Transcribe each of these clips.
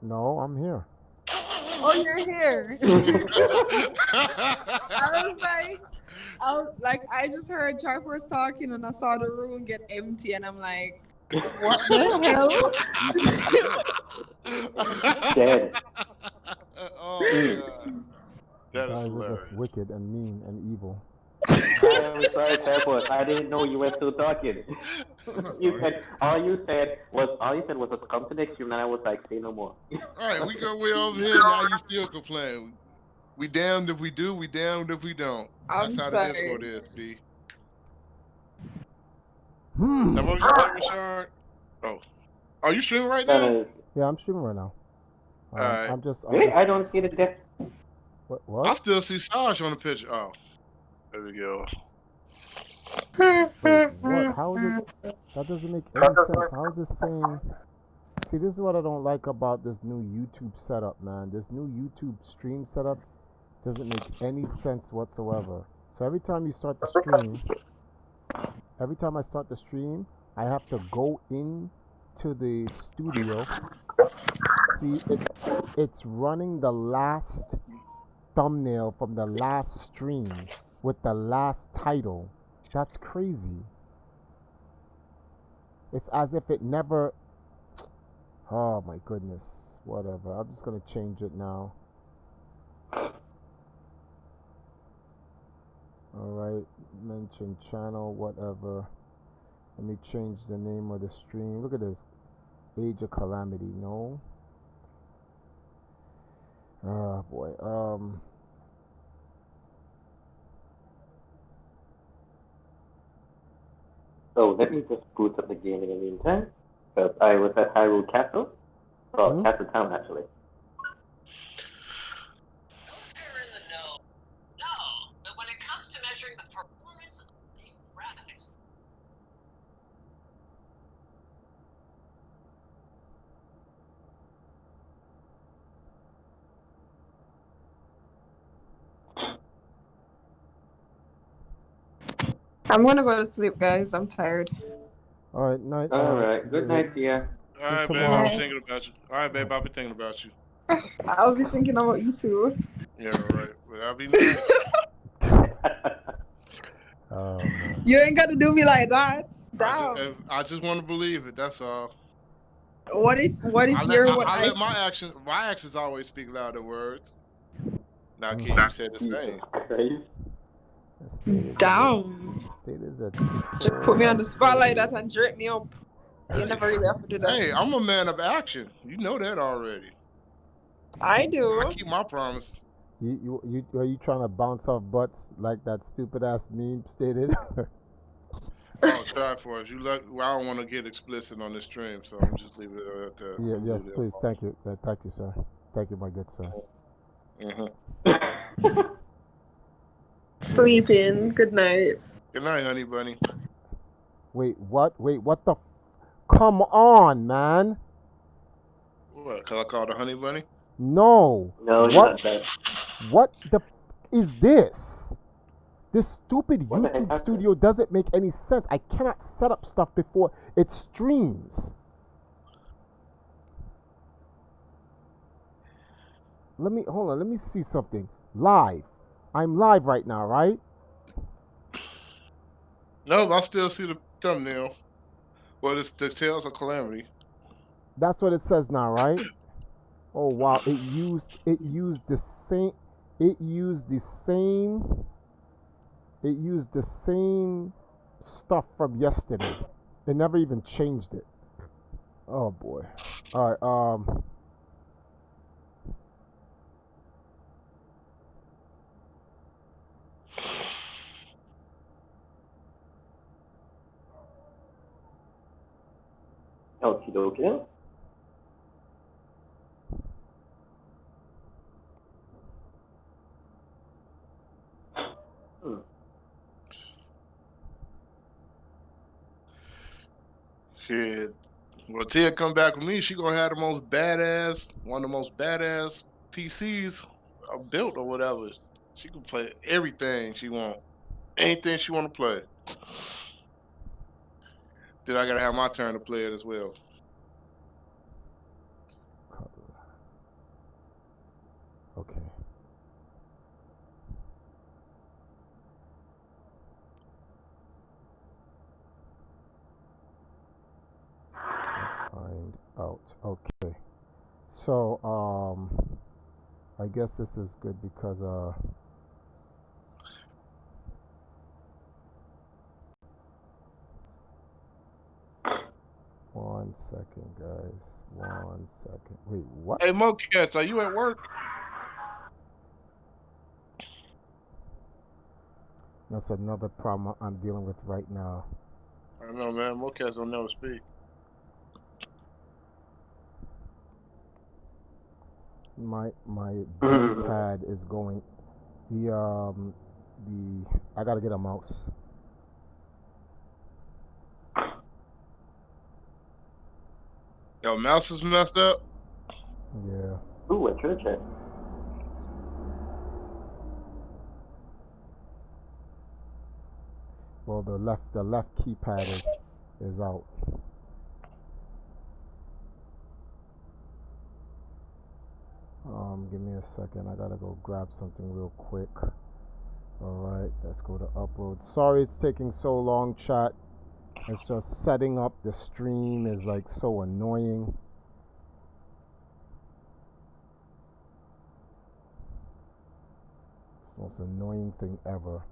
No, I'm here. Oh, you're here. I just heard Triforce talking and I saw the room get empty and I'm like, what the hell? Dead. Oh Mm. god, You that is guys are just hilarious. wicked and mean and evil. I am sorry, Triforce. I didn't know you were still talking. I'm not You sorry. said all you said was to come to next stream, and I was like, say no more. All right, we go way over here. Now you still complain. We damned if we do, we damned if we don't. I'm That's how the sorry. Discord is, B. Hmm. Now what was you saying, Richard? Oh, are you streaming right No, now? no, Yeah, I'm streaming right now. All right. I'm really, just. I don't see the death. What? I What? still see Saj on the picture. Oh, there we go. Wait, what? How is it? That doesn't make any sense. How is this saying? See, this is what I don't like about this new YouTube setup, man. This new YouTube stream setup doesn't make any sense whatsoever. So every time you start the stream, every time I start the stream, I have to go in to the studio. See, it's running the last thumbnail from the last stream with the last title. That's crazy. It's as if it never. Oh my goodness. Whatever. I'm just gonna change it now. Alright. Mention channel, whatever. Let me change the name of the stream. Look at this. Age of Calamity. No. Oh boy. So let me just boot up the game in the meantime, because I was at Hyrule Castle. Well, Castle Town actually. You're in the know. No, but when it comes to measuring the performance of big graphics. I'm gonna go to sleep, guys. I'm tired. Alright, night. All right. Good night, Tia. All right, babe. I'll be thinking about you. All right, babe. I'll be thinking about you. I'll be thinking about you too. Yeah, right. But I'll be nice. You ain't gotta do me like that. Damn. I just want to believe it. That's all. What if I you're what let my actions always speak louder than words. Now, can you say the same? Damn. Just put me on the spot like that and jerk me up. You never really have to do that. Hey, I'm a man of action. You know that already. I do. I keep my promise. You are you trying to bounce off butts like that stupid ass meme stated? Oh, Triforce, you look. Well, I don't want to get explicit on this stream, so I'm just leaving it at that. Yeah, yes, please. Thank you. Thank you, sir. Thank you, my good sir. Sleeping. Good night. Good night, honey bunny. Wait, what? Wait, what the? Come on, man. What? Cause I called a honey bunny? No. No, what? not that. What the is this? This stupid What the heck YouTube happened? studio doesn't make any sense. I cannot set up stuff before it streams. Hold on, let me see something. Live. I'm live right now, right? No, I still see the thumbnail. Well, it's the Tales of Calamity. That's what it says now, right? Oh wow, it used the same stuff from yesterday. It never even changed it. Oh boy. All right, Okie dokie. Shit. Well, Tia come back with me. She gonna have the most badass, one of the most badass PCs built or whatever. She can play everything she want, anything she want to play. Then I gotta have my turn to play it as well. Okay. So, I guess this is good because, 1 second, guys. 1 second. Wait, what? Hey, Mocats, are you at work? That's another problem I'm dealing with right now. I know, man. Mocats don't never speak. My D-pad is going. I gotta get a mouse. Yo, mouse is messed up. Yeah. Ooh, a church it. Well, the left keypad is out. Give me a second. I gotta go grab something real quick. Alright, let's go to upload. Sorry it's taking so long, chat. It's just setting up the stream is like so annoying. It's the most annoying thing ever.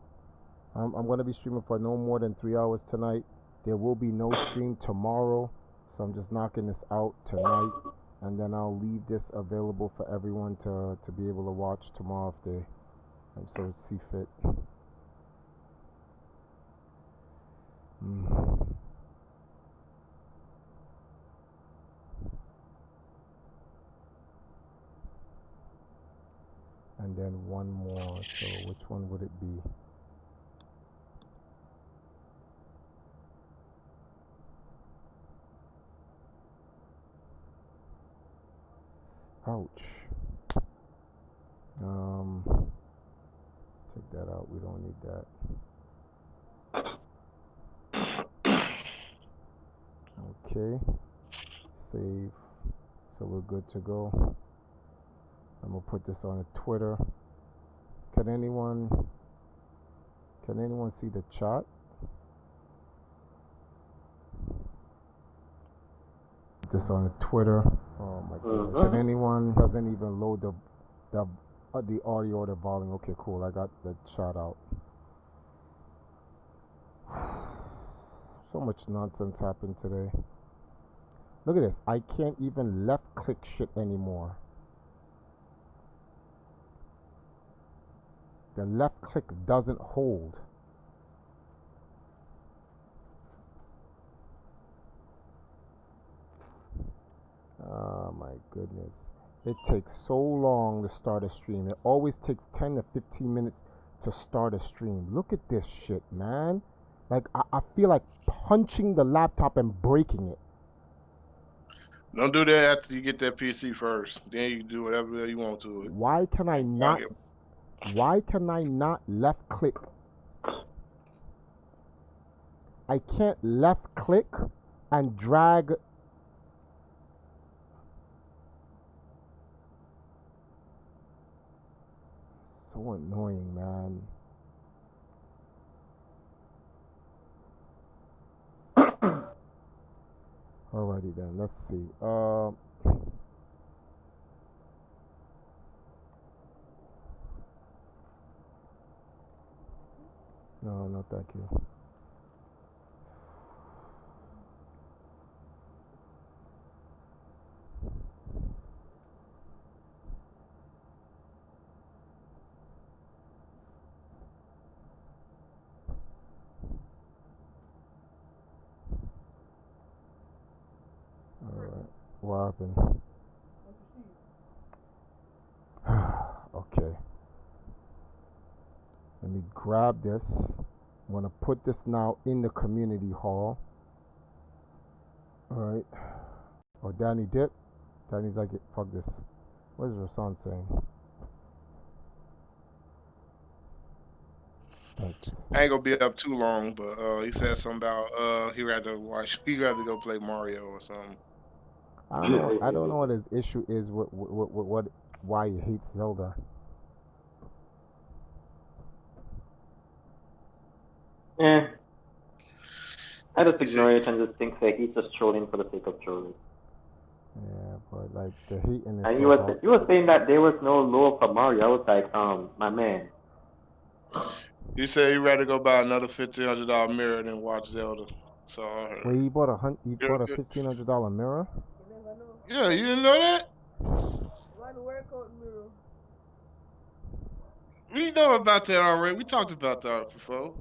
I'm gonna be streaming for no more than 3 hours tonight. There will be no stream tomorrow, so I'm just knocking this out tonight, and then I'll leave this available for everyone to be able to watch tomorrow if they so see fit. And then one more. So which one would it be? Ouch. Take that out. We don't need that. Okay. Save. So we're good to go. I'm gonna put this on a Twitter. Can anyone see the chat? Put this on a Twitter. Oh my goodness. And anyone doesn't even load the audio or the volume. Okay, cool. I got the chat out. So much nonsense happened today. Look at this. I can't even left click shit anymore. The left click doesn't hold. Oh my goodness. It takes so long to start a stream. It always takes 10 to 15 minutes to start a stream. Look at this shit, man. Like, I feel like punching the laptop and breaking it. Don't do that after you get that PC first. Then you can do whatever you want to it. Why can I not left click? I can't left click and drag. So annoying, man. Alrighty then, let's see. No, thank you. Alright, what happened? Okay. Let me grab this. I'm gonna put this now in the community hall. Alright. Oh, Danny dip. Danny's like, fuck this. What is Rasan saying? Thanks. I ain't gonna be up too long, but he said something about he'd rather go play Mario or something. I don't know what his issue is why he hates Zelda. I just ignore it and just think that he's just trolling for the sake of trolling. Yeah, but like the hating is And so hard. you were saying that there was no lure for Mario. I was like, my man. He said he'd rather go buy another $1,500 mirror than watch Zelda. So I heard. Wait, he bought a Yeah, $1,500 mirror. You never know. yeah, you didn't know that? One workout mirror. We know about that already. We talked about that before.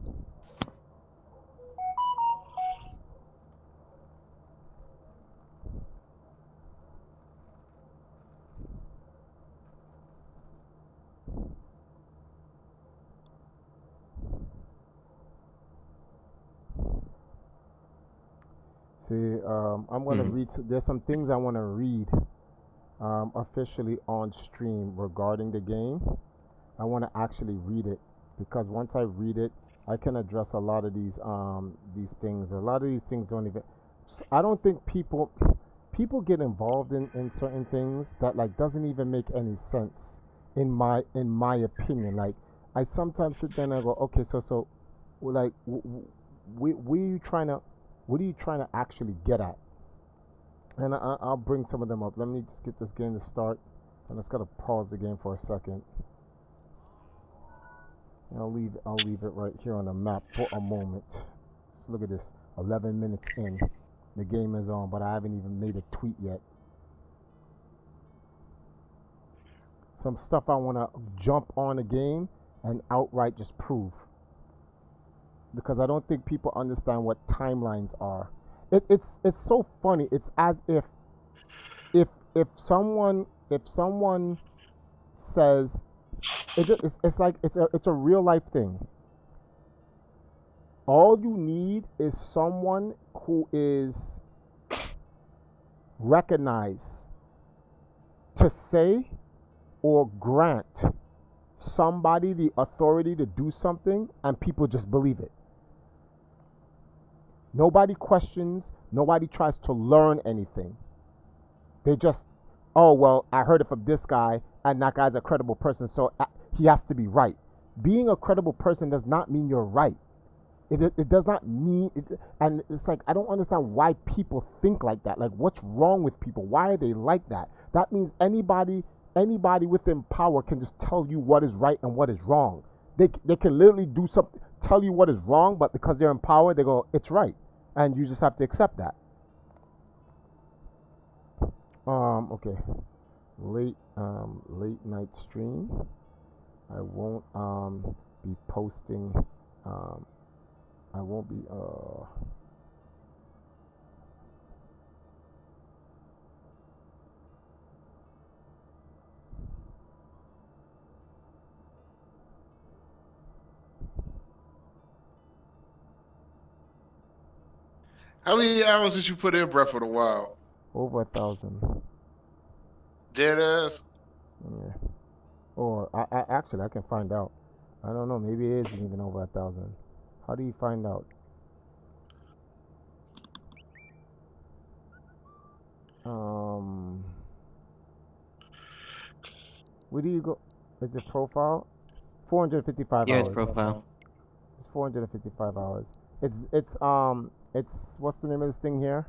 See, I'm gonna read. There's some things I want to read officially on stream regarding the game. I want to actually read it because once I read it, I can address a lot of these things. A lot of these things don't even. I don't think people get involved in certain things that like doesn't even make any sense in my opinion. Like I sometimes sit there and I go, okay, so like what are you trying to actually get at? And I'll bring some of them up. Let me just get this game to start. And I just gotta pause the game for a second. And I'll leave it right here on the map for a moment. So look at this. 11 minutes in. The game is on, but I haven't even made a tweet yet. Some stuff I wanna jump on the game and outright just prove. Because I don't think people understand what timelines are. It's so funny. It's as if someone says it's like it's a real life thing. All you need is someone who is recognized to say or grant somebody the authority to do something, and people just believe it. Nobody questions, nobody tries to learn anything. They just, oh, well, I heard it from this guy, and that guy's a credible person, so he has to be right. Being a credible person does not mean you're right. It does not mean, and it's like, I don't understand why people think like that. Like, what's wrong with people? Why are they like that? That means anybody within power can just tell you what is right and what is wrong. They can literally do something, tell you what is wrong, but because they're in power, they go, it's right. And you just have to accept that. Okay. Late night stream. I won't be posting I won't be How many hours did you put in Breath of the Wild? over 1,000. Dead ass? Yeah. Or I actually I can find out. I don't know. Maybe it isn't even over 1,000. How do you find out? Where do you go? Is it profile? 455 Yeah, hours. it's profile. It's 455 hours. It's what's the name of this thing here?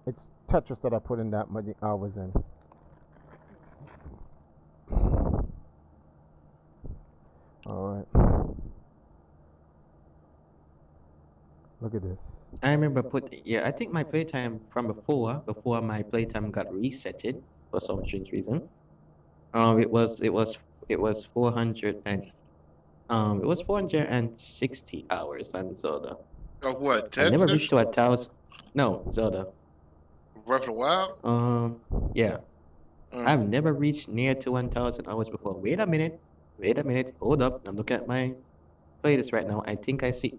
It's Tetris that I put in that many hours in. All right. Look at this. I remember I think my playtime from before my playtime got resetted for some strange reason. It was 460 hours on Zelda. Of what? I never Tetris? reached to 1,000. No, Zelda. Breath of the Wild? Yeah. I've never reached near to 1,000 hours before. Wait a minute. Hold up. I'm looking at my playlist right now. I think I see.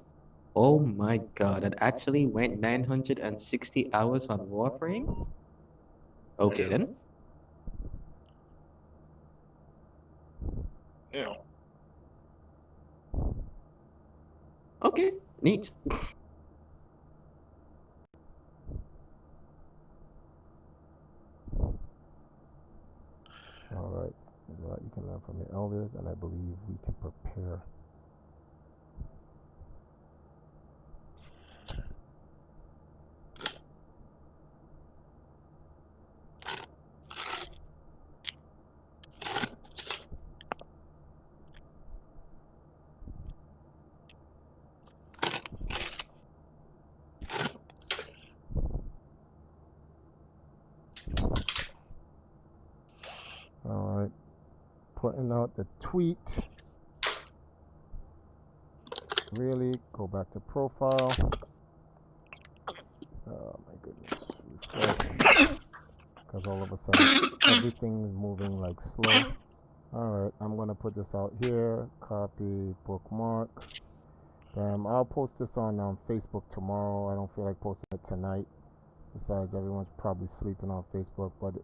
Oh my god, that actually went 960 hours on Warframe? Okay then. Yeah. Okay, neat. All right. There's a lot you can learn from your elders, and I believe we can prepare. putting out the tweet. Really? Go back to profile. Oh my goodness. Because all of a sudden everything is moving like slow. Alright, I'm gonna put this out here. Copy, bookmark. I'll post this on Facebook tomorrow. I don't feel like posting it tonight. Besides, everyone's probably sleeping on Facebook, but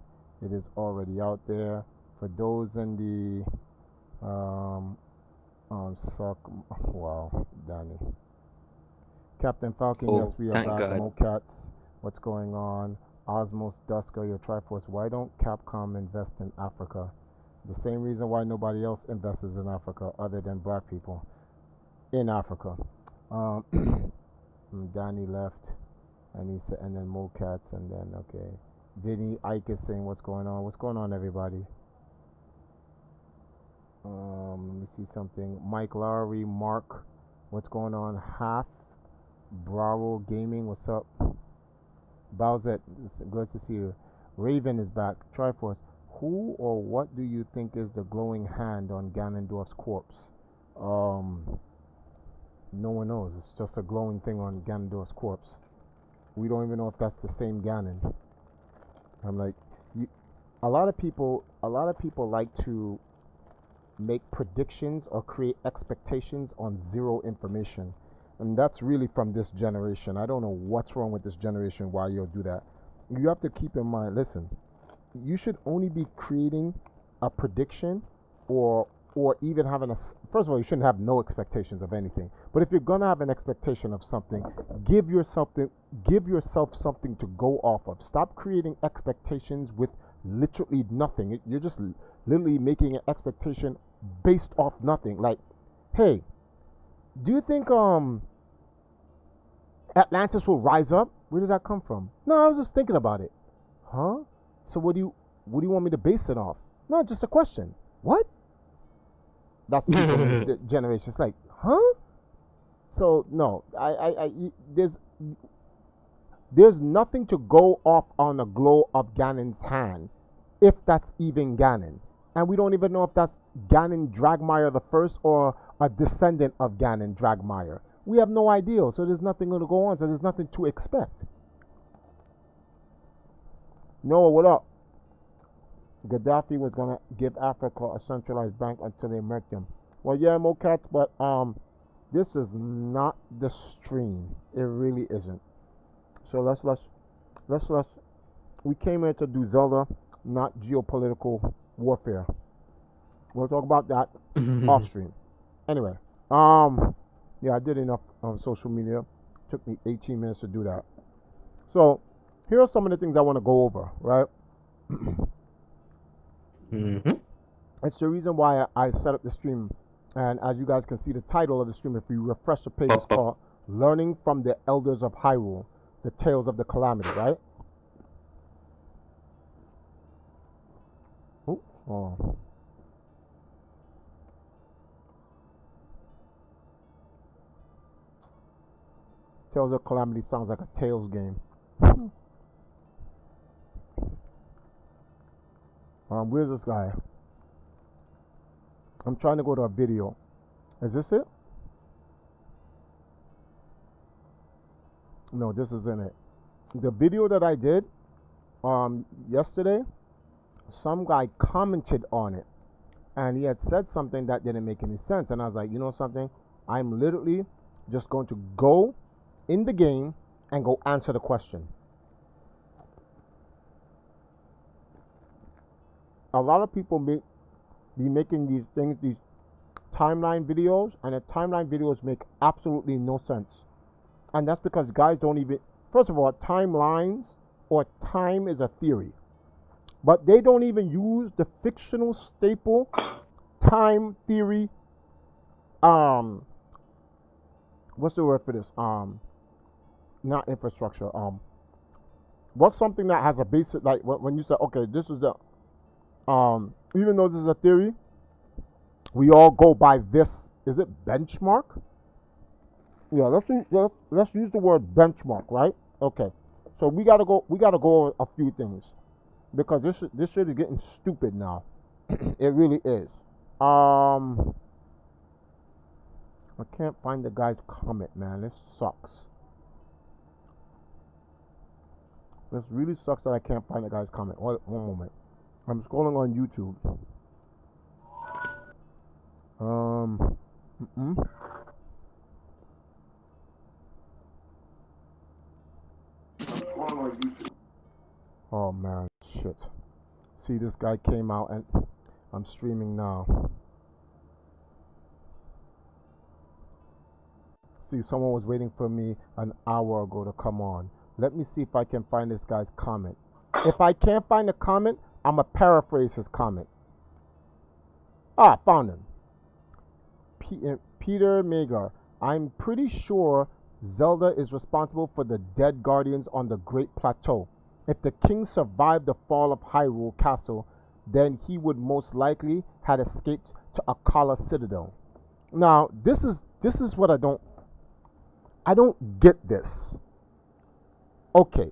it is already out there. For those in the wow, Danny. Captain Falcon, yes, we are back. Mocats, what's going on? Osmos, Dusker, your Triforce. Why don't Capcom invest in Africa? The same reason why nobody else invests in Africa other than black people in Africa. Danny left, and he said, and then Mocats, and then okay. Vinny Ike is saying, what's going on? What's going on, everybody? Let me see something. Mike Lowry, Mark, what's going on? Half Bravo Gaming, what's up? Bowsette, it's good to see you. Raven is back. Triforce, who or what do you think is the glowing hand on Ganondorf's corpse? No one knows. It's just a glowing thing on Ganondorf's corpse. We don't even know if that's the same Ganon. I'm like, a lot of people like to make predictions or create expectations on zero information, and that's really from this generation. I don't know what's wrong with this generation, why you'll do that. You have to keep in mind, listen, you should only be creating a prediction or even having first of all, you shouldn't have no expectations of anything. But if you're gonna have an expectation of something, give yourself something to go off of. Stop creating expectations with literally nothing. You're just literally making an expectation based off nothing. Like, hey, do you think Atlantis will rise up? Where did that come from? No, I was just thinking about it. Huh? So what do you want me to base it off? No, just a question. What? That's people in this generation. It's like, huh? So no, there's nothing to go off on the glow of Ganon's hand, if that's even Ganon. And we don't even know if that's Ganon Dragmire the First or a descendant of Ganon Dragmire. We have no idea, so there's nothing going to go on, so there's nothing to expect. Noah, what up? Gaddafi was going to give Africa a centralized bank until they murked him. Well, yeah, Mocat, but this is not the stream. It really isn't. So let's we came here to do Zelda, not geopolitical warfare. We'll talk about that off stream. Anyway, yeah, I did enough on social media. Took me 18 minutes to do that. So here are some of the things I want to go over, right? It's the reason why I set up the stream. And as you guys can see, the title of the stream, if you refresh the page, is called Learning from the Elders of Hyrule, the Tales of the Calamity, right? Oh. Tales of Calamity sounds like a Tales game. Where's this guy? I'm trying to go to a video. Is this it? No, this isn't it. The video that I did yesterday, some guy commented on it, and he had said something that didn't make any sense. And I was like, you know something? I'm literally just going to go in the game and go answer the question. A lot of people be making these things, these timeline videos, and the timeline videos make absolutely no sense. And that's because guys don't even, first of all, timelines or time is a theory, but they don't even use the fictional staple time theory. What's the word for this? Not infrastructure. What's something that has a basic, like when you say, okay, this is the even though this is a theory, we all go by this. Is it benchmark? Yeah, let's use the word benchmark, right? Okay. So we gotta go over a few things because this shit is getting stupid now. It really is. I can't find the guy's comment, man. This sucks. This really sucks that I can't find the guy's comment. One moment. I'm scrolling on YouTube. Oh man, shit. See, this guy came out and I'm streaming now. See, someone was waiting for me an hour ago to come on. Let me see if I can find this guy's comment. If I can't find the comment, I'm going to paraphrase his comment. Ah, found him. Peter Magar. I'm pretty sure Zelda is responsible for the dead guardians on the Great Plateau. If the king survived the fall of Hyrule Castle, then he would most likely have escaped to Akkala Citadel. Now, this is what I don't get this. Okay.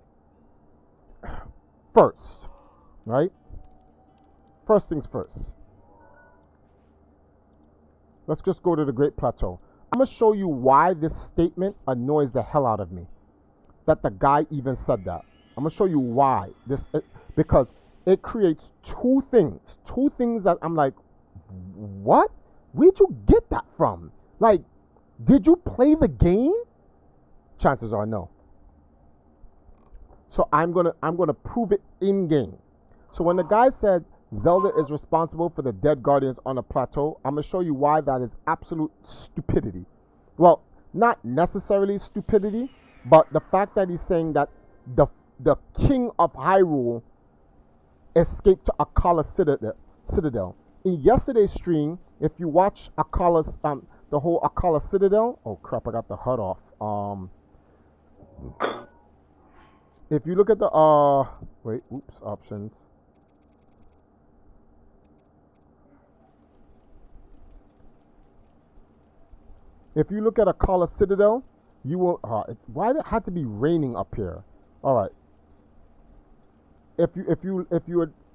First, right? First things first. Let's just go to the Great Plateau. I'm going to show you why this statement annoys the hell out of me. That the guy even said that. I'm going to show you why. Because it creates two things. Two things that I'm like, what? Where'd you get that from? Like, did you play the game? Chances are no. So I'm gonna prove it in game. So when the guy said Zelda is responsible for the dead guardians on the plateau, I'm gonna show you why that is absolute stupidity. Well, not necessarily stupidity, but the fact that he's saying that the king of Hyrule escaped to Akkala Citadel. In yesterday's stream, if you watch Akkala's the whole Akkala Citadel, oh crap, I got the HUD off. If you look at the options. If you look at Akkala Citadel, you will why did it have to be raining up here? All right. If you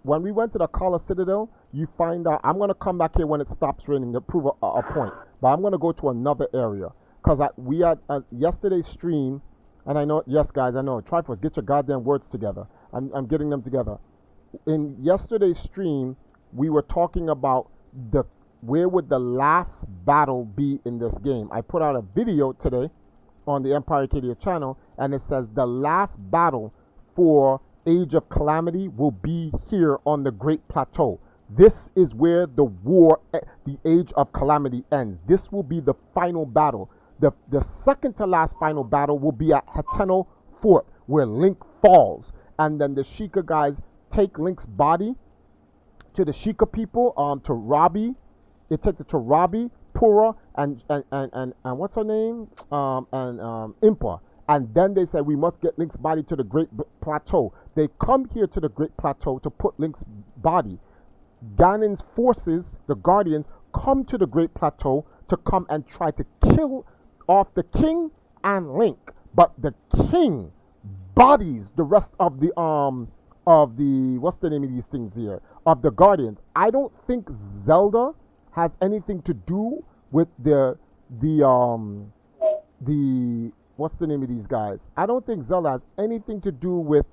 when we went to the Akkala Citadel, you find out. I'm gonna come back here when it stops raining to prove a point, but I'm gonna go to another area because we had yesterday's stream. And I know, yes, guys, I know. Triforce, get your goddamn words together. I'm getting them together. In yesterday's stream, we were talking about where would the last battle be in this game. I put out a video today on the Empire Arcadia channel, and it says the last battle for Age of Calamity will be here on the Great Plateau. This is where the Age of Calamity ends. This will be the final battle. The second to last final battle will be at Hateno Fort, where Link falls. And then the Sheikah guys take Link's body to the Sheikah people, to Robbie. It takes it to Robbie, Pura, and what's her name? Impa. And then they say, we must get Link's body to the Great Plateau. They come here to the Great Plateau to put Link's body. Ganon's forces, the Guardians, come to the Great Plateau to come and try to kill off the king and Link, but the king bodies the rest of the what's the name of these things here, of the Guardians. I don't think Zelda has anything to do with the what's the name of these guys. I don't think Zelda has anything to do with.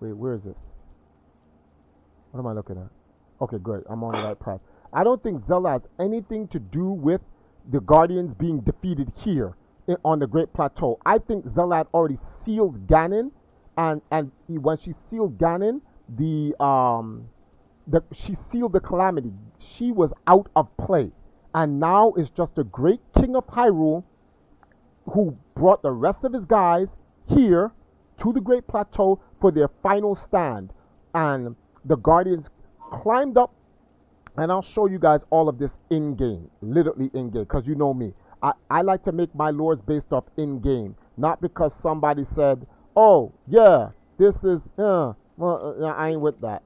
Wait, where is this? What am I looking at? Okay, good. I'm on the right path. I don't think Zelda has anything to do with the Guardians being defeated here on the Great Plateau. I think Zelda had already sealed Ganon, and when she sealed Ganon, she sealed the Calamity. She was out of play, and now it's just the great king of Hyrule who brought the rest of his guys here to the Great Plateau for their final stand, and the Guardians climbed up. And I'll show you guys all of this in-game, literally in-game, because you know me. I like to make my lores based off in-game, not because somebody said, oh, yeah, this is, well, I ain't with that.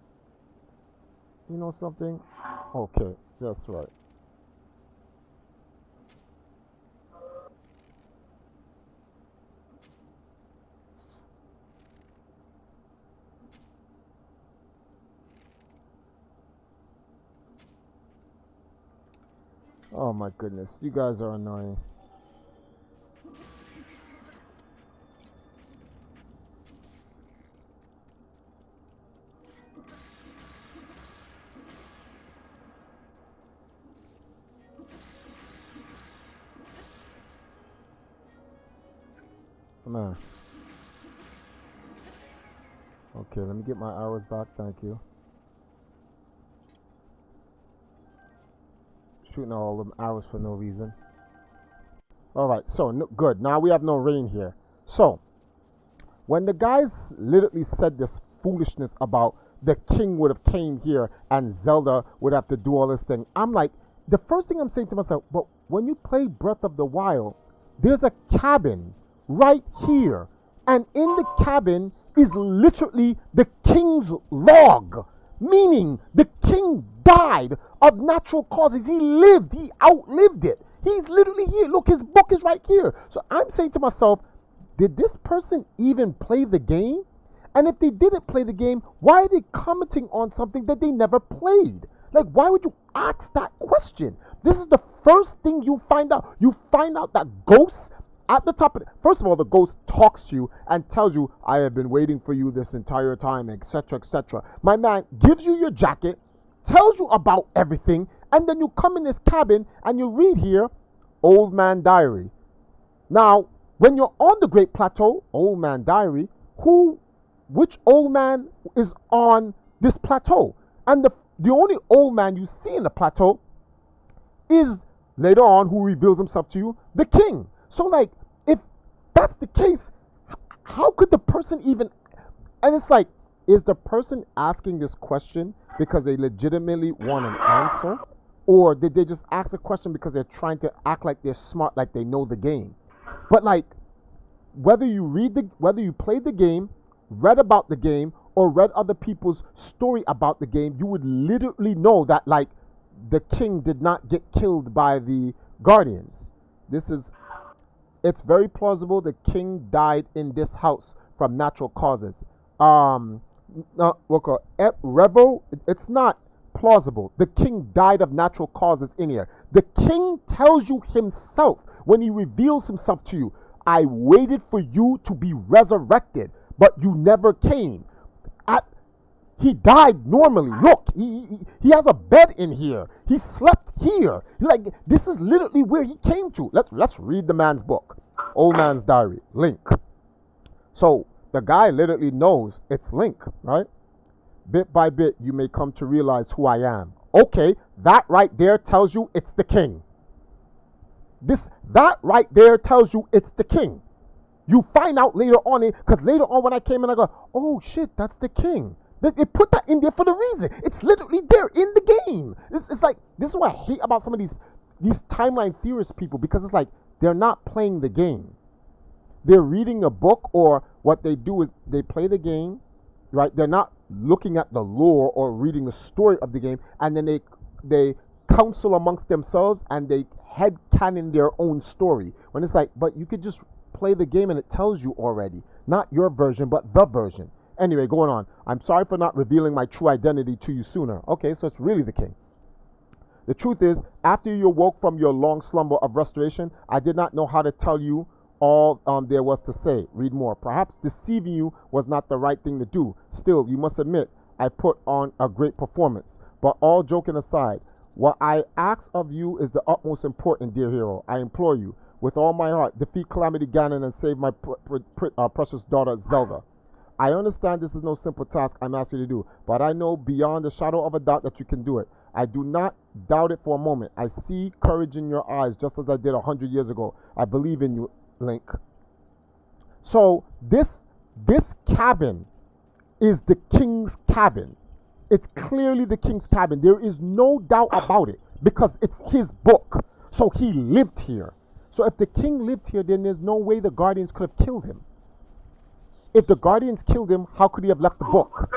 You know something? Okay, that's right. Oh my goodness, you guys are annoying. Come on. Okay, let me get my arrows back. Thank you. Shooting all them arrows for no reason. Alright, so no, good. Now we have no rain here. So, when the guys literally said this foolishness about the king would have came here and Zelda would have to do all this thing, I'm like, the first thing I'm saying to myself, but when you play Breath of the Wild, there's a cabin right here. And in the cabin is literally the king's log. Meaning the king died of natural causes. He lived. He outlived it. He's literally here. Look, his book is right here. So I'm saying to myself, did this person even play the game? And if they didn't play the game, why are they commenting on something that they never played? Like, why would you ask that question? This is the first thing you find out. You find out that ghosts at the top of it. First of all, the ghost talks to you and tells you, I have been waiting for you this entire time, etc., etc. My man gives you your jacket, tells you about everything, and then you come in this cabin and you read here, Old Man Diary. Now, when you're on the Great Plateau, Old Man Diary, which old man is on this plateau? And the only old man you see in the plateau is later on who reveals himself to you, the king. So like, if that's the case, how could the person even, and it's like, is the person asking this question because they legitimately want an answer? Or did they just ask a question because they're trying to act like they're smart, like they know the game? But like, whether you played the game, read about the game, or read other people's story about the game, you would literally know that like, the king did not get killed by the guardians. It's very plausible the king died in this house from natural causes. It's not plausible. The king died of natural causes in here. The king tells you himself when he reveals himself to you, I waited for you to be resurrected, but you never came. He died normally. Look, he has a bed in here. He slept here. Like, this is literally where he came to. Let's read the man's book. Old Man's Diary. Link. So the guy literally knows it's Link, right? Bit by bit, you may come to realize who I am. Okay, that right there tells you it's the king. That right there tells you it's the king. You find out later on, because later on when I came in, I go, oh shit, that's the king. They put that in there for the reason. It's literally there in the game. It's like, this is what I hate about some of these timeline theorist people, because it's like, they're not playing the game. They're reading a book, or what they do is they play the game, right? They're not looking at the lore or reading the story of the game, and then they counsel amongst themselves and they headcanon their own story. When it's like, but you could just play the game and it tells you already. Not your version, but the version. Anyway, going on. I'm sorry for not revealing my true identity to you sooner. Okay, so it's really the king. The truth is, after you awoke from your long slumber of restoration, I did not know how to tell you all there was to say. Read more. Perhaps deceiving you was not the right thing to do. Still, you must admit, I put on a great performance. But all joking aside, what I ask of you is the utmost important, dear hero. I implore you, with all my heart, defeat Calamity Ganon and save my precious daughter Zelda. I understand this is no simple task I'm asking you to do, but I know beyond a shadow of a doubt that you can do it. I do not doubt it for a moment. I see courage in your eyes, just as I did 100 years ago. I believe in you, Link. So this cabin is the king's cabin. It's clearly the king's cabin. There is no doubt about it, because it's his book. So he lived here. So if the king lived here, then there's no way the guardians could have killed him. If the guardians killed him, how could he have left the book?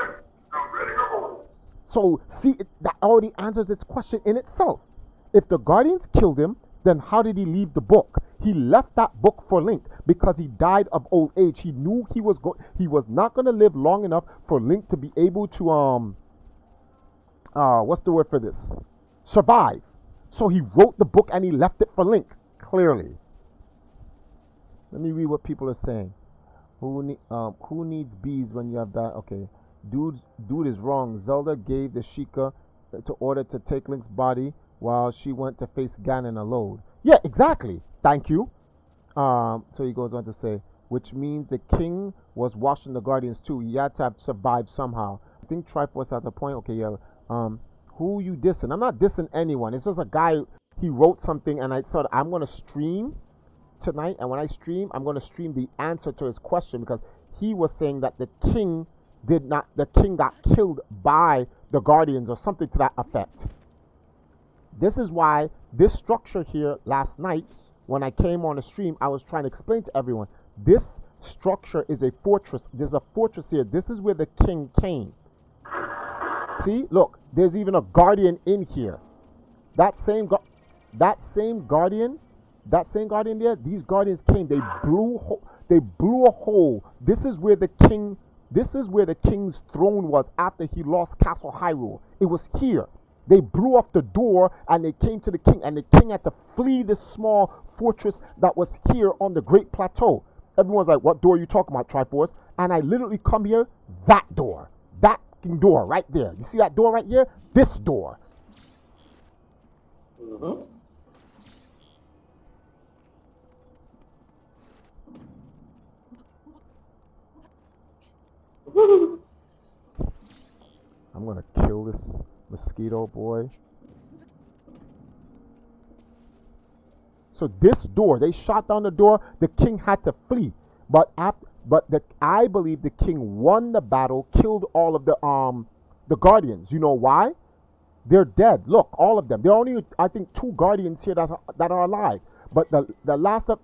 So, see, that already answers its question in itself. If the guardians killed him, then how did he leave the book? He left that book for Link because he died of old age. He knew he was not going to live long enough for Link to be able to what's the word for this? Survive. So he wrote the book and he left it for Link, clearly. Let me read what people are saying. Who needs bees when you have that? Okay. Dude is wrong. Zelda gave the Sheikah to order to take Link's body while she went to face Ganon alone. Yeah, exactly. Thank you. So he goes on to say, which means the king was watching the Guardians too. He had to have survived somehow. I think Triforce has a point. Okay, yeah. Who you dissing? I'm not dissing anyone. It's just a guy. He wrote something, and I said I'm gonna stream tonight. And when I stream, I'm gonna stream the answer to his question, because he was saying that the king got killed by the Guardians or something to that effect. This is why this structure here last night, when I came on the stream, I was trying to explain to everyone. This structure is a fortress. There's a fortress here. This is where the king came. See, look, there's even a guardian in here. That same guardian there, these guardians came. They blew a hole. This is where the king's throne was after he lost Castle Hyrule. It was here. They blew off the door and they came to the king, and the king had to flee this small fortress that was here on the Great Plateau. Everyone's like, what door are you talking about, Triforce? And I literally come here, that door. That door right there. You see that door right here? This door. Mm-hmm. I'm gonna kill this mosquito boy. So this door, they shot down the door. The king had to flee, I believe the king won the battle, killed all of the guardians. You know why? They're dead. Look, all of them. There are only, I think, 2 guardians here that are alive. But the last of...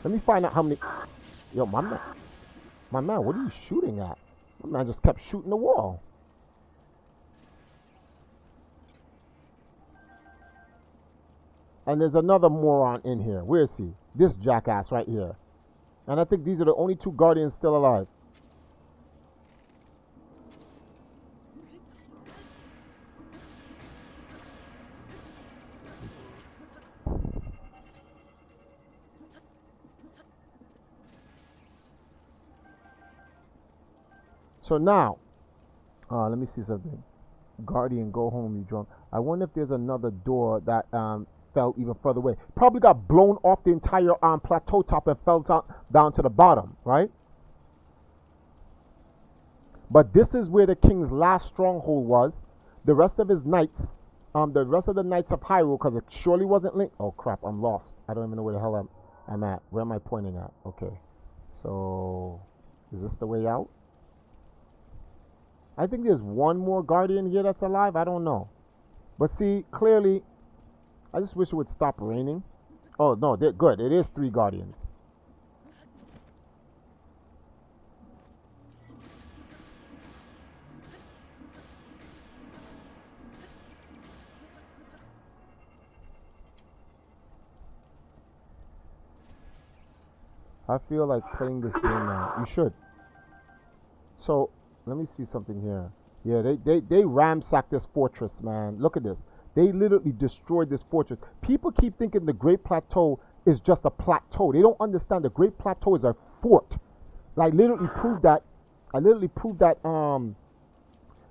Let me find out how many... Yo, my man, what are you shooting at? My man just kept shooting the wall. And there's another moron in here. Where is he? This jackass right here. And I think these are the only 2 guardians still alive. So now, let me see something. Guardian, go home, you drunk. I wonder if there's another door that fell even further away. Probably got blown off the entire plateau top and fell down to the bottom, right? But this is where the king's last stronghold was. The rest of his knights, the rest of the knights of Hyrule, because it surely wasn't linked. Oh crap, I'm lost. I don't even know where the hell I'm at. Where am I pointing at? Okay. So, is this the way out? I think there's one more guardian here that's alive. I don't know. But see, clearly, I just wish it would stop raining. Oh, no, they're good. It is 3 guardians. I feel like playing this game now. You should. So, let me see something here. Yeah, they ransacked this fortress, man. Look at this. They literally destroyed this fortress. People keep thinking the Great Plateau is just a plateau. They don't understand the Great Plateau is a fort. I literally proved that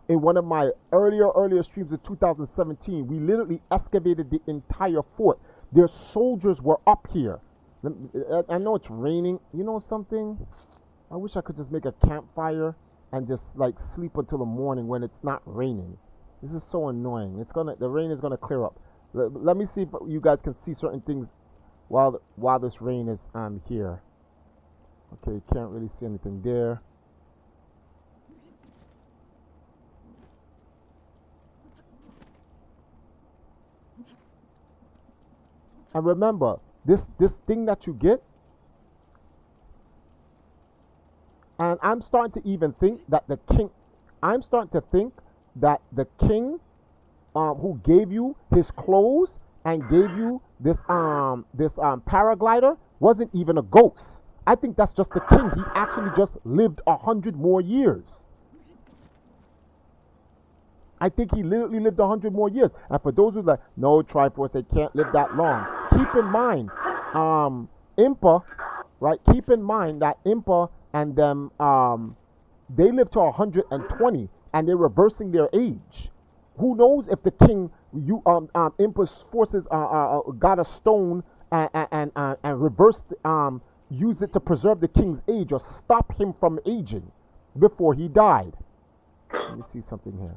in one of my earlier streams in 2017. We literally excavated the entire fort. Their soldiers were up here. I know it's raining. You know something? I wish I could just make a campfire and just like sleep until the morning when it's not raining. This is so annoying. The rain is gonna clear up. Let me see if you guys can see certain things while this rain is here. Okay, can't really see anything there. And remember, this thing that you get, and I'm starting to even think that the king, who gave you his clothes and gave you this paraglider wasn't even a ghost. I think that's just the king. He actually just lived 100 more years. I think he literally lived 100 more years. And for those who like, no, Triforce, they can't live that long. Keep in mind, Impa, right? Keep in mind that Impa and them, they lived to 120, and they're reversing their age. Who knows if the king, Impa's forces, got a stone and reversed, used it to preserve the king's age or stop him from aging before he died. Let me see something here.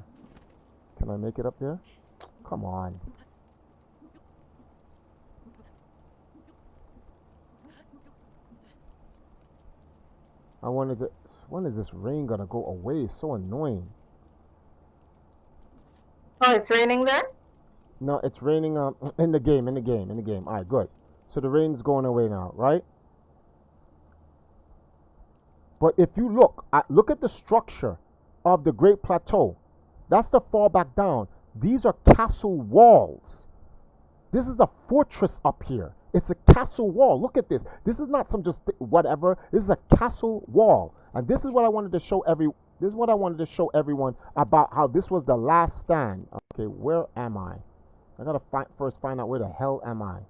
Can I make it up there? Come on. I wanted to. When is this rain gonna go away? It's so annoying. Oh, it's raining there? No, it's raining in the game. All right, good. So the rain's going away now, right? But if you look at the structure of the Great Plateau, that's the fall back down. These are castle walls. This is a fortress up here. It's a castle wall. Look at this. This is not some just whatever. This is a castle wall. And this is what I wanted to show everyone about how this was the last stand. Okay, where am I? I gotta first find out where the hell am I.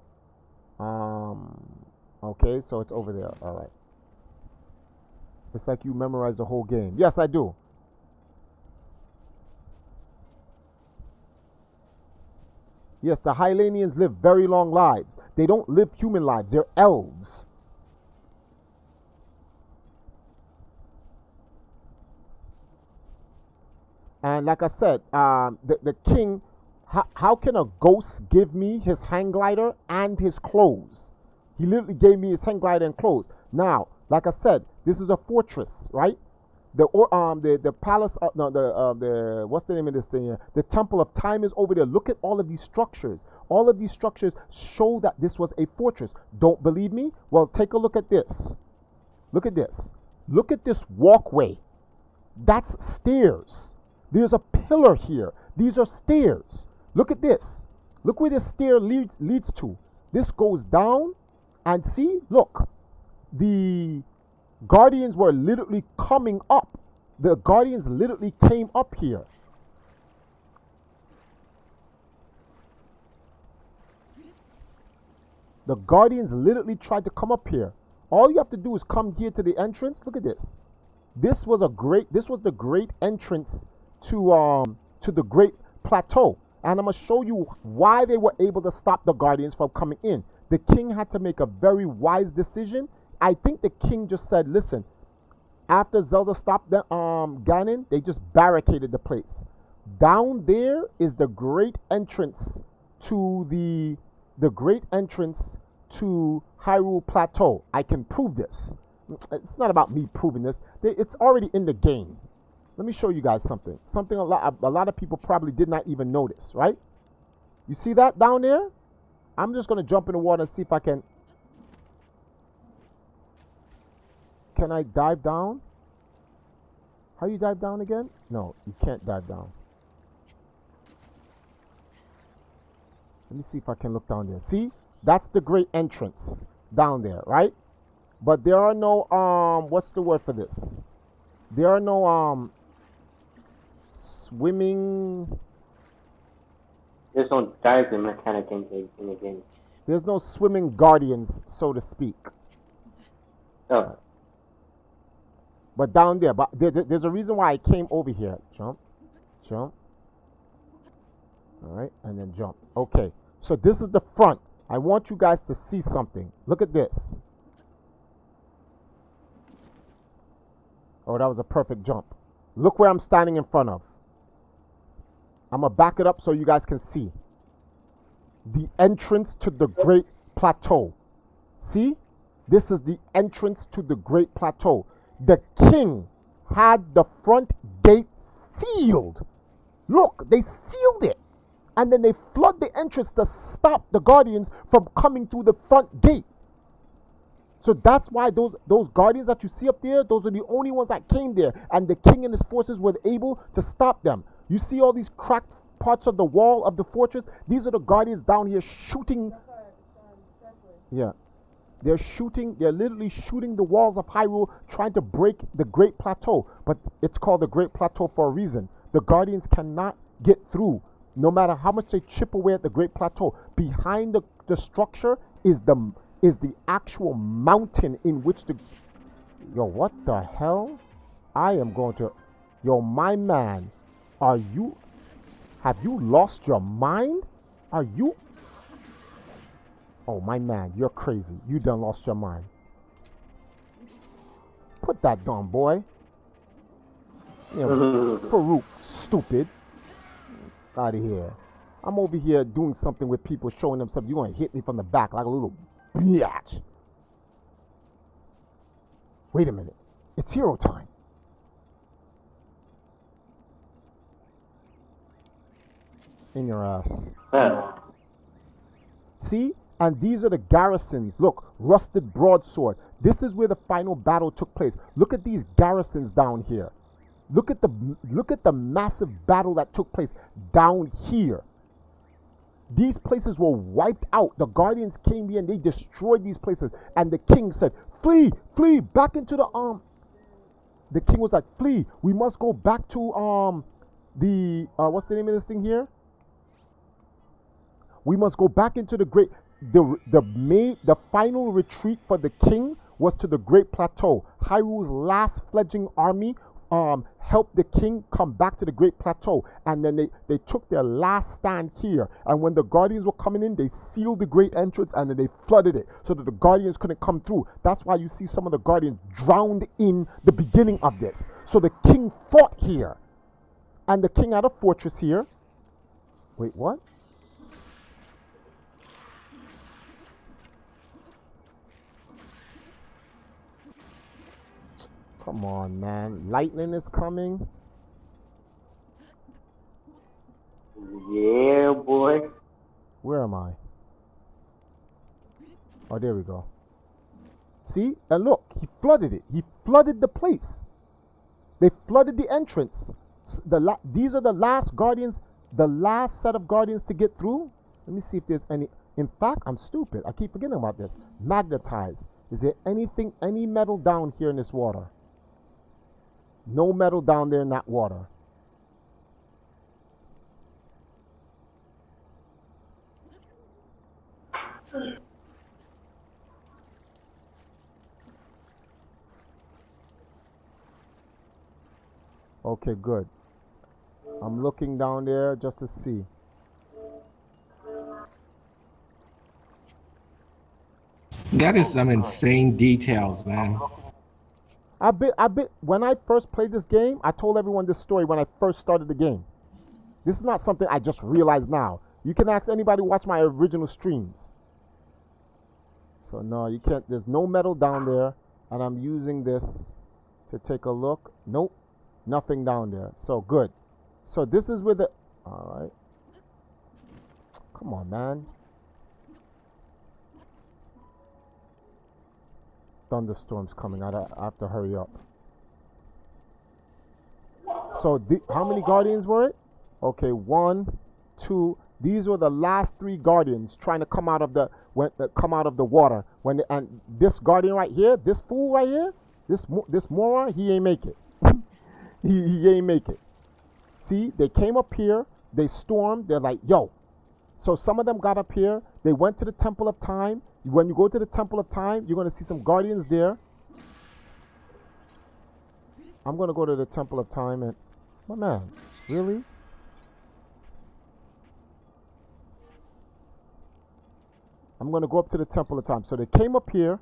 Okay, so it's over there. All right. It's like you memorize the whole game. Yes, I do. Yes, the Hylanians live very long lives. They don't live human lives. They're elves. And like I said, the king, how can a ghost give me his hang glider and his clothes? He literally gave me his hang glider and clothes. Now, like I said, this is a fortress, right? The palace, the what's the name of this thing here? The Temple of Time is over there. Look at all of these structures. All of these structures show that this was a fortress. Don't believe me? Well, take a look at this. Look at this. Look at this walkway. That's stairs. There's a pillar here. These are stairs. Look at this. Look where this stair leads to. This goes down, and see, look. The Guardians were literally coming up. The Guardians literally came up here. The Guardians literally tried to come up here. All you have to do is come here to the entrance. Look at this. This was the great entrance to the Great Plateau. And I'm going to show you why they were able to stop the Guardians from coming in. The king had to make a very wise decision. I think the king just said, listen, after Zelda stopped the Ganon, they just barricaded the place. Down there is the great entrance to the great entrance to Hyrule Plateau. I can prove this. It's not about me proving this. It's already in the game. Let me show you guys something. Something a lot of people probably did not even notice, right? You see that down there? I'm just going to jump in the water and see if I can. Can I dive down? How you dive down again? No, you can't dive down. Let me see if I can look down there. See? That's the great entrance down there, right? But there are no, what's the word for this? There are no, swimming. There's no diving mechanic in the game. There's no swimming guardians, so to speak. Oh. But down there, but there's a reason why I came over here. Jump, jump. All right, and then jump. Okay, so this is the front. I want you guys to see something. Look at this. Oh, that was a perfect jump. Look where I'm standing in front of. I'm going to back it up so you guys can see. The entrance to the Great Plateau. See? This is the entrance to the Great Plateau. The king had the front gate sealed. Look, they sealed it. And then they flood the entrance to stop the Guardians from coming through the front gate. So that's why those Guardians that you see up there, those are the only ones that came there. And the king and his forces were able to stop them. You see all these cracked parts of the wall of the fortress? These are the Guardians down here shooting. Yeah. They're literally shooting the walls of Hyrule, trying to break the Great Plateau. But it's called the Great Plateau for a reason. The Guardians cannot get through. No matter how much they chip away at the Great Plateau, behind the structure is the actual mountain in which the... Yo, what the hell? I am going to... Yo, my man, are you... Have you lost your mind? Are you... Oh, my man, you're crazy. You done lost your mind. Put that down, boy. You know, Farouk, stupid. Out of here. I'm over here doing something with people, showing them something. You're going to hit me from the back like a little biatch. Wait a minute. It's hero time. In your ass. See? And these are the garrisons. Look, rusted broadsword. This is where the final battle took place. Look at these garrisons down here. Look at the massive battle that took place down here. These places were wiped out. The Guardians came here and they destroyed these places. And the king said, "Flee, flee, back into the The king was like, "Flee. We must go back to what's the name of this thing here? We must go back into the great." The final retreat for the king was to the Great Plateau. Hyrule's last fledgling army helped the king come back to the Great Plateau, and then they took their last stand here. And when the Guardians were coming in, they sealed the great entrance and then they flooded it so that the Guardians couldn't come through. That's why you see some of the Guardians drowned in the beginning of this. So the king fought here, and the king had a fortress here. Wait, what? Come on, man. Lightning is coming. Yeah, boy. Where am I? Oh, there we go. See? And look, he flooded it. He flooded the place. They flooded the entrance. These are the last guardians, the last set of guardians to get through. Let me see if there's any. In fact, I'm stupid. I keep forgetting about this. Magnetize. Is there anything, any metal down here in this water? No metal down there in that water. Okay, good. I'm looking down there just to see. That is some insane details, man. I bet when I first played this game, I told everyone this story when I first started the game. This is not something I just realized now. You can ask anybody who watch my original streams. So no, you can't. There's no metal down there, and I'm using this to take a look. Nope, nothing down there. So good. So this is where the. All right. Come on, man. Thunderstorms coming. I have to hurry up. So how many guardians were it? Okay, 1, 2. These were the last 3 guardians trying to come out of the water. And this guardian right here, this fool right here, this moron, he ain't make it. he ain't make it. See, they came up here, they stormed. They're like, yo. So some of them got up here. They went to the Temple of Time. When you go to the Temple of Time, you're going to see some guardians there. I'm going to go to the Temple of Time and... My man, really? I'm going to go up to the Temple of Time. So they came up here.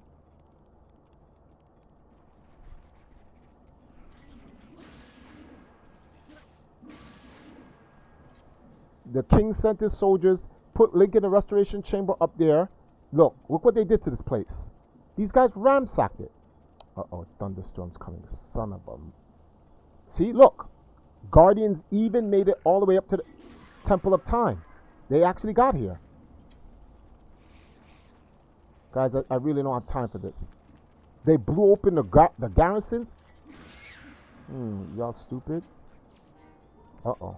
The king sent his soldiers, put Link in the Restoration Chamber up there. Look what they did to this place. These guys ransacked it. Uh-oh, thunderstorms coming. Son of a... See, look. Guardians even made it all the way up to the Temple of Time. They actually got here. Guys, I really don't have time for this. They blew open the garrisons. Y'all stupid. Uh-oh.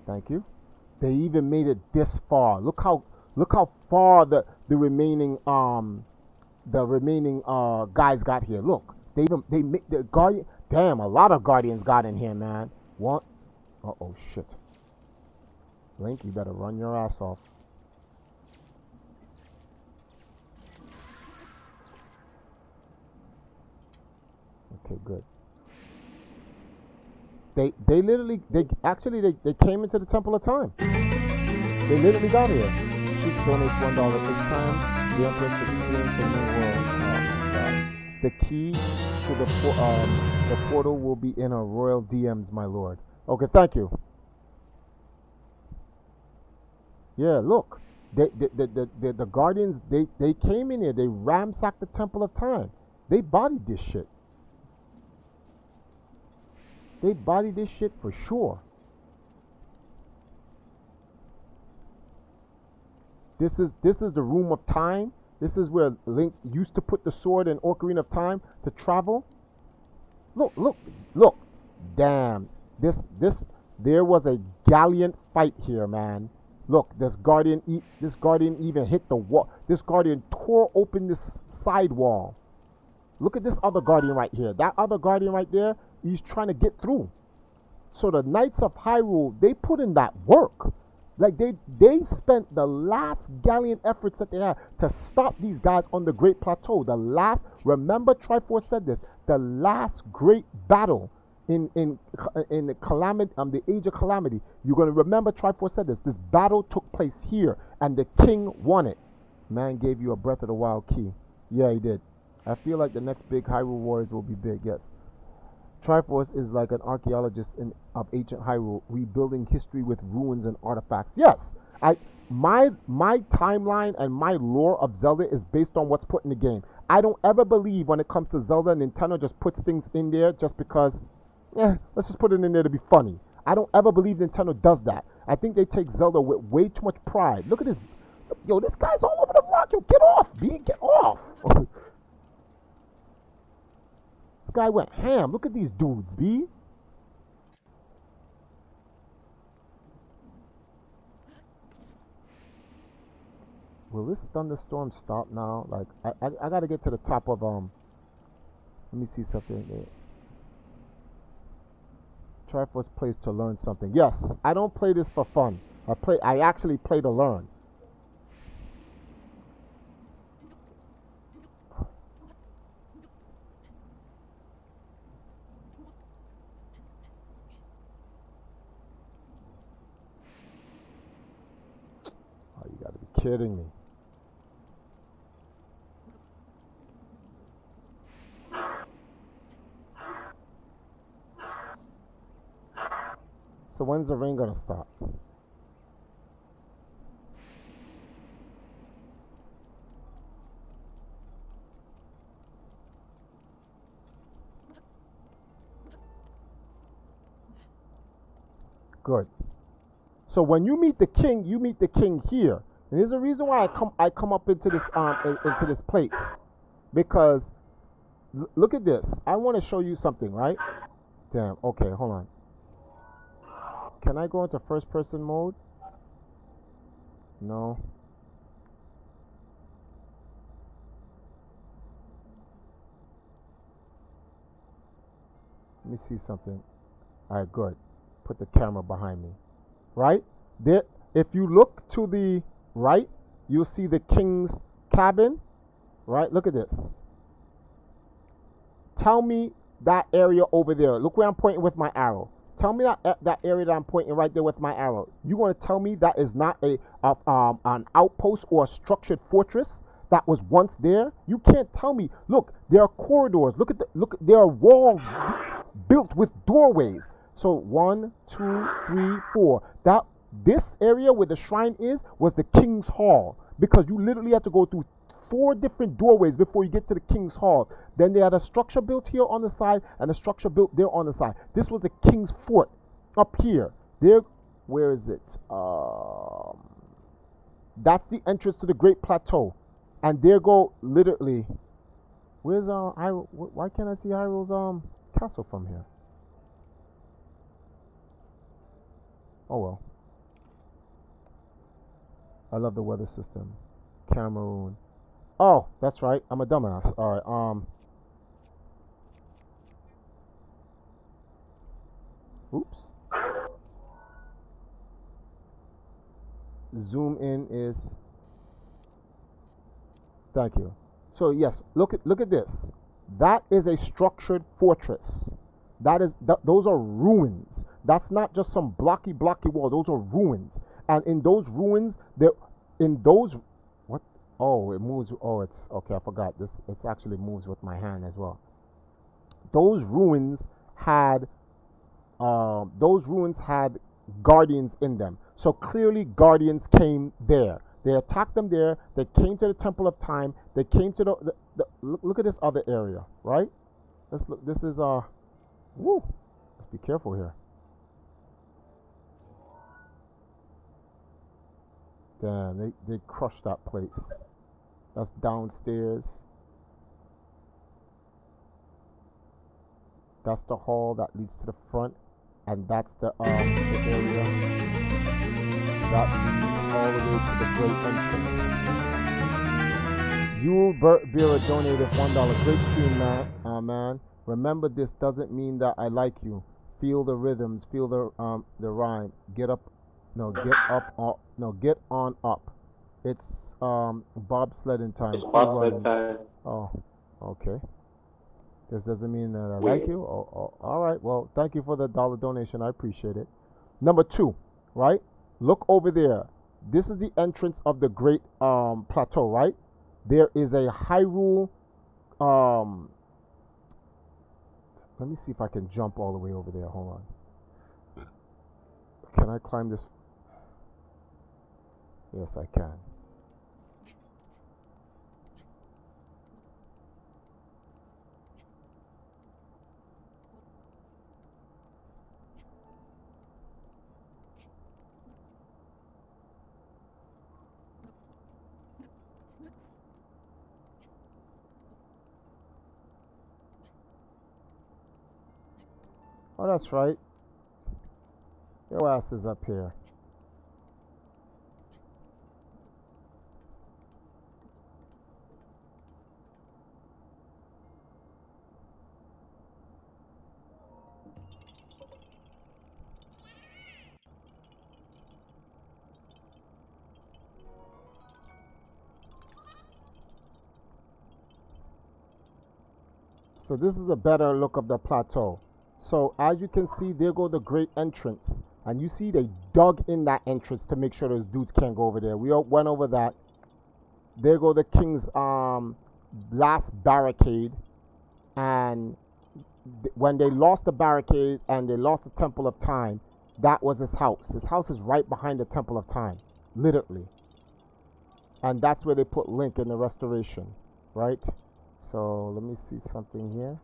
Thank you. They even made it this far. Look Look how far the remaining guys got here. Look, they make the guardian. Damn, a lot of guardians got in here, man. What? Oh shit. Link, you better run your ass off. Okay, good. They came into the Temple of Time. They literally got here. Sheik donates $1 this time. The Empress experience in the world. Oh my god. The key to the portal will be in our royal DMs, my lord. Okay, thank you. Yeah, look. The Guardians, they came in here. They ransacked the Temple of Time. They bodied this shit. They bodied this shit for sure. This is the Room of Time. This is where Link used to put the sword in Ocarina of Time to travel. Look. Damn. There was a gallant fight here, man. Look, this guardian even hit the wall. This guardian tore open this side wall. Look at this other guardian right here. That other guardian right there, he's trying to get through. So the Knights of Hyrule, they put in that work. Like they spent the last gallant efforts that they had to stop these guys on the Great Plateau. Remember Triforce said this, the last great battle in the Calamity, the Age of Calamity. You're going to remember Triforce said this. This battle took place here, and the king won it. Man gave you a Breath of the Wild key. Yeah, he did. I feel like the next big Hyrule Warriors will be big, yes. Triforce is like an archaeologist of ancient Hyrule, rebuilding history with ruins and artifacts. Yes, my timeline and my lore of Zelda is based on what's put in the game. I don't ever believe when it comes to Zelda, Nintendo just puts things in there just because, let's just put it in there to be funny. I don't ever believe Nintendo does that. I think they take Zelda with way too much pride. Look at this. Yo, this guy's all over the rock. Yo, get off, B. Get off. This guy went ham. Look at these dudes, B. Will this thunderstorm stop now? Like, I gotta get to the top of, let me see something there. Triforce plays to learn something. Yes, I don't play this for fun. I actually play to learn. Oh, you gotta be kidding me. So when's the rain gonna stop? Good. So when you meet the king here. And there's a reason why I come up into this place. Because look at this. I want to show you something, right? Damn. Okay, hold on. Can I go into first person mode? No. Let me see something. Alright, good. Put the camera behind me. Right? There, if you look to the right, you'll see the king's cabin. Right? Look at this. Tell me that area over there. Look where I'm pointing with my arrow. Tell me that area that I'm pointing right there with my arrow. You want to tell me that is not an outpost or a structured fortress that was once there? You can't tell me. Look, there are corridors. Look, there are walls built with doorways. So 1, 2, 3, 4. This area where the shrine is was the king's hall, because you literally had to go through 4 different doorways before you get to the king's hall. Then they had a structure built here on the side and a structure built there on the side. This was the king's fort up here. There, where is it? That's the entrance to the Great Plateau. And there go literally. Where's why can't I see Hyrule's castle from here? Oh well. I love the weather system. Cameroon. Oh, that's right. I'm a dumbass. All right. Oops. Zoom in is. Thank you. So yes, look at this. That is a structured fortress. Those are ruins. That's not just some blocky wall. Those are ruins. And in those ruins, what? Oh, it moves. Oh, it's okay. I forgot this. It's actually moves with my hand as well. Those ruins had guardians in them. So clearly, guardians came there. They attacked them there. They came to the Temple of Time. They came to look at this other area, right? Let's look. This is woo. Let's be careful here. Damn, they crushed that place. That's downstairs. That's the hall that leads to the front, and that's the area that leads all the way to the great entrance. Yule Bearer donated $1. Great stream, man. Remember, this doesn't mean that I like you. Feel the rhythms, feel the rhyme. Get up, no, get up, no, get on up. It's bobsledding time. It's bobsled time. Oh, okay. This doesn't mean that I like you. Oh, all right. Well, thank you for the $1 donation. I appreciate it. Number 2, right? Look over there. This is the entrance of the Great Plateau, right? There is a Hyrule. Let me see if I can jump all the way over there. Hold on. Can I climb this? Yes, I can. Oh, that's right. Your ass is up here. So this is a better look of the plateau. So as you can see, there go the great entrance. And you see they dug in that entrance to make sure those dudes can't go over there. We all went over that. There go the king's last barricade. And when they lost the barricade and they lost the Temple of Time, that was his house. His house is right behind the Temple of Time, literally. And that's where they put Link in the restoration, right? So let me see something here.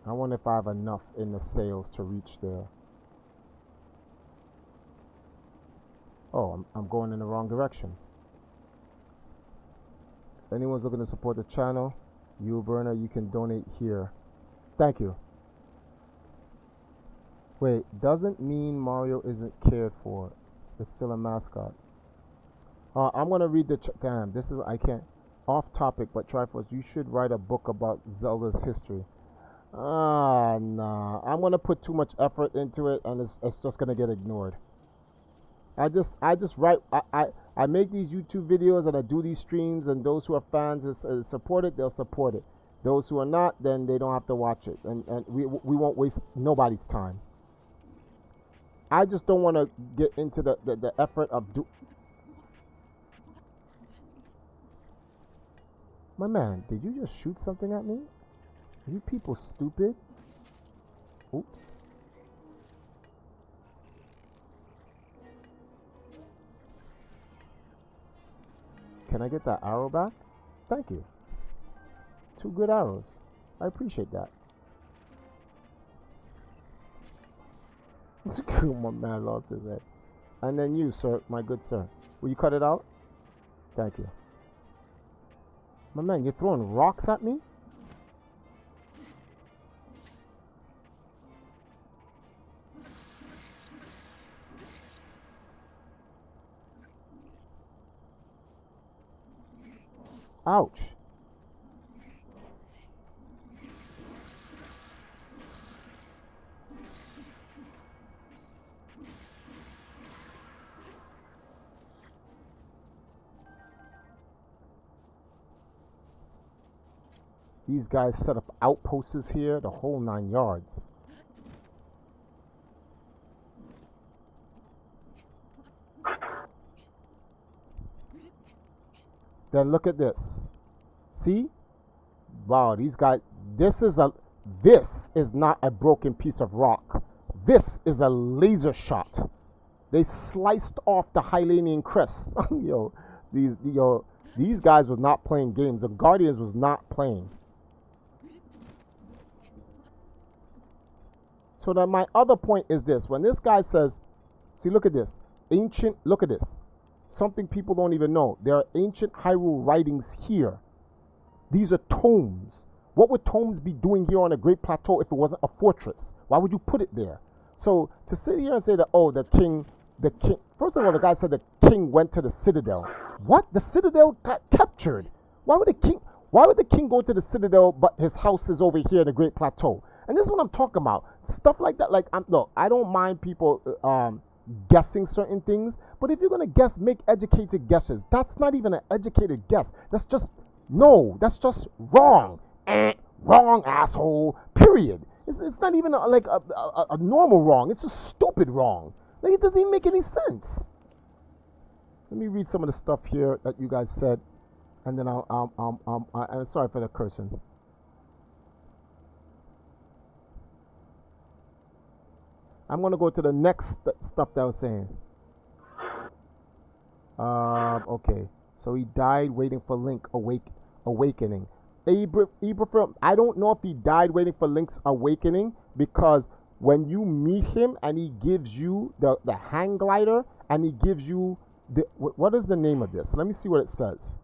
I wonder if I have enough in the sails to reach there. Oh, I'm going in the wrong direction. If anyone's looking to support the channel, Burner, you can donate here. Thank you. Wait, doesn't mean Mario isn't cared for. It's still a mascot. I'm gonna read the damn. This is I can't. Off topic, but Triforce, you should write a book about Zelda's history. Nah. I'm gonna put too much effort into it, and it's just gonna get ignored. I just write. I make these YouTube videos and I do these streams, and those who are fans support it, they'll support it. Those who are not, then they don't have to watch it, and we won't waste nobody's time. I just don't want to get into the effort of My man, did you just shoot something at me? Are you people stupid? Oops. Can I get that arrow back? Thank you. 2 good arrows. I appreciate that. My man lost his head. And then you, sir, my good sir. Will you cut it out? Thank you. My man, you're throwing rocks at me? Ouch. These guys set up outposts here, the whole 9 yards. Then look at this. See? Wow, these guys, this is not a broken piece of rock. This is a laser shot. They sliced off the Hylian crest. These guys was not playing games. The Guardians was not playing. So then my other point is this. When this guy says, see, look at this. Look at this. Something people don't even know. There are ancient Hyrule writings here. These are tomes. What would tomes be doing here on the Great Plateau if it wasn't a fortress? Why would you put it there? So to sit here and say that, oh, the king, first of all, the guy said the king went to the citadel. What? The citadel got captured. Why would the king go to the citadel but his house is over here in the Great Plateau? And this is what I'm talking about. Stuff like that. Like, look, I don't mind people guessing certain things, but if you're gonna guess, make educated guesses. That's not even an educated guess. That's just wrong. Wrong, asshole. Period. It's not even a normal wrong. It's a stupid wrong. Like, it doesn't even make any sense. Let me read some of the stuff here that you guys said, and then I'm sorry for the cursing. I'm going to go to the next stuff that I was saying. Okay. So he died waiting for Link awakening. Ibrahim, I don't know if he died waiting for Link's awakening, because when you meet him and he gives you the hang glider and he gives you what is the name of this? Let me see what it says.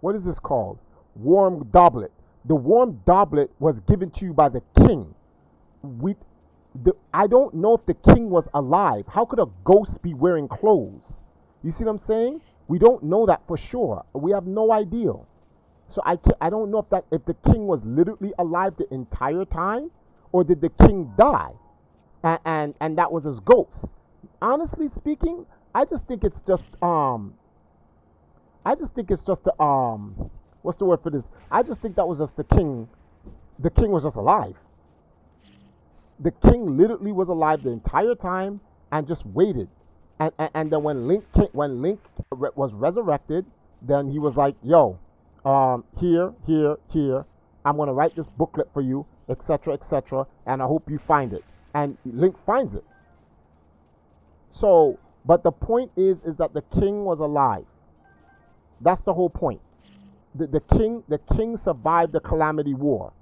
What is this called? Warm Doblet. The warm doblet was given to you by the king. I don't know if the king was alive. How could a ghost be wearing clothes? You see what I'm saying? We don't know that for sure. We have no idea. So I don't know if the king was literally alive the entire time, or did the king die, and that was his ghost. Honestly speaking, I just think it's just what's the word for this? I just think that was just the king. The king was just alive. The king literally was alive the entire time and just waited. And then when Link was resurrected, then he was like, yo, here, I'm going to write this booklet for you, etc., and I hope you find it. And Link finds it. So, but the point is that the king was alive. That's the whole point. The king survived the Calamity War.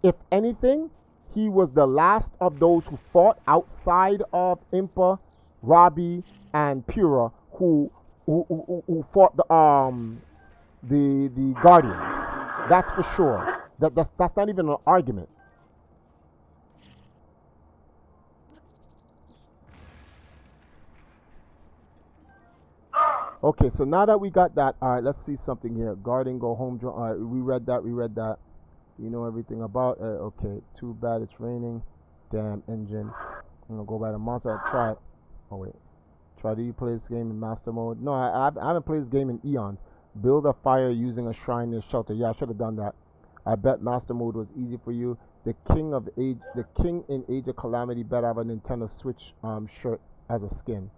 If anything, he was the last of those who fought outside of Impa, Robbie, and Pura, who fought the Guardians. That's for sure. That's not even an argument. Okay, so now that we got that, all right, let's see something here. Guarding, go home. All right, we read that. You know everything about it. Okay, too bad it's raining. Damn engine. I'm gonna go by the monster. I'll try it. Oh wait. Do you play this game in master mode? No, I haven't played this game in eons. Build a fire using a shrine near shelter. Yeah, I should have done that. I bet master mode was easy for you. The king in Age of Calamity better have a Nintendo Switch shirt as a skin.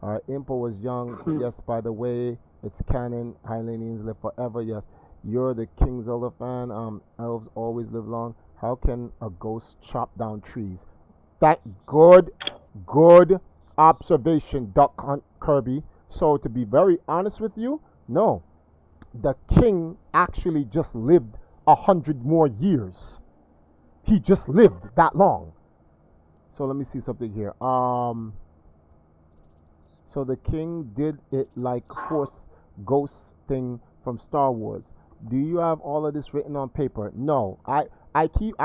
Alright, Impa was young. Yes, by the way, it's canon. Hylians live forever. Yes. You're the King Zelda fan. Elves always live long. How can a ghost chop down trees? That good observation, Duck Hunt Kirby. So to be very honest with you, no. The king actually just lived 100 more years. He just lived that long. So let me see something here. So the king did it like Force Ghost thing from Star Wars. Do you have all of this written on paper? No. I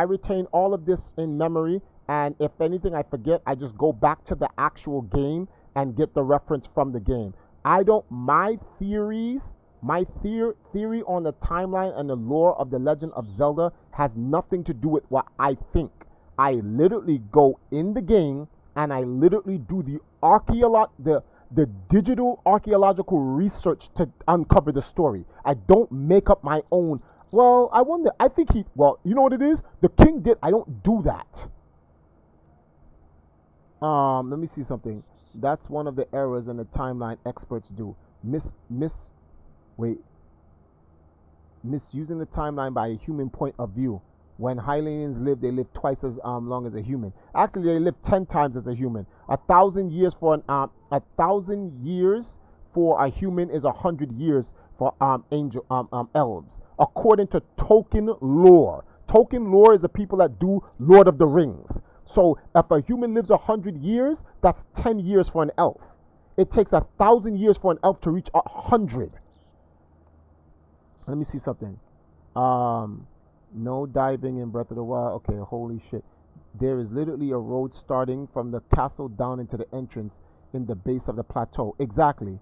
retain all of this in memory, and if anything I forget, I just go back to the actual game and get the reference from the game. My theories My theory on the timeline and the lore of the Legend of Zelda has nothing to do with what I think. I literally go in the game and I literally do the digital archaeological research to uncover the story. I don't make up my own. Well, I wonder. I think you know what it is? The king did. I don't do that. Let me see something. That's one of the errors in the timeline experts do. Misusing the timeline by a human point of view. When Hylians live, they live twice as long as a human. Actually, they live 10 times as a human. 1,000 years for 1,000 years for a human is 100 years for elves, according to Tolkien lore. Tolkien lore is the people that do Lord of the Rings. So if a human lives 100 years, that's 10 years for an elf. It takes 1,000 years for an elf to reach 100. Let me see something. No diving in Breath of the Wild. Okay, holy shit. There is literally a road starting from the castle down into the entrance in the base of the plateau. Exactly.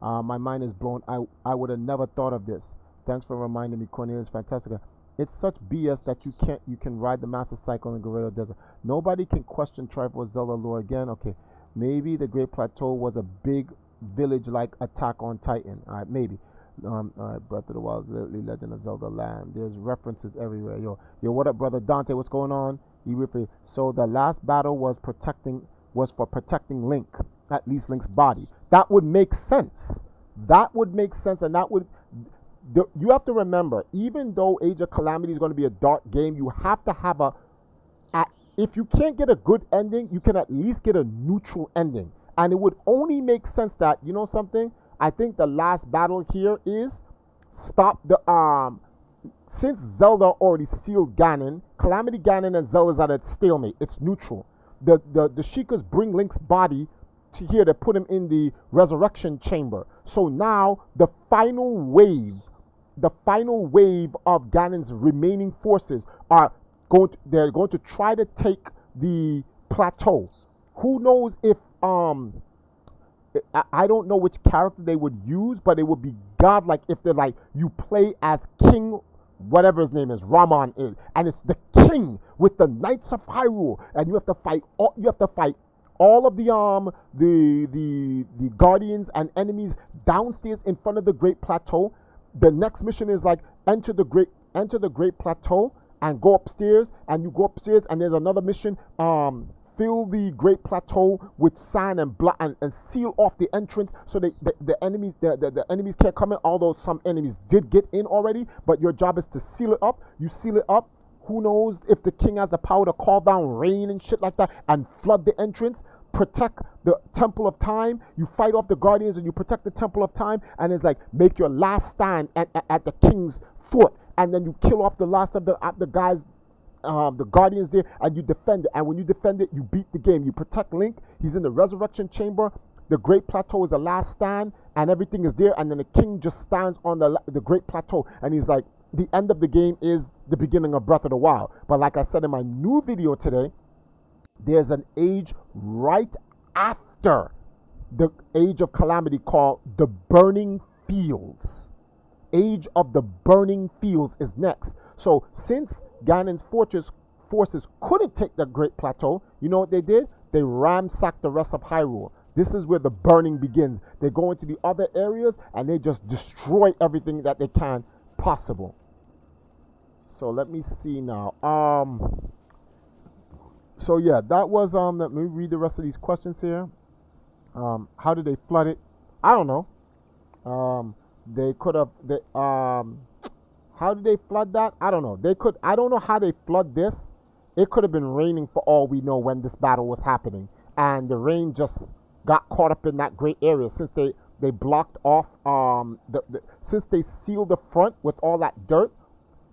My mind is blown. I would have never thought of this. Thanks for reminding me, Cornelius Fantastica. It's such BS that you can ride the Master Cycle in Gerudo Desert. Nobody can question Triforce Zelda lore again. Okay, maybe the Great Plateau was a big village-like Attack on Titan. All right, maybe. All right, Breath of the Wild is literally Legend of Zelda land. There's references everywhere. Yo, what up, brother Dante? What's going on? So the last battle was for protecting Link, at least Link's body. That would make sense. That would make sense, and that would. You have to remember, even though Age of Calamity is going to be a dark game, you have to have if you can't get a good ending, you can at least get a neutral ending. And it would only make sense that, you know something? I think the last battle here is stop the since Zelda already sealed Ganon, Calamity Ganon and Zelda's at a stalemate. It's neutral. The Sheikahs bring Link's body to here to put him in the resurrection chamber. So now the final wave of Ganon's remaining forces they're going to try to take the plateau. Who knows if I don't know which character they would use, but it would be godlike if they're like, you play as King, whatever his name is, Raman is, and it's the king with the Knights of Hyrule, and you have to fight all of the guardians and enemies downstairs in front of the Great Plateau. The next mission is like enter the Great Plateau and go upstairs, and you go upstairs, and there's another mission. Fill the Great Plateau with sand and blood and seal off the entrance so the enemies can't come in, although some enemies did get in already, but your job is to seal it up. You seal it up. Who knows if the king has the power to call down rain and shit like that and flood the entrance, protect the Temple of Time. You fight off the guardians and you protect the Temple of Time, and it's like make your last stand at the king's foot, and then you kill off the last of the guys, the guardians there, and you defend it. And when you defend it, you beat the game. You protect Link. He's in the resurrection chamber. The Great Plateau is the last stand, and everything is there. And then the king just stands on the Great Plateau, and he's like, the end of the game is the beginning of Breath of the Wild. But like I said in my new video today, there's an age right after the Age of Calamity called the Burning Fields. Age of the Burning Fields is next. So since Ganon's forces couldn't take the Great Plateau, you know what they did? They ransacked the rest of Hyrule. This is where the burning begins. They go into the other areas and they just destroy everything that they can possible. So let me see now. So yeah, that was let me read the rest of these questions here. How did they flood it? I don't know. They could have how did they flood that? I don't know. I don't know how they flood this. It could have been raining for all we know when this battle was happening, and the rain just got caught up in that great area since they blocked off since they sealed the front with all that dirt.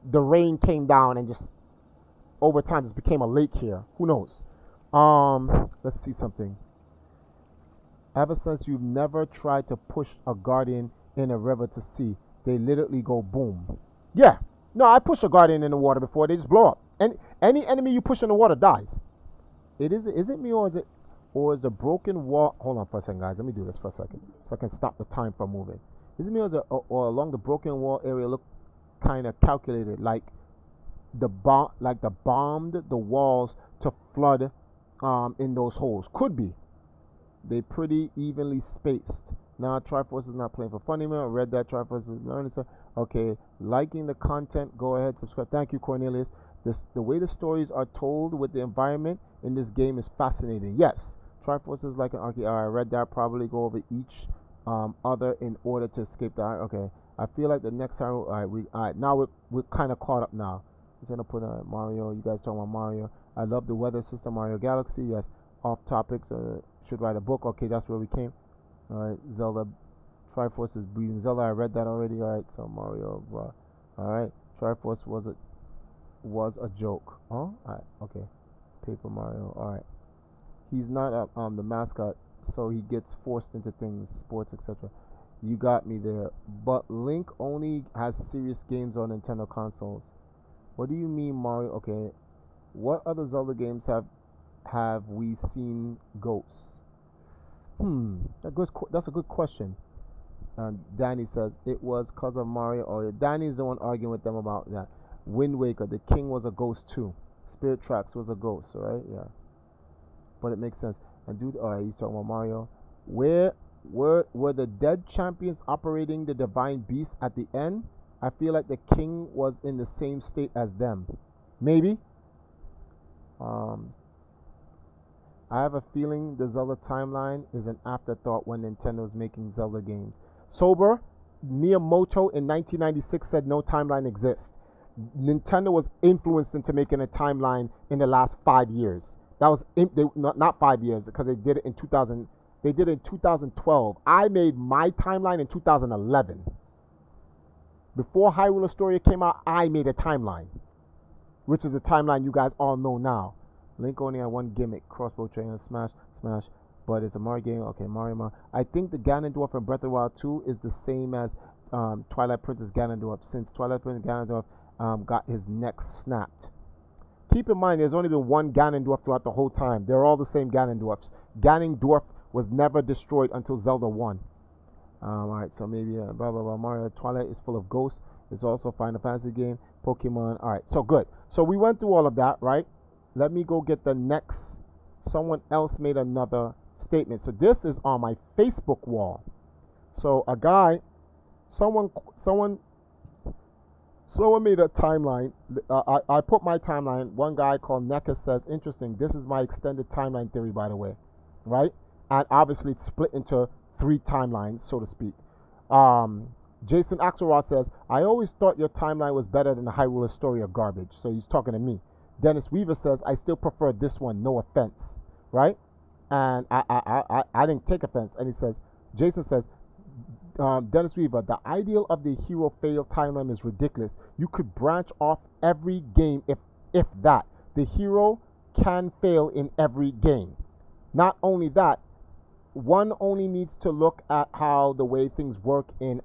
The rain came down and just over time just became a lake here. Who knows? Let's see something. Ever since you've never tried to push a guardian in a river to sea, they literally go boom. Yeah. No, I push a guardian in the water before, they just blow up. And any enemy you push in the water dies. Is it me or is the broken wall? Hold on for a second, guys. Let me do this for a second so I can stop the time from moving. His meals or along the broken wall area look kind of calculated, like the bombed the walls to flood in those holes. Could be. They pretty evenly spaced. Now Triforce is not playing for funny man. I read that Triforce is learning. So okay, liking the content. Go ahead, subscribe. Thank you, Cornelius. The way the stories are told with the environment in this game is fascinating. Yes, Triforce is like an archaeologist. I read that. Probably go over each other in order to escape the. Okay, I feel like the next time. All right, now we're kind of caught up now. I'm gonna put Mario. You guys talking about Mario? I love the weather system, Mario Galaxy. Yes, off topic. Should write a book. Okay, that's where we came. All right, Zelda. Triforce is breathing. Zelda, I read that already. All right, so Mario, bro. All right, Triforce was a joke. Huh? All right, okay. Paper Mario. All right. He's not the mascot, so he gets forced into things, sports, etc. You got me there. But Link only has serious games on Nintendo consoles. What do you mean, Mario? Okay. What other Zelda games have we seen ghosts? That's a good question. Danny says it was because of Mario. Oh, Danny's the one arguing with them about that. Wind Waker, the king was a ghost too. Spirit Tracks was a ghost, right? Yeah. But it makes sense. And dude, alright, he's talking about Mario. Were the dead champions operating the divine beast at the end? I feel like the king was in the same state as them. Maybe. I have a feeling the Zelda timeline is an afterthought when Nintendo's making Zelda games. Sober, Miyamoto in 1996 said no timeline exists. Nintendo was influenced into making a timeline in the last 5 years. That was not 5 years because they did it in 2000. They did it in 2012. I made my timeline in 2011. Before Hyrule Warriors came out, I made a timeline, which is a timeline you guys all know now. Link only had one gimmick, crossbow train and smash, but it's a Mario game. Okay, Mario. I think the Ganondorf in Breath of the Wild 2 is the same as Twilight Princess Ganondorf, since Twilight Princess Ganondorf got his neck snapped. Keep in mind, there's only been one Ganondorf throughout the whole time. They're all the same Ganondorfs. Ganondorf was never destroyed until Zelda 1. Alright, so maybe blah blah blah. Mario Twilight is full of ghosts. It's also a Final Fantasy game. Pokemon. Alright, so good. So we went through all of that, right? Let me go get the next. Someone else made another statement. So this is on my Facebook wall. So a guy, someone made a timeline. I put my timeline. One guy called Neka says, interesting. This is my extended timeline theory, by the way, right? And obviously it's split into 3 timelines, so to speak. Jason Axelrod says, I always thought your timeline was better than the Hyrule story of garbage. So he's talking to me. Dennis Weaver says, I still prefer this one, no offense, right? And I didn't take offense. And he says, Jason says, Dennis Weaver, the ideal of the hero fail timeline is ridiculous. You could branch off every game if that. The hero can fail in every game. Not only that, one only needs to look at how the way things work in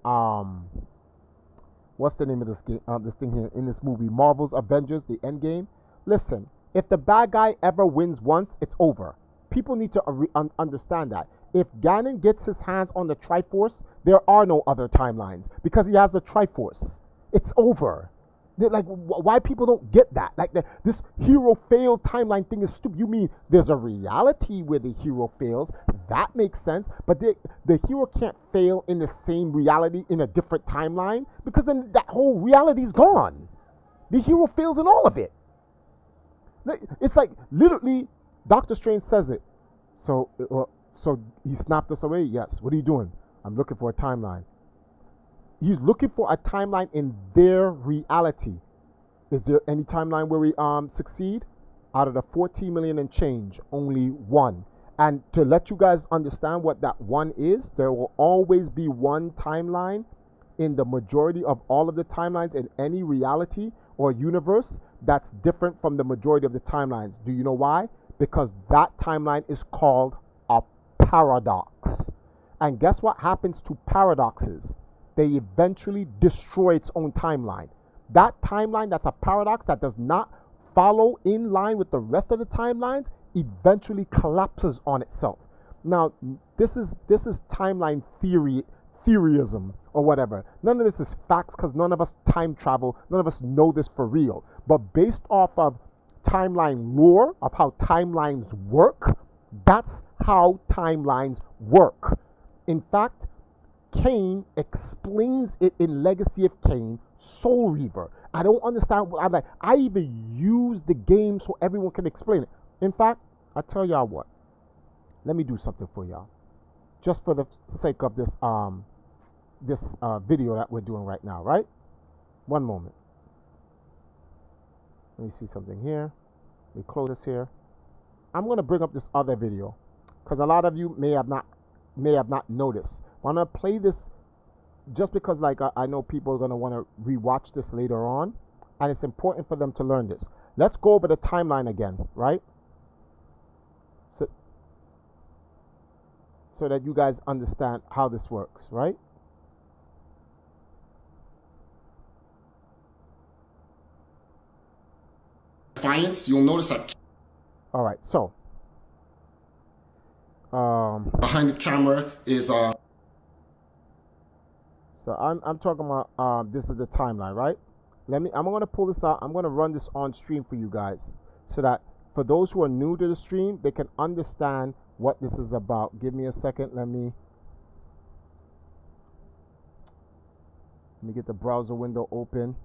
what's the name of this game? This thing here in this movie, Marvel's Avengers: The Endgame. Listen, if the bad guy ever wins once, it's over. People need to understand that. If Ganon gets his hands on the Triforce, there are no other timelines because he has a Triforce. It's over. Like, why people don't get that? Like, this hero fail timeline thing is stupid. You mean there's a reality where the hero fails? That makes sense. But the hero can't fail in the same reality in a different timeline because then that whole reality is gone. The hero fails in all of it. It's like literally Doctor Strange says it. So he snapped us away? Yes. What are you doing? I'm looking for a timeline. He's looking for a timeline in their reality. Is there any timeline where we succeed? Out of the 14 million and change, only one. And to let you guys understand what that one is, there will always be one timeline in the majority of all of the timelines in any reality or universe that's different from the majority of the timelines. Do you know why? Because that timeline is called a paradox. And guess what happens to paradoxes? They eventually destroy its own timeline. That timeline that's a paradox that does not follow in line with the rest of the timelines eventually collapses on itself. Now, this is timeline theoryism or whatever. None of this is facts because none of us time travel. None of us know this for real. But based off of timeline lore, of how timelines work, that's how timelines work. In fact, Kane explains it in Legacy of Kane, Soul Reaver. I don't understand what I'm like. I even use the game so everyone can explain it. In fact, I tell y'all what. Let me do something for y'all. Just for the sake of this video that we're doing right now, right? One moment. Let me see something here. Let me close this here. I'm gonna bring up this other video because a lot of you may have not noticed. I'm gonna play this just because, like, I know people are gonna want to rewatch this later on, and it's important for them to learn this. Let's go over the timeline again, right? So that you guys understand how this works, right? Defiance, you'll notice that. All right, so behind the camera is So I'm talking about this is the timeline, right? I'm gonna pull this out. I'm gonna run this on stream for you guys, so that for those who are new to the stream, they can understand what this is about. Give me a second. Let me get the browser window open.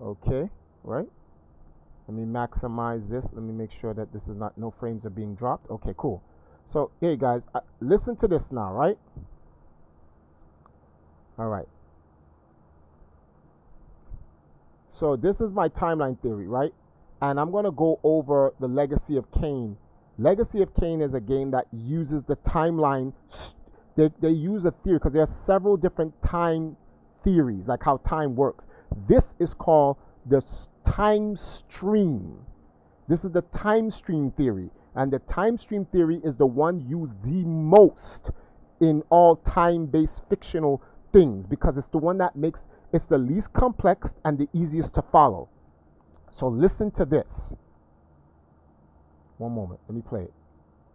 Okay, right? Let me maximize this. Let me make sure that this is not, no frames are being dropped. Okay, cool. So, hey guys, listen to this now, right? All right. So this is my timeline theory, right? And I'm going to go over the Legacy of Kane. Legacy of Kane is a game that uses the timeline. They use a theory because there are several different time theories, like how time works. This is called the time stream. This is the time stream theory. And the time stream theory is the one used the most in all time-based fictional things because it's the one that makes it's the least complex and the easiest to follow. So listen to this. One moment. Let me play it.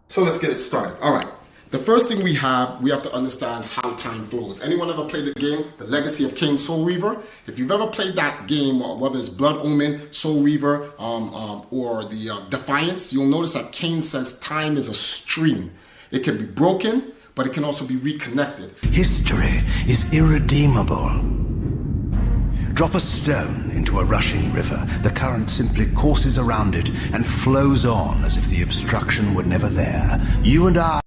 So let's get it started. All right. The first thing we have to understand how time flows. Anyone ever played the game, The Legacy of Kane, Soul Reaver? If you've ever played that game, whether it's Blood Omen, Soul Reaver, or the Defiance, you'll notice that Kane says time is a stream. It can be broken, but it can also be reconnected. History is irredeemable. Drop a stone into a rushing river. The current simply courses around it and flows on as if the obstruction were never there. You and I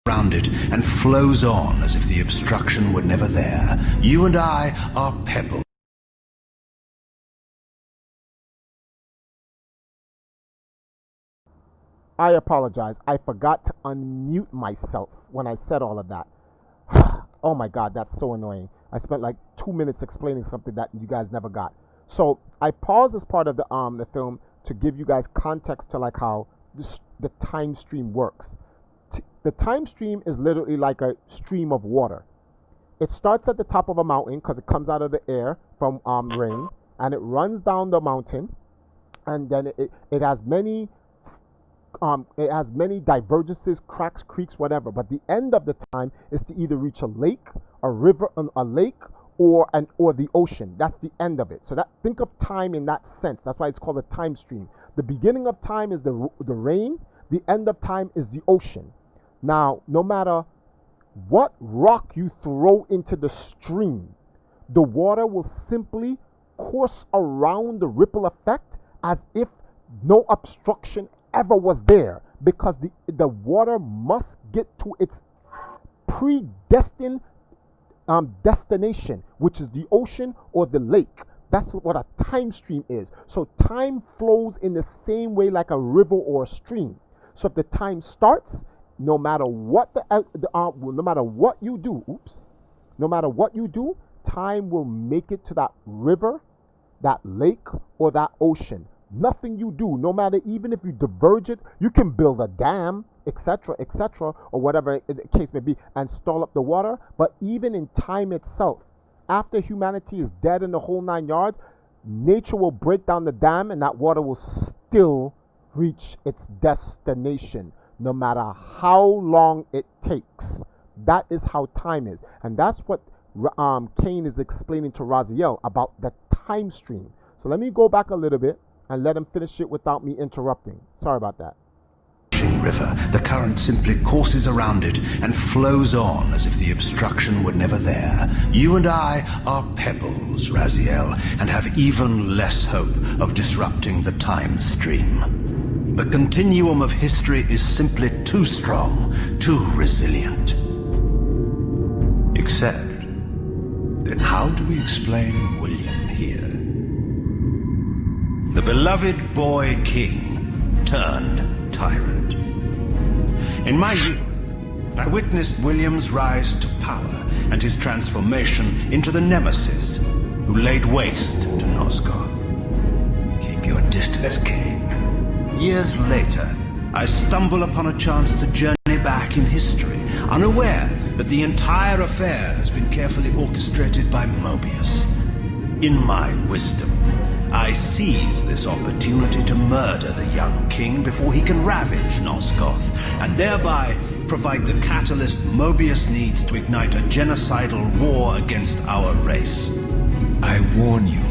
around it and flows on as if the obstruction were never there. You and I are pebbles. I apologize. I forgot to unmute myself when I said all of that. Oh my God, that's so annoying. I spent like 2 minutes explaining something that you guys never got. So I paused this part of the film to give you guys context to like how the time stream works. The time stream is literally like a stream of water. It starts at the top of a mountain because it comes out of the air from rain, and it runs down the mountain, and then it has many divergences, cracks, creeks, whatever. But the end of the time is to either reach a lake, a river, a lake, or the ocean. That's the end of it. So think of time in that sense. That's why it's called a time stream. The beginning of time is the rain. The end of time is the ocean. Now, no matter what rock you throw into the stream, the water will simply course around the ripple effect as if no obstruction ever was there, because the water must get to its predestined destination, which is the ocean or the lake. That's what a time stream is. So time flows in the same way like a river or a stream. So if the time starts, no matter what no matter what you do, time will make it to that river, that lake, or that ocean. Nothing you do, no matter, even if you diverge it, you can build a dam, etc., or whatever the case may be, and stall up the water. But even in time itself, after humanity is dead in the whole 9 yards, nature will break down the dam, and that water will still reach its destination, no matter how long it takes. That is how time is. And that's what Kane is explaining to Raziel about the time stream. So let me go back a little bit and let him finish it without me interrupting. Sorry about that. River, the current simply courses around it and flows on as if the obstruction were never there. You and I are pebbles, Raziel, and have even less hope of disrupting the time stream. The continuum of history is simply too strong, too resilient. Except, then how do we explain William here? The beloved boy king turned tyrant. In my youth, I witnessed William's rise to power and his transformation into the nemesis who laid waste to Nosgoth. Keep your distance, Kane. Years later, I stumble upon a chance to journey back in history, unaware that the entire affair has been carefully orchestrated by Mobius. In my wisdom, I seize this opportunity to murder the young king before he can ravage Nosgoth, and thereby provide the catalyst Mobius needs to ignite a genocidal war against our race. I warn you,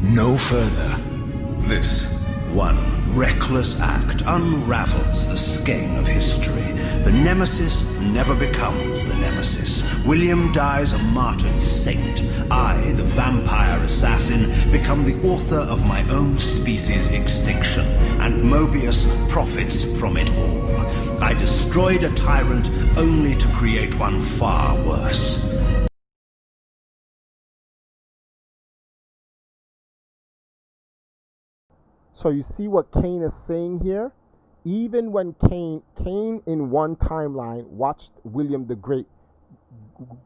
no further. This one reckless act unravels the skein of history. The nemesis never becomes the nemesis. William dies a martyred saint. I, the vampire assassin, become the author of my own species' extinction, and Mobius profits from it all. I destroyed a tyrant only to create one far worse. So you see what Kane is saying here? Even when Kane in one timeline watched William the Great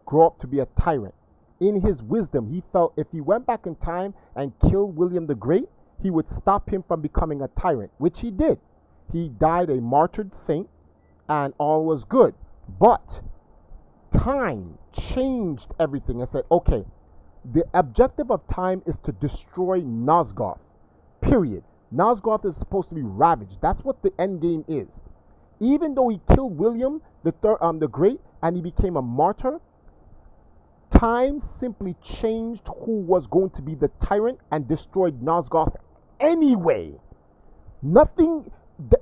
grow up to be a tyrant, in his wisdom, he felt if he went back in time and killed William the Great, he would stop him from becoming a tyrant, which he did. He died a martyred saint, and all was good. But time changed everything and said, okay, the objective of time is to destroy Nosgoth, period. Nosgoth is supposed to be ravaged. That's what the end game is. Even though he killed William the Great and he became a martyr, time simply changed who was going to be the tyrant and destroyed Nosgoth anyway. Nothing.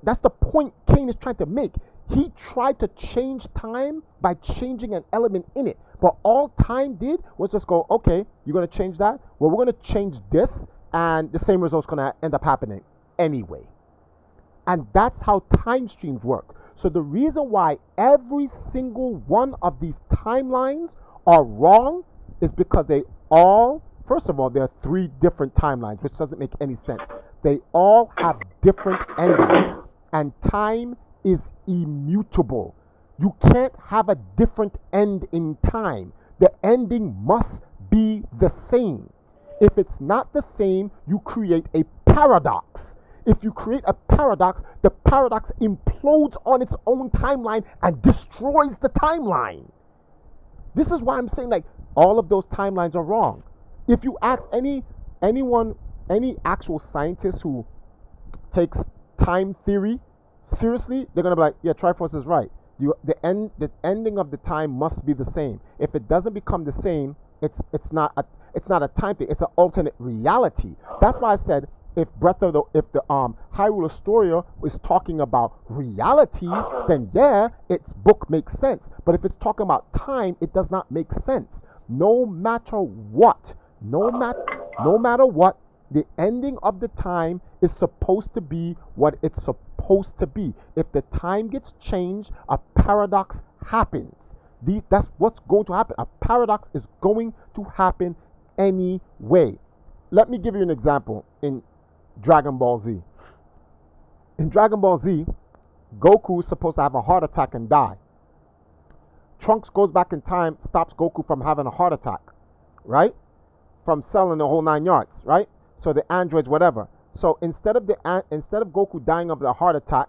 That's the point Kane is trying to make. He tried to change time by changing an element in it. But all time did was just go, okay, you're going to change that? Well, we're going to change this. And the same result's going to end up happening anyway. And that's how time streams work. So the reason why every single one of these timelines are wrong is because they all, first of all, there are 3 different timelines, which doesn't make any sense. They all have different endings, and time is immutable. You can't have a different end in time. The ending must be the same. If it's not the same, you create a paradox. If you create a paradox, the paradox implodes on its own timeline and destroys the timeline. This is why I'm saying like all of those timelines are wrong. If you ask any actual scientist who takes time theory seriously, they're gonna be like, yeah, Triforce is right. The ending of the time must be the same. If it doesn't become the same, it's not a time thing. It's an alternate reality. That's why I said if the Hyrule Historia is talking about realities, then yeah, its book makes sense. But if it's talking about time, it does not make sense. No matter what, the ending of the time is supposed to be what it's supposed to be. If the time gets changed, a paradox happens. That's what's going to happen. A paradox is going to happen anyway. Let me give you an example in Dragon Ball Z. In Dragon Ball Z, Goku is supposed to have a heart attack and die. Trunks goes back in time, stops Goku from having a heart attack, right? From selling the whole 9 yards, right? So the androids, whatever. So instead of Goku dying of the heart attack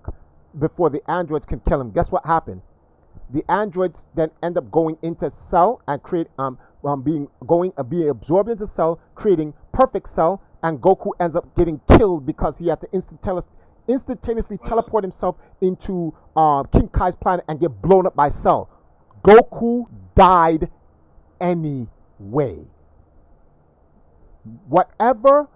before the androids can kill him, guess what happened? The androids then end up going into Cell and being absorbed into Cell, creating Perfect Cell, and Goku ends up getting killed because he had to instantaneously teleport himself into King Kai's planet and get blown up by Cell. Goku died anyway. Whatever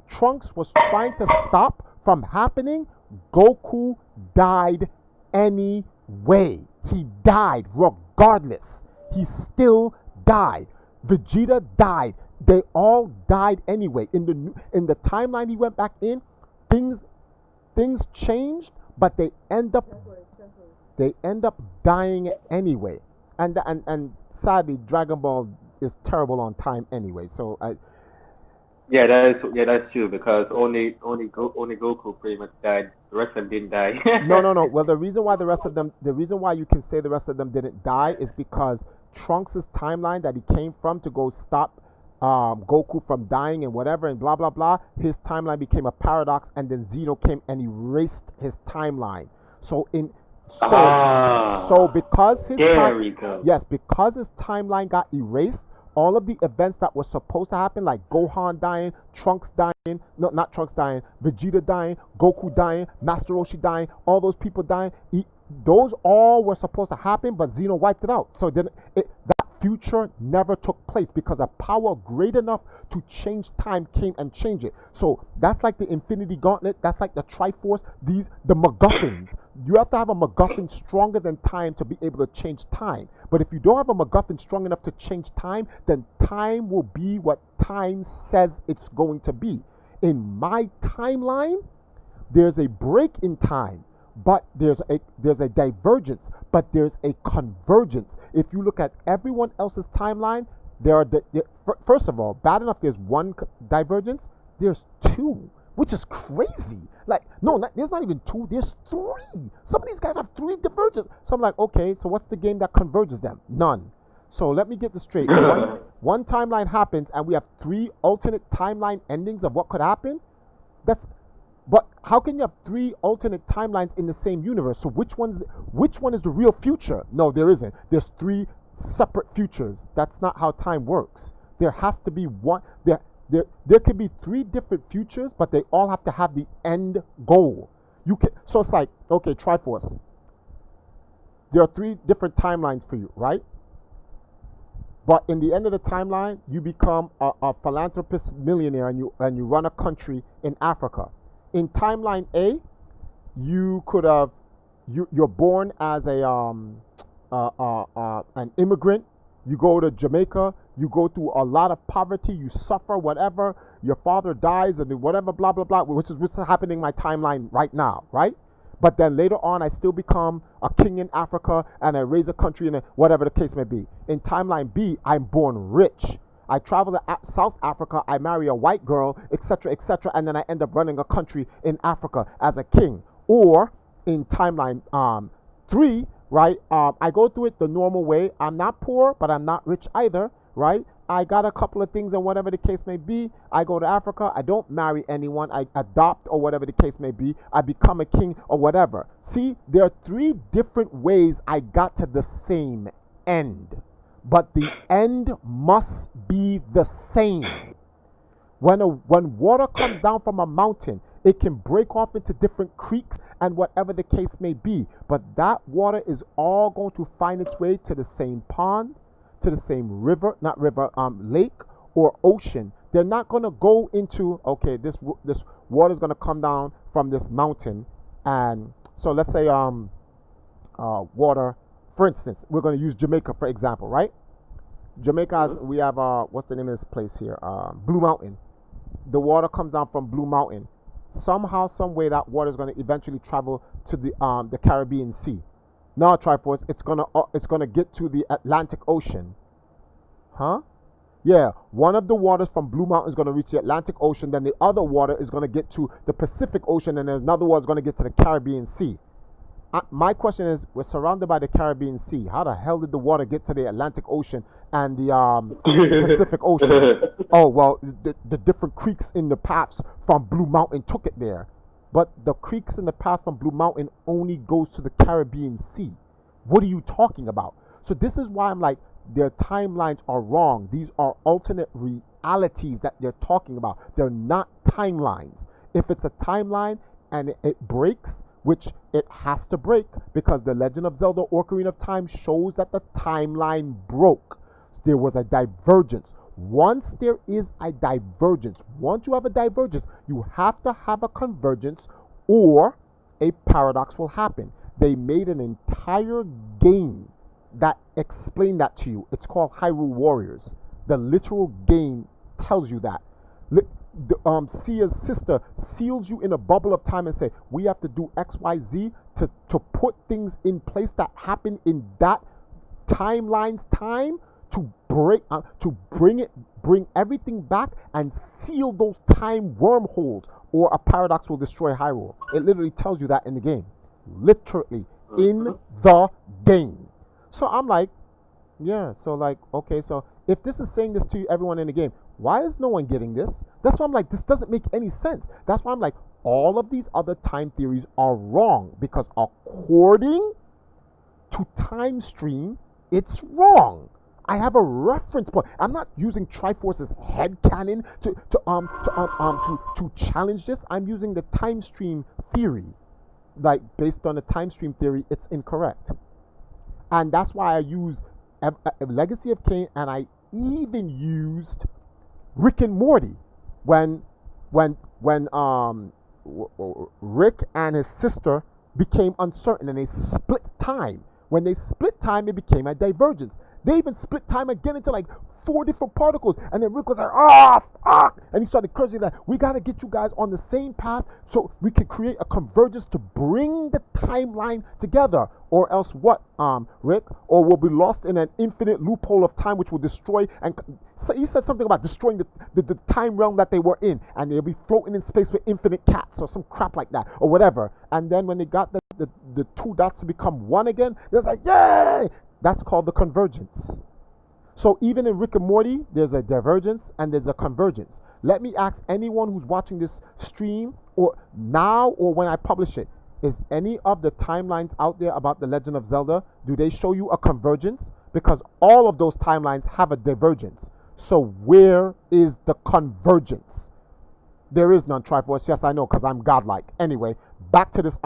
Trunks was trying to stop from happening, Goku died anyway. He died regardless. He still died. Vegeta died. They all died anyway. In the timeline he went back in, things changed, but they end up dying anyway. And sadly, Dragon Ball is terrible on time anyway. So that's true because only Goku pretty much died. The rest of them didn't die. No. Well, the reason why you can say the rest of them didn't die is because Trunks' timeline that he came from to go stop Goku from dying and whatever and blah blah blah, his timeline became a paradox, and then Zeno came and erased his timeline. So because his because his timeline got erased, all of the events that were supposed to happen, like Gohan dying, Trunks dying, no, not Trunks dying, Vegeta dying, Goku dying, Master Roshi dying, all those people dying, those all were supposed to happen, but Zeno wiped it out. So then that future never took place because a power great enough to change time came and changed it. So that's like the Infinity Gauntlet, that's like the Triforce, the MacGuffins. You have to have a MacGuffin stronger than time to be able to change time. But if you don't have a MacGuffin strong enough to change time, then time will be what time says it's going to be. In my timeline, there's a break in time, but there's a divergence, but there's a convergence. If you look at everyone else's timeline, first of all, bad enough there's one divergence, there's two, which is crazy. Like, no, there's not even two, there's three. Some of these guys have three divergences. So I'm like, okay, so what's the game that converges them? None. So let me get this straight. One timeline happens and we have three alternate timeline endings of what could happen. But how can you have three alternate timelines in the same universe? So which one is the real future? No, there isn't. There's three separate futures. That's not how time works. There has to be one. There can be three different futures, but they all have to have the end goal. So it's like, okay, Triforce. There are three different timelines for you, right? But in the end of the timeline, you become a philanthropist millionaire and you run a country in Africa. In timeline A, you're born as an immigrant. You go to Jamaica, you go through a lot of poverty, you suffer, whatever. Your father dies and whatever, blah, blah, blah, which is what's happening in my timeline right now, right? But then later on, I still become a king in Africa and I raise a country in whatever the case may be. In timeline B, I'm born rich. I travel to South Africa, I marry a white girl, etc., and then I end up running a country in Africa as a king. Or in timeline 3, right, I go through it the normal way. I'm not poor, but I'm not rich either, right? I got a couple of things and whatever the case may be. I go to Africa. I don't marry anyone. I adopt or whatever the case may be. I become a king or whatever. See, there are 3 different ways I got to the same end. But the end must be the same. When water comes down from a mountain, it can break off into different creeks and whatever the case may be. But that water is all going to find its way to the same pond, to the same river, not river, lake or ocean. They're not going to go into, okay, this water is going to come down from this mountain. And so let's say water, for instance, we're going to use Jamaica for example, right? Jamaica, we have, what's the name of this place here? Blue Mountain. The water comes down from Blue Mountain. Somehow, some way, that water is going to eventually travel to the Caribbean Sea. Now, Triforce, it's gonna get to the Atlantic Ocean. Huh? Yeah, one of the waters from Blue Mountain is going to reach the Atlantic Ocean. Then the other water is going to get to the Pacific Ocean, and then another one is going to get to the Caribbean Sea. My question is, we're surrounded by the Caribbean Sea. How the hell did the water get to the Atlantic Ocean and the Pacific Ocean? Oh, well, the different creeks in the paths from Blue Mountain took it there. But the creeks in the path from Blue Mountain only goes to the Caribbean Sea. What are you talking about? So this is why I'm like, their timelines are wrong. These are alternate realities that they're talking about. They're not timelines. If it's a timeline and it breaks, which it has to break because the Legend of Zelda Ocarina of Time shows that the timeline broke. There was a divergence. Once there is a divergence, once you have a divergence, you have to have a convergence or a paradox will happen. They made an entire game that explained that to you. It's called Hyrule Warriors. The literal game tells you that. Sia's sister seals you in a bubble of time and say, we have to do XYZ to put things in place that happen in that timeline's time to bring everything back and seal those time wormholes, or a paradox will destroy Hyrule. It literally tells you that in the game. Literally in the game. So I'm like, yeah, so like, okay, so if this is saying this to everyone in the game, why is no one getting this? That's why I'm like, this doesn't make any sense. That's why I'm like, all of these other time theories are wrong, because according to Time Stream, it's wrong. I have a reference point. I'm not using Triforce's headcanon to challenge this. I'm using the Time Stream theory. Like, based on the Time Stream theory, it's incorrect. And that's why I use a Legacy of Kane, and I even used Rick and Morty when Rick and his sister became uncertain and they split time. When they split time, it became a divergence. They even split time again into like 4 different particles. And then Rick was like, and he started cursing that we got to get you guys on the same path so we can create a convergence to bring the timeline together. Or else what, Rick? Or we'll be lost in an infinite loophole of time which will destroy. And so he said something about destroying the time realm that they were in. And they'll be floating in space with infinite cats or some crap like that or whatever. And then when they got the 2 dots to become 1 again, they was like, yay! That's called the convergence. So even in Rick and Morty, there's a divergence and there's a convergence. Let me ask anyone who's watching this stream, or now or when I publish it, is any of the timelines out there about the Legend of Zelda, do they show you a convergence? Because all of those timelines have a divergence. So where is the convergence? There is none, Triforce. Yes, I know, because I'm godlike. Anyway, back to this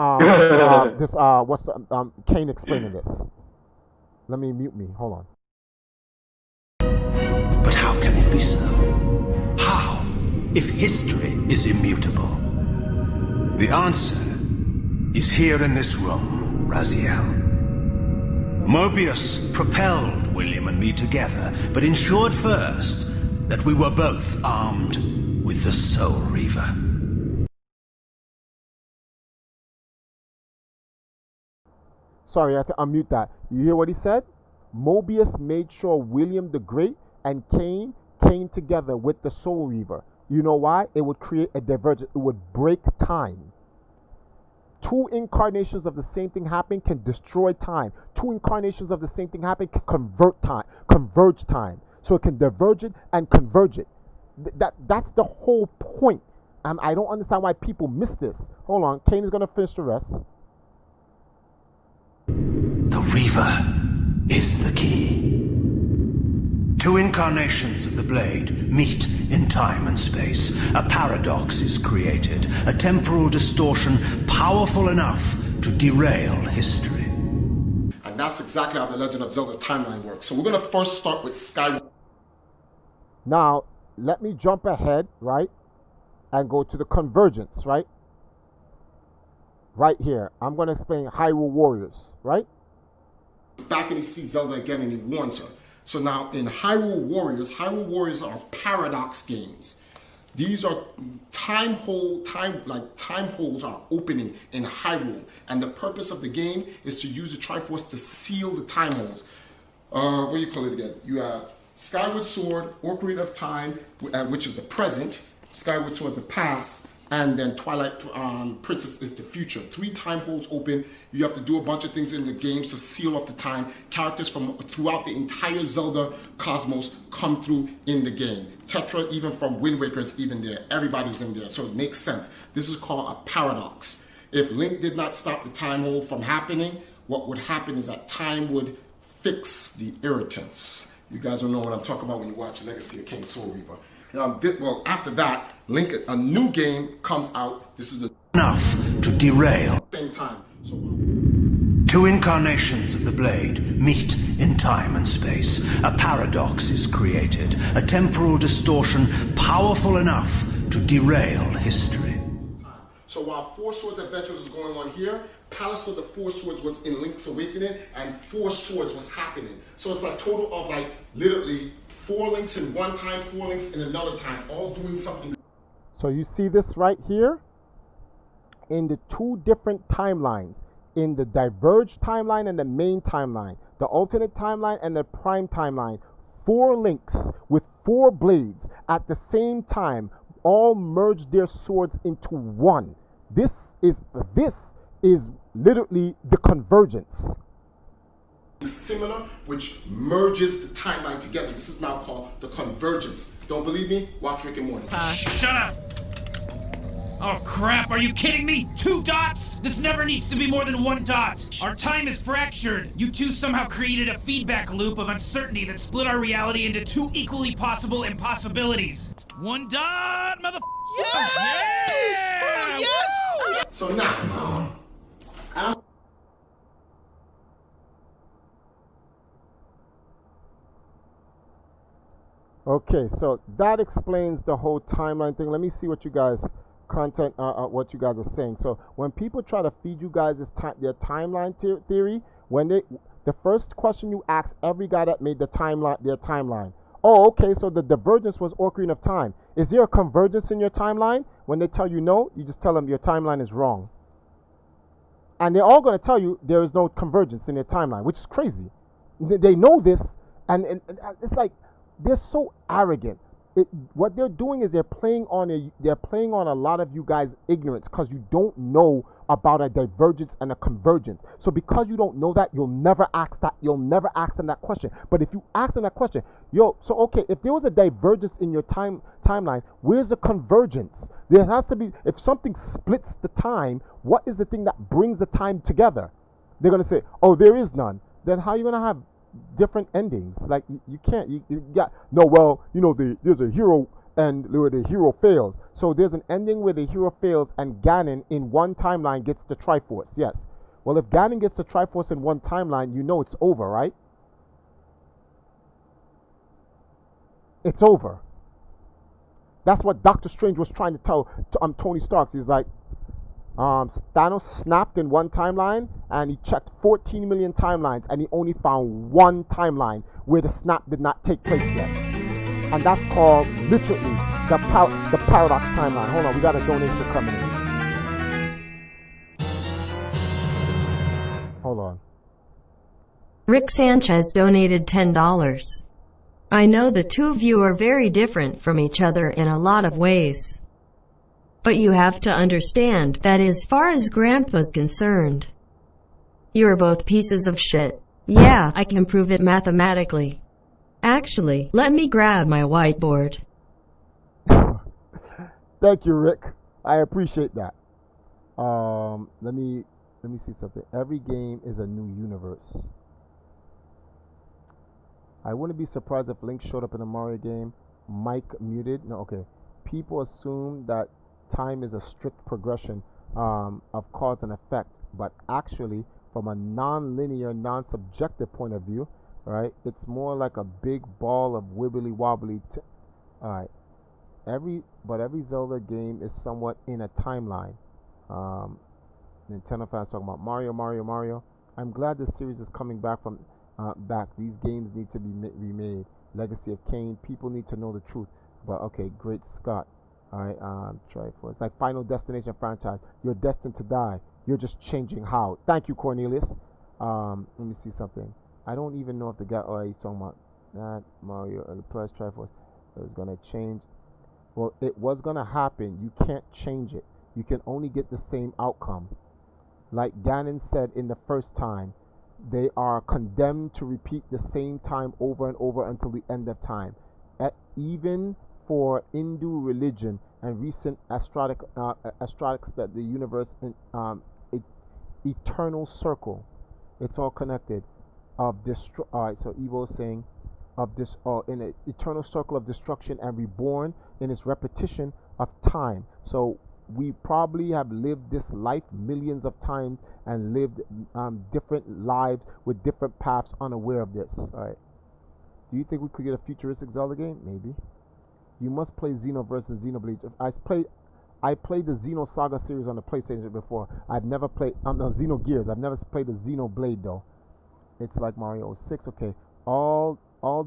Kane explaining this. Let me mute me. Hold on. But how can it be so? How, if history is immutable? The answer is here in this room, Raziel. Mobius propelled William and me together, but ensured first that we were both armed with the Soul Reaver. Sorry, I had to unmute that. You hear what he said? Mobius made sure William the Great and Kane came together with the Soul Reaver. You know why? It would create a divergence. It would break time. 2 incarnations of the same thing happen can destroy time. 2 incarnations of the same thing happen can converge time. so it can diverge it and converge it. That's the whole point. I don't understand why people miss this. Hold on, Kane is gonna finish the rest. The Reaver is the key. Two incarnations of the blade meet in time and space. A paradox is created, a temporal distortion powerful enough to derail history. And that's exactly how the Legend of Zelda timeline works. So we're going to first start with Skyward. Now, let me jump ahead, right? And go to the convergence, right? Right here. I'm going to explain Hyrule Warriors, right? Back and he sees Zelda again and he warns her. So now in Hyrule Warriors are paradox games. These are time holes are opening in Hyrule. And the purpose of the game is to use the Triforce to seal the time holes. What do you call it again? You have Skyward Sword, Ocarina of Time, which is the present, Skyward Sword is the past, and then Twilight Princess is the future. 3 time holes open. You have to do a bunch of things in the games to seal off the time. Characters from throughout the entire Zelda cosmos come through in the game. Tetra, even from Wind Waker, is even there. Everybody's in there, so it makes sense. This is called a paradox. If Link did not stop the time hole from happening, what would happen is that time would fix the irritants. You guys will know what I'm talking about when you watch Legacy of Kane Soul Reaver. Well, after that, Link, a new game comes out. This is the enough to derail. Same time. So, Two incarnations of the blade meet in time and space. A paradox is created, a temporal distortion powerful enough to derail history. So while Four Swords Adventures was going on here, Palace of the Four Swords was in Link's Awakening, and Four Swords was happening. So it's a total of like literally 4 links in one time, 4 links in another time, all doing something. So you see this right here in the 2 different timelines, in the diverged timeline and the main timeline, the alternate timeline and the prime timeline. 4 links with 4 blades at the same time all merge their swords into one. This is literally the convergence. Similar, which merges the timeline together. This is now called the convergence. Don't believe me? Watch Rick and Morty. Shut up! Oh crap, are you kidding me? 2 dots? This never needs to be more than 1 dot. Our time is fractured. You two somehow created a feedback loop of uncertainty that split our reality into 2 equally possible impossibilities. 1 dot, motherfucker! Yes! Yeah! Oh, yes! So now, Okay, so that explains the whole timeline thing. Let me see what you guys what you guys are saying. So when people try to feed you guys their timeline theory, the first question you ask every guy that made their timeline. Oh, okay, so the divergence was Ocarina of Time. Is there a convergence in your timeline? When they tell you no, you just tell them your timeline is wrong. And they're all going to tell you there is no convergence in their timeline, which is crazy. They know this, and it's like they're so arrogant. What they're doing is they're playing on a lot of you guys' ignorance, because you don't know about a divergence and a convergence. So because you don't know that, you'll never ask them that question. But if you ask them that question, so okay, if there was a divergence in your timeline, where's the convergence? There has to be. If something splits the time, what is the thing that brings the time together? They're gonna say, oh, there is none. Then how are you gonna have different endings? Like you can't. You got no. Well, there's a hero and where the hero fails. So there's an ending where the hero fails and Ganon in one timeline gets the Triforce. Yes. Well, if Ganon gets the Triforce in one timeline, it's over, right? It's over. That's what Doctor Strange was trying to tell Tony Stark. He's like, Thanos snapped in one timeline and he checked 14 million timelines and he only found one timeline where the snap did not take place yet. And that's called literally the paradox timeline. Hold on, we got a donation coming in. Hold on. Rick Sanchez donated $10. I know the two of you are very different from each other in a lot of ways. But you have to understand that as far as Grandpa's concerned, you're both pieces of shit. Yeah, I can prove it mathematically. Actually, let me grab my whiteboard. Thank you, Rick. I appreciate that. Let me see something. Every game is a new universe. I wouldn't be surprised if Link showed up in a Mario game. Mic muted. No, okay. People assume that time is a strict progression of cause and effect, but actually, from a non-linear, non-subjective point of view, right, it's more like a big ball of wibbly wobbly. All right. Every Zelda game is somewhat in a timeline. Nintendo fans talking about Mario. I'm glad this series is coming back from back. These games need to be remade. Legacy of Kane. People need to know the truth. But okay, great Scott. All right, Triforce. Like Final Destination franchise. You're destined to die. You're just changing how. Thank you, Cornelius. Let me see something. I don't even know if the guy. Oh, he's talking about that Mario plus Triforce. It was gonna change. Well, it was gonna happen. You can't change it. You can only get the same outcome. Like Ganon said in the first time, they are condemned to repeat the same time over and over until the end of time. Even for Hindu religion and recent astrologics that the universe eternal circle, it's all connected of alright, so Evo is saying of this in an eternal circle of destruction and reborn in its repetition of time. So we probably have lived this life millions of times and lived different lives with different paths unaware of this. All right. Do you think we could get a futuristic Zelda game? Maybe. You must play Xenoverse and Xenoblade. I played the Xenosaga series on the PlayStation before. I've never played no, Xenogears. I've never played the Xenoblade though. It's like Mario 06. Okay. All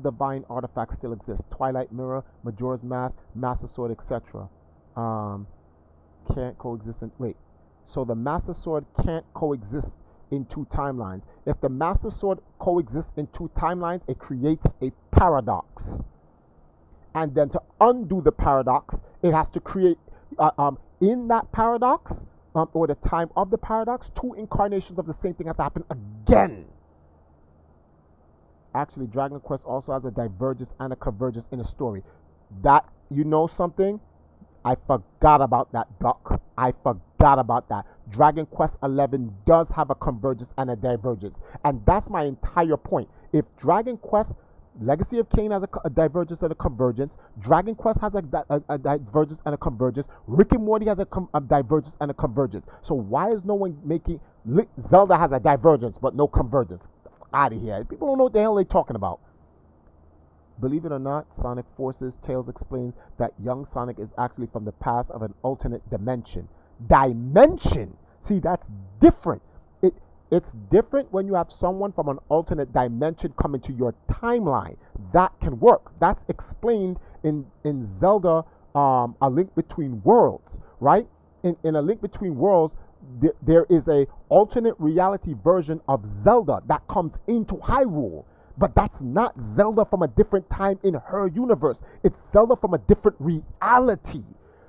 divine artifacts still exist. Twilight Mirror, Majora's Mask, Master Sword, etc. Can't coexist in so the Master Sword can't coexist in two timelines. If the Master Sword coexists in two timelines, it creates a paradox. And then to undo the paradox, it has to create in that paradox or the time of the paradox, two incarnations of the same thing has to happen again. Actually, Dragon Quest also has a divergence and a convergence in a story. That, you know something? I forgot about that, Duck. I forgot about that. Dragon Quest 11 does have a convergence and a divergence. And that's my entire point. If Dragon Quest Legacy of Kane has a divergence and a convergence, Dragon Quest has a divergence and a convergence, Rick and Morty has a divergence and a convergence. So why is no one making... Zelda has a divergence but no convergence? Out of here. People don't know what the hell they're talking about. Believe it or not, Sonic Forces Tales explains that young Sonic is actually from the past of an alternate dimension. Dimension! See, that's different. It's different when you have someone from an alternate dimension come into your timeline. That can work. That's explained in Zelda, A Link Between Worlds, right? In A Link Between Worlds, there is a alternate reality version of Zelda that comes into Hyrule. But that's not Zelda from a different time in her universe. It's Zelda from a different reality.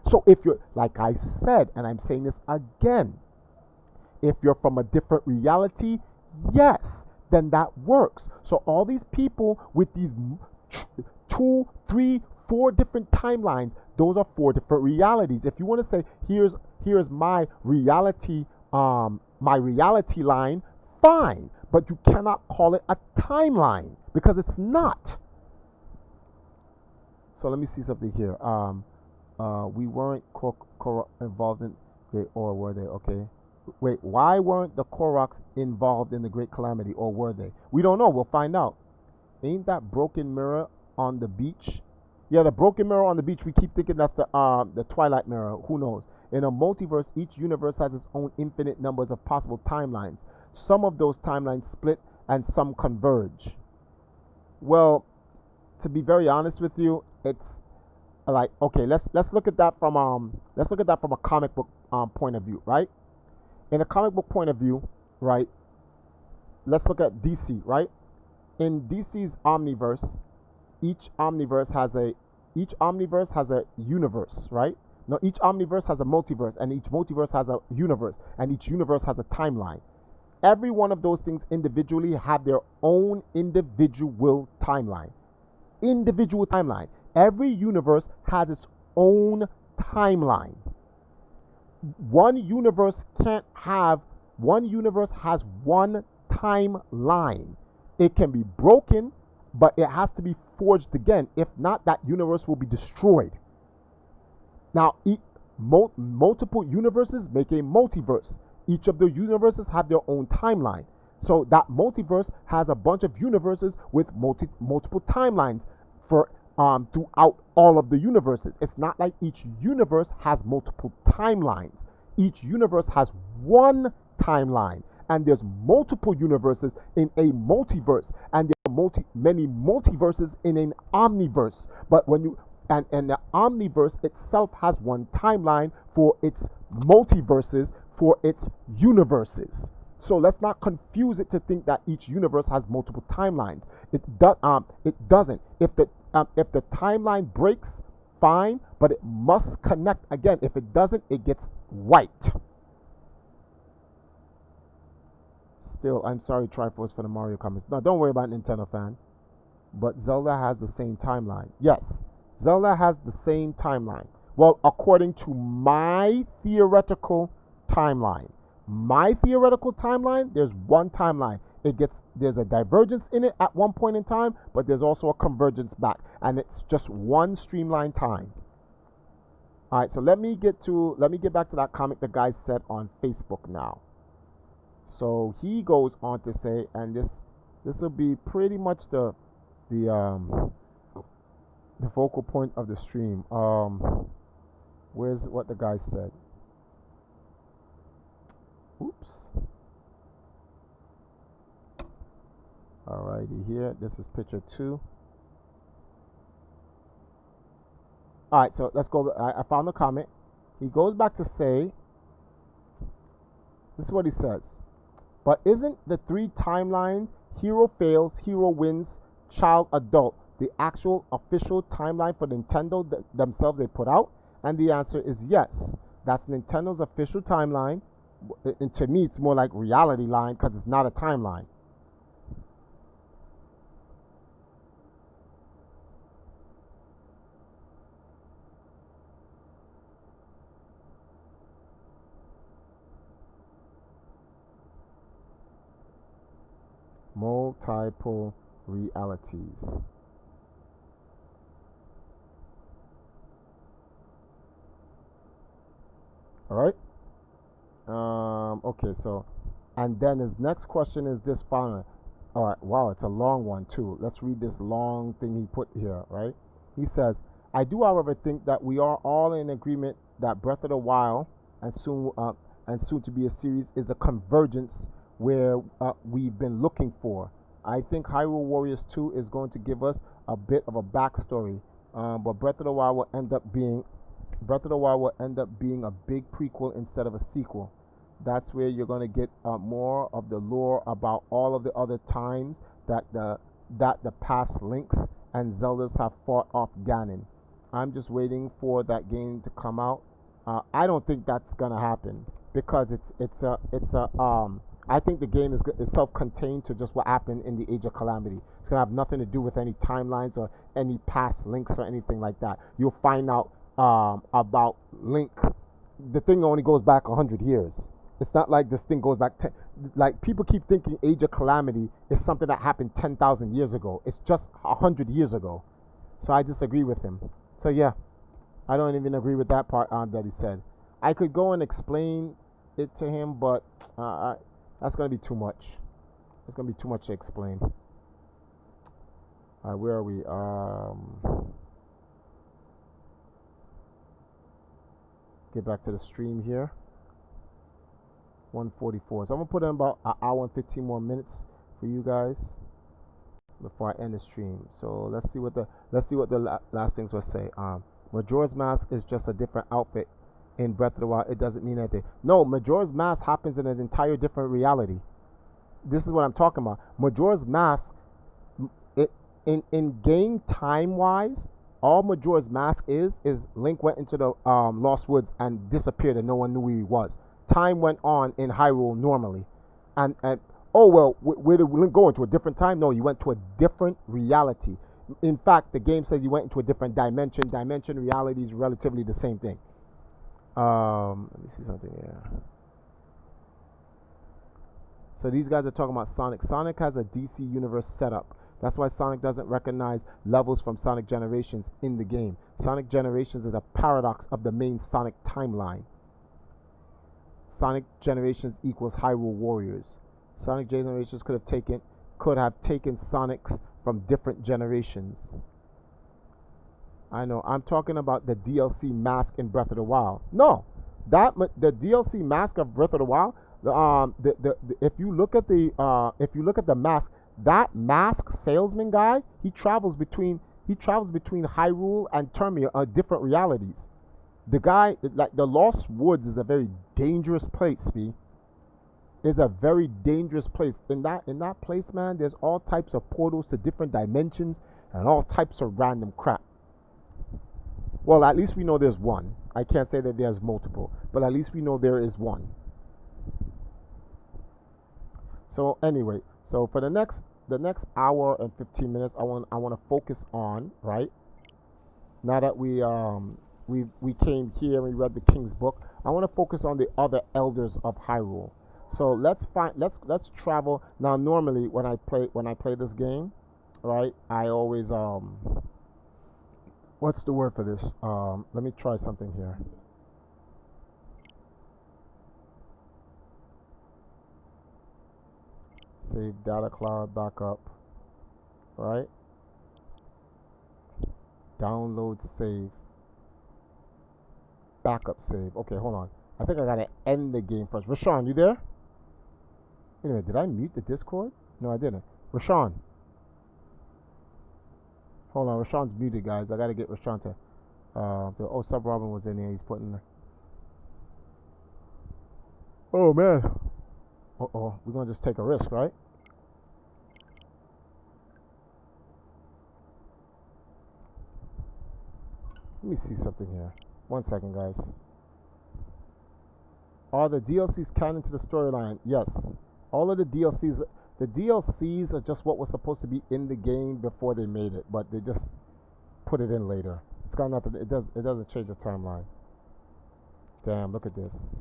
So if you're, like I said, and I'm saying this again, if you're from a different reality, yes, then that works. So all these people with these 2, 3, 4 different timelines, those are 4 different realities. If you want to say, here's my reality line, fine. But you cannot call it a timeline because it's not. So let me see something here. We weren't involved in Great, or were they? Okay. Wait, why weren't the Koroks involved in the Great Calamity, or were they? We don't know. We'll find out. Ain't that broken mirror on the beach? Yeah, the broken mirror on the beach. We keep thinking that's the Twilight Mirror. Who knows? In a multiverse, each universe has its own infinite numbers of possible timelines. Some of those timelines split and some converge. Well, to be very honest with you, it's like, okay, let's look at that from a comic book point of view, right? In a comic book point of view, right? Let's look at DC, right? In DC's Omniverse, each omniverse has a universe, right? No, each omniverse has a multiverse, and each multiverse has a universe, and each universe has a timeline. Every one of those things individually have their own individual timeline. individual timeline. Every universe has its own timeline. One universe has one timeline. It can be broken, but it has to be forged again. If not, that universe will be destroyed. Now, multiple universes make a multiverse. Each of the universes have their own timeline. So that multiverse has a bunch of universes with multiple timelines for throughout all of the universes. It's not like each universe has multiple timelines. Each universe has one timeline, and there's multiple universes in a multiverse, and there are many multiverses in an omniverse. But when you and the omniverse itself has one timeline for its multiverses, for its universes. So let's not confuse it to think that each universe has multiple timelines. It doesn't. If the timeline breaks, fine, but it must connect again. If it doesn't, it gets wiped. Still, I'm sorry, Triforce, for the Mario comments. No, don't worry about Nintendo, fan. But Zelda has the same timeline. Yes, Zelda has the same timeline. Well, according to my theoretical timeline. My theoretical timeline, there's one timeline. There's a divergence in it at one point in time, but there's also a convergence back, and it's just one streamlined time. All right, so let me get back to that comment the guy said on Facebook now. So he goes on to say, and this will be pretty much the focal point of the stream. Where's what the guy said? Oops. Alrighty, here. This is picture 2. Alright, so let's go. I found the comment. He goes back to say, this is what he says. But isn't the 3 timeline, hero fails, hero wins, child, adult, the actual official timeline for Nintendo themselves they put out? And the answer is yes. That's Nintendo's official timeline. And to me, it's more like reality line because it's not a timeline. Multiple realities. All right. Okay, so, and then his next question is this final. All right, wow, it's a long one too. Let's read this long thing he put here, right? He says, I do, however, think that we are all in agreement that Breath of the Wild and soon to be a series is a convergence where we've been looking for. I think Hyrule Warriors 2 is going to give us a bit of a backstory, but Breath of the Wild will end up being a big prequel instead of a sequel. That's where you're going to get more of the lore about all of the other times that the past Links and Zeldas have fought off Ganon. I'm just waiting for that game to come out. I don't think that's going to happen because I think the game is self-contained to just what happened in the Age of Calamity. It's going to have nothing to do with any timelines or any past Links or anything like that. You'll find out about Link. The thing only goes back 100 years. It's not like this thing goes back like people keep thinking Age of Calamity is something that happened 10,000 years ago. It's just 100 years ago. So I disagree with him. So yeah, I don't even agree with that part that he said. I could go and explain it to him, but that's going to be too much. It's going to be too much to explain. All right, where are we? Get back to the stream here. 1:44. So I'm gonna put in about an hour and 15 more minutes for you guys before I end the stream. So let's see what the last things will say. Majora's Mask is just a different outfit in Breath of the Wild. It doesn't mean anything. No, Majora's Mask happens in an entire different reality. This is what I'm talking about. Majora's Mask, in game time wise, all Majora's Mask is Link went into the Lost Woods and disappeared and no one knew who he was. Time went on in Hyrule normally. And oh well, where did Link go into a different time? No, you went to a different reality. In fact, the game says you went into a different dimension. Dimension, reality is relatively the same thing. Let me see something here. So these guys are talking about Sonic. Sonic has a DC Universe setup. That's why Sonic doesn't recognize levels from Sonic Generations in the game. Sonic Generations is a paradox of the main Sonic timeline. Sonic Generations equals Hyrule Warriors. Sonic Generations could have taken Sonics from different generations. I know. I'm talking about the DLC mask in Breath of the Wild. No, the DLC mask of Breath of the Wild. If you look at the mask, that mask salesman guy, he travels between Hyrule and Termia, different realities. The guy, like the Lost Woods, is a very dangerous place. Is a very dangerous place. In that place, man, there's all types of portals to different dimensions and all types of random crap. Well, at least we know there's one. I can't say that there's multiple, but at least we know there is one. So anyway, so for the next hour and 15 minutes, I want to focus on, right? Now that we came here and we read the King's Book, I want to focus on the other elders of Hyrule. So let's travel. Now normally when I play this game, right, I always what's the word for this? Let me try something here. Save data cloud backup, right? Download save. Backup save. Okay, hold on. I think I gotta end the game first. Rashawn, you there? Wait a minute, did I mute the Discord? No, I didn't. Rashawn. Hold on, Rashawn's muted, guys. I gotta get Rashawn to oh, Sub Robin was in here. He's putting oh man. Uh-oh, we're gonna just take a risk, right? Let me see something here. 1 second, guys. Are the DLCs canon to the storyline? Yes. All of the DLCs are just what was supposed to be in the game before they made it, but they just put it in later. It's got nothing. It doesn't change the timeline. Damn, look at this.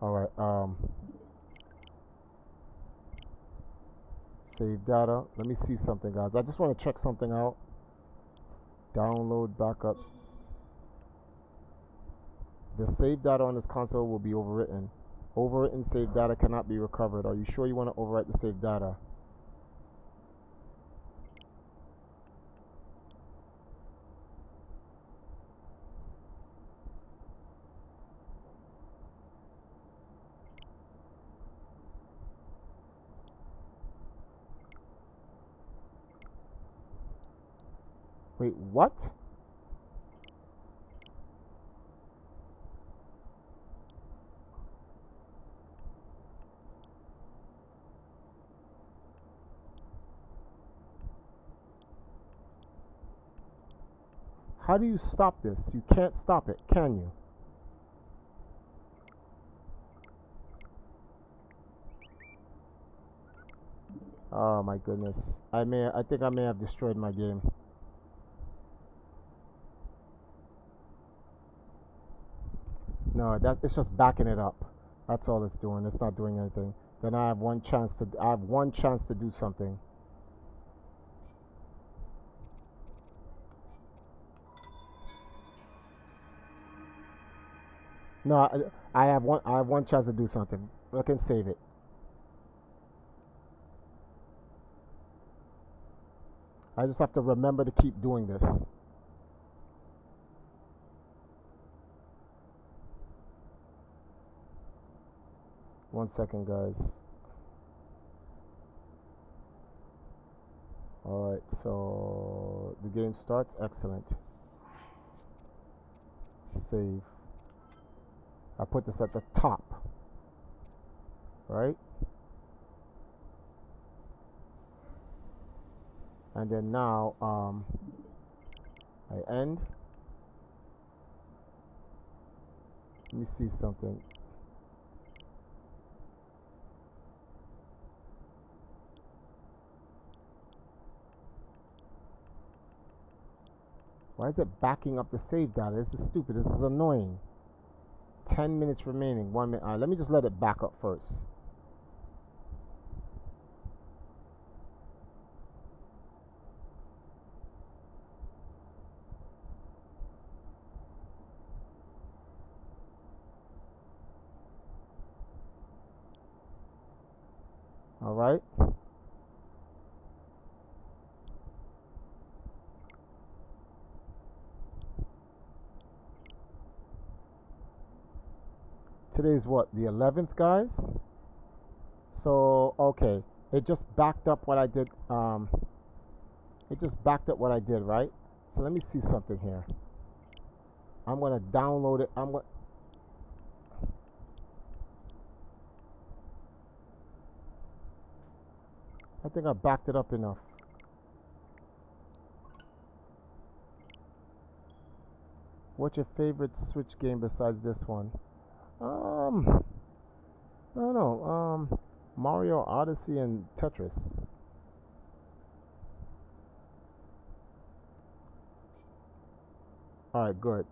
All right. Save data. Let me see something, guys. I just want to check something out. Download backup. The save data on this console will be overwritten. Overwritten save data cannot be recovered. Are you sure you want to overwrite the save data? Wait, what? How do you stop this? You can't stop it, can you? Oh my goodness. I think I may have destroyed my game. No, it's just backing it up. That's all it's doing. It's not doing anything. Then I have one chance to do something. No, I have one chance to do something. I can save it. I just have to remember to keep doing this. One second, guys. Alright, so the game starts. Excellent. Save. I put this at the top. Right? And then now, I end. Let me see something. Why is it backing up the save data? This is stupid. This is annoying. 10 minutes remaining. 1 minute. Let me just let it back up first. All right. Today's what, the 11th, guys? So, okay. It just backed up what I did. It just backed up what I did, right? So let me see something here. I'm going to download it. I think I backed it up enough. What's your favorite Switch game besides this one? I don't know. Mario Odyssey and Tetris. All right, good.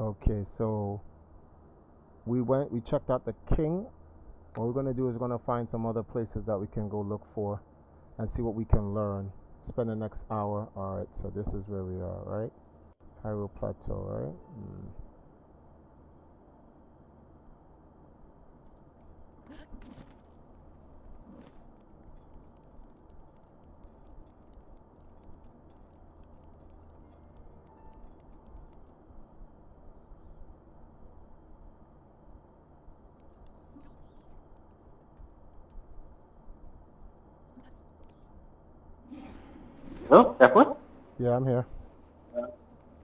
Okay, so we checked out the king. What we're gonna do is we're gonna find some other places that we can go look for and see what we can learn. Spend the next hour. Alright, so this is where we are, right? Hyrule Plateau, right? Oh, F1? Yeah, I'm here.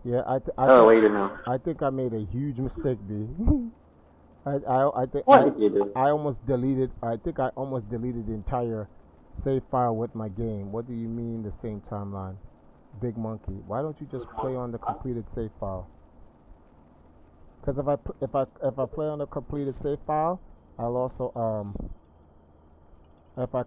Yeah, wait a minute. I think I made a huge mistake, B. I think What did you do? I almost deleted. I think I almost deleted the entire save file with my game. What do you mean the same timeline? Big monkey. Why don't you just play on the completed save file? Because if I play on the completed save file, I'll also if I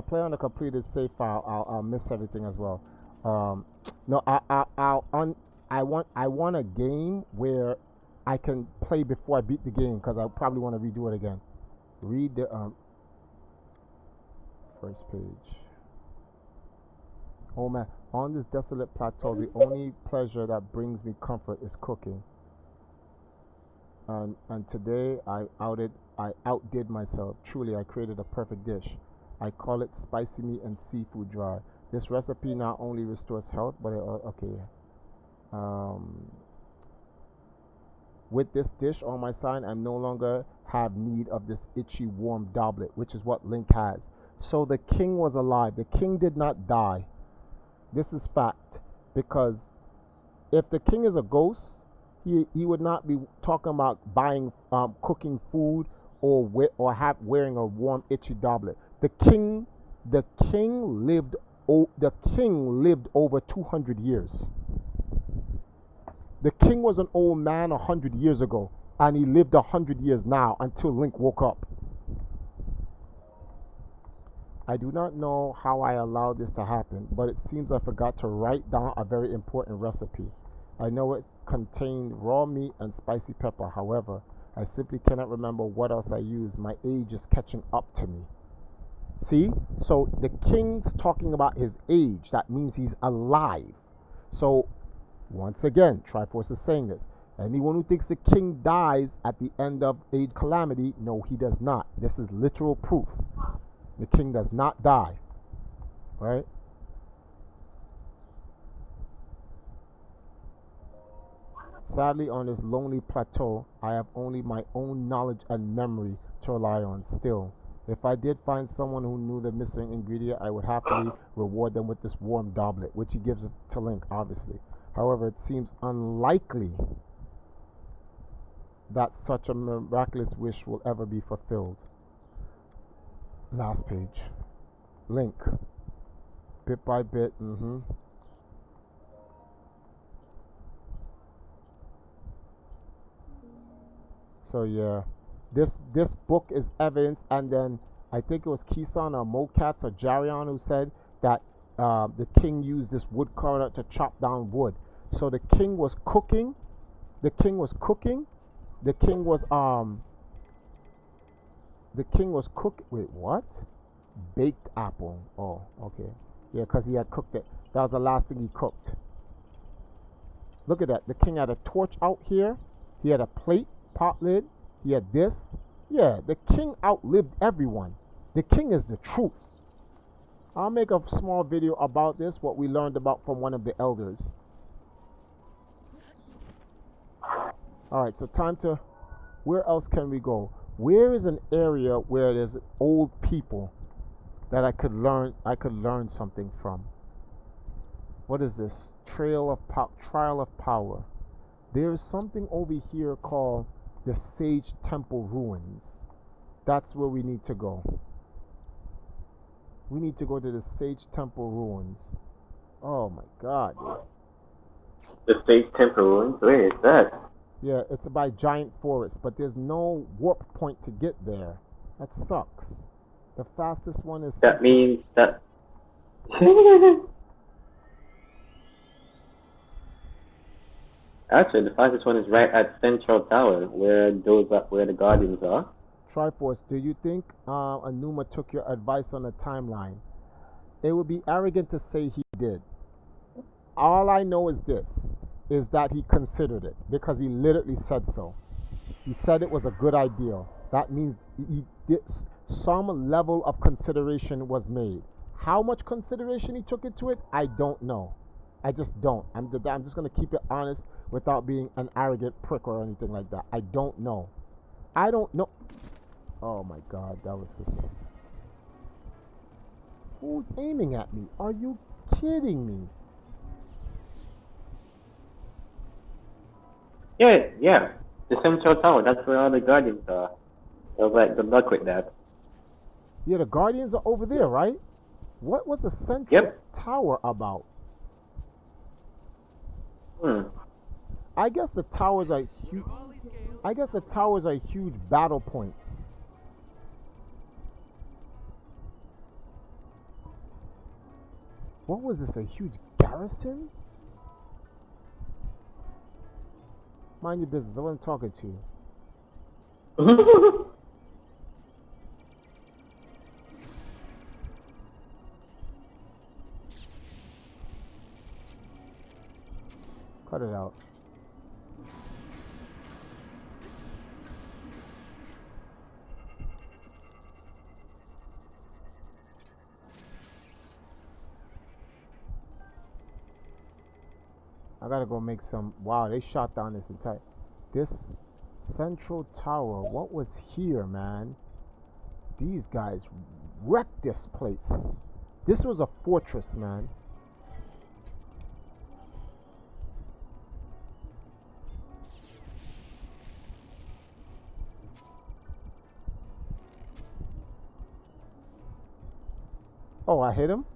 play on the completed save file, I'll miss everything as well. No, I want a game where I can play before I beat the game, because I probably want to redo it again. Read the first page. Oh man, on this desolate plateau, the only pleasure that brings me comfort is cooking. And today I outdid myself. Truly, I created a perfect dish. I call it spicy meat and seafood dry. This recipe not only restores health, but with this dish on my side, I no longer have need of this itchy warm doblet, which is what Link has. So the king was alive. The king did not die. This is fact. Because if the king is a ghost, he would not be talking about buying, cooking food or wearing a warm itchy doblet. The king lived over 200 years. The king was an old man 100 years ago, and he lived 100 years now until Link woke up. I do not know how I allowed this to happen, but it seems I forgot to write down a very important recipe. I know it contained raw meat and spicy pepper. However, I simply cannot remember what else I used. My age is catching up to me. See? So the king's talking about his age. That means he's alive. So once again, Triforce is saying this. Anyone who thinks the king dies at the end of Age of Calamity, no, he does not. This is literal proof. The king does not die. Right? Sadly, on this lonely plateau, I have only my own knowledge and memory to rely on still. If I did find someone who knew the missing ingredient, I would happily reward them with this warm doblet, which he gives to Link, obviously. However, it seems unlikely that such a miraculous wish will ever be fulfilled. Last page. Link. Bit by bit. So yeah, this book is evidence, and then I think it was Kisan or Mokats or Jarion who said that the king used this wood carver to chop down wood. So the king was cooking. The king was cooking. The king was cooking. Wait, what? Baked apple. Oh, okay. Yeah, because he had cooked it. That was the last thing he cooked. Look at that. The king had a torch out here. He had a plate, pot lid. He had this. Yeah, the king outlived everyone. The king is the truth. I'll make a small video about this, what we learned about from one of the elders. Alright, so time to... Where else can we go? Where is an area where there's old people that I could learn something from? What is this? Trial of Power. There is something over here called the Sage Temple Ruins. That's where we need to go. We need to go to the Sage Temple Ruins. Oh my God. The Sage Temple Ruins? Where is that? Yeah, it's by Giant Forest, but there's no warp point to get there. That sucks. The fastest one is... That means that... Actually, the fastest one is right at Central Tower, where the Guardians are. Triforce, do you think Anuma took your advice on the timeline? It would be arrogant to say he did. All I know is this, is that he considered it, because he literally said so. He said it was a good idea. That means some level of consideration was made. How much consideration he took into it, I don't know. I just don't. I'm just going to keep it honest without being an arrogant prick or anything like that. I don't know. I don't know. Oh my God, that was just... Who's aiming at me? Are you kidding me? Yeah. The Central Tower, that's where all the Guardians are. I was like, good luck with that. Yeah, the Guardians are over there, right? What was the Central Tower about? I guess the towers are huge. I guess the towers are huge battle points. What was this? A huge garrison? Mind your business. I wasn't talking to you. Cut it out. I gotta go make some... Wow, they shot down this entire... This Central Tower, what was here, man? These guys wrecked this place. This was a fortress, man. Oh, I hit him?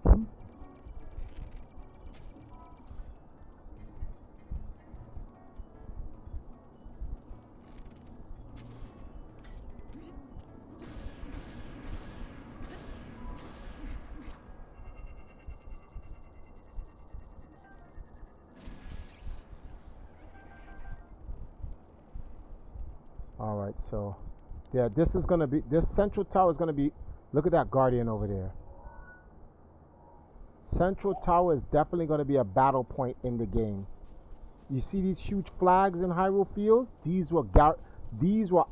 Alright, so yeah, this is gonna be, this Central Tower is gonna be, look at that Guardian over there. Central Tower is definitely going to be a battle point in the game. You see these huge flags in Hyrule Fields? These were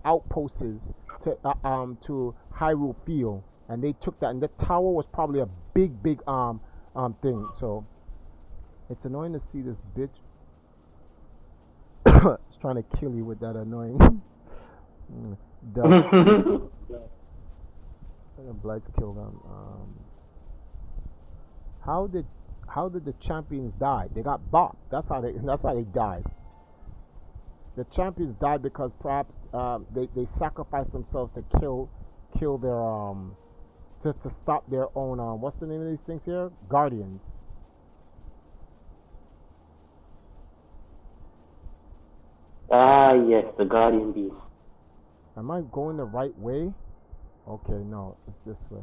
outposts to Hyrule Field, and they took that. And the tower was probably a big thing. So it's annoying to see this bitch. It's trying to kill you with that annoying. The Blights kill them. How did the champions die? They got bopped. That's how they died. The champions died because perhaps they sacrificed themselves to kill their to stop their own what's the name of these things here? Guardians. Ah, yes, the Guardian Beast. Am I going the right way? Okay, no, it's this way.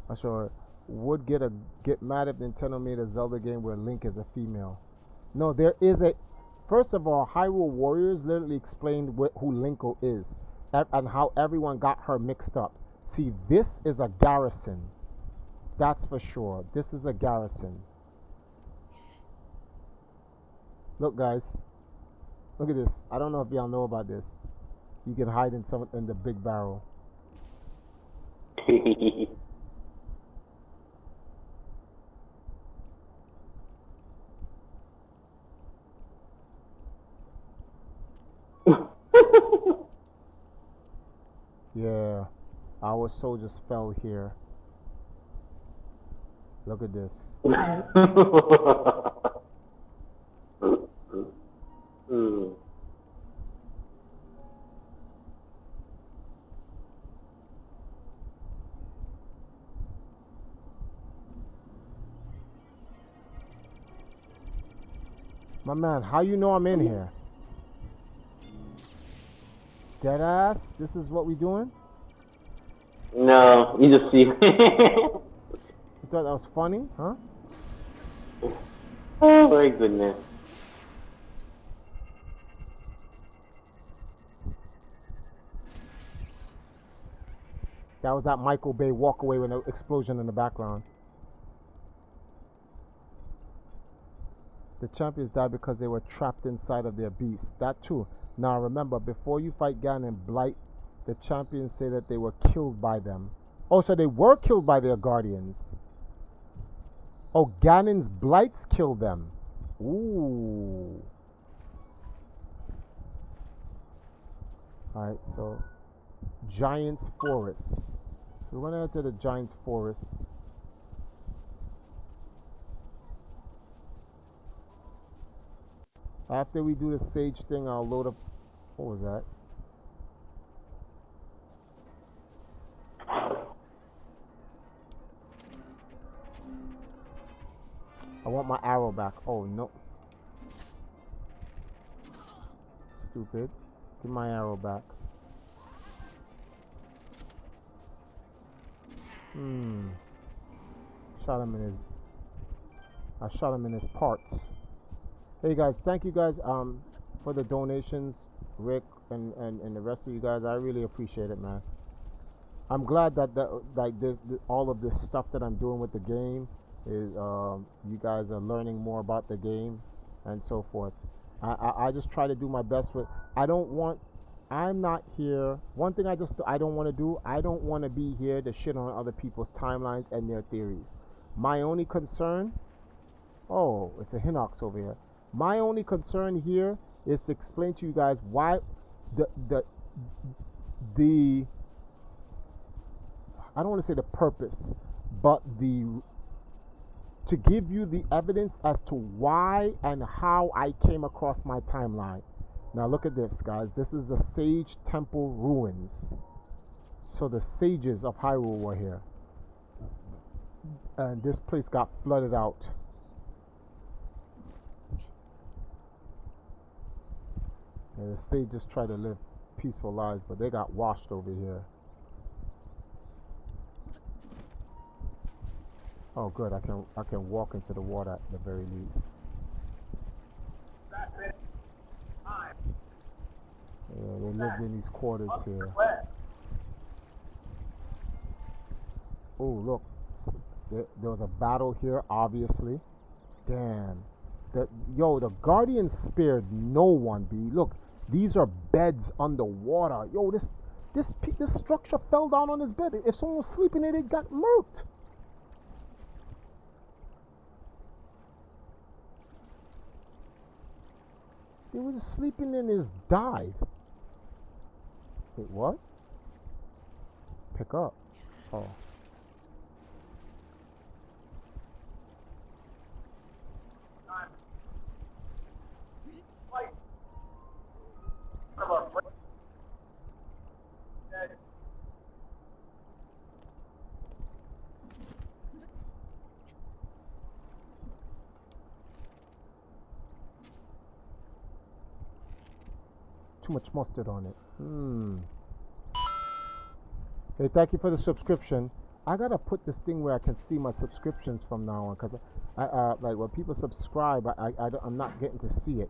I'm sure would get mad if Nintendo made a Zelda game where Link is a female. No, there is a. First of all, Hyrule Warriors literally explained who Linkle is and how everyone got her mixed up. See, this is a garrison. That's for sure. This is a garrison. Look, guys. Look at this. I don't know if y'all know about this. You can hide in the big barrel. Yeah, our soldiers fell here. Look at this. My man, how you know I'm in here? Deadass, this is what we doing? No, you just see. You thought that was funny, huh? Oh my goodness. That was that Michael Bay walk away with an explosion in the background. The champions died because they were trapped inside of their beast. That too. Now remember, before you fight Ganon and Blight, the champions say that they were killed by them. Oh, so they were killed by their guardians. Oh, Ganon's Blights killed them. Ooh. Alright, so Giant's Forest. So we're going to enter the Giant's Forest. After we do the sage thing, I'll load up. What was that? I want my arrow back. Oh, no. Stupid. Give my arrow back. Shot him in his... I shot him in his parts. Hey guys, thank you guys for the donations, Rick and the rest of you guys. I really appreciate it, man. I'm glad that all of this stuff that I'm doing with the game is you guys are learning more about the game and so forth. I just try to do my best with. I'm not here. One thing I don't want to do. I don't want to be here to shit on other people's timelines and their theories. My only concern. Oh, it's a Hinox over here. My only concern here is to explain to you guys why the I don't want to say the purpose, but to give you the evidence as to why and how I came across my timeline. Now look at this, guys. This is the Sage Temple ruins. So the sages of Hyrule were here. And this place got flooded out. And the sages try to live peaceful lives, but they got washed over here. Oh, good. I can walk into the water at the very least. Yeah, they lived in these quarters here. Oh, look. There was a battle here, obviously. Damn. The Guardians spared no one, B. Look, these are beds underwater. Yo, this structure fell down on his bed. If someone was sleeping in it, got murked. They were just sleeping and just died. Wait, what? Pick up. Oh. Too much mustard on it. Hey, thank you for the subscription. I gotta put this thing where I can see my subscriptions from now on, because like when people subscribe, I'm not getting to see it.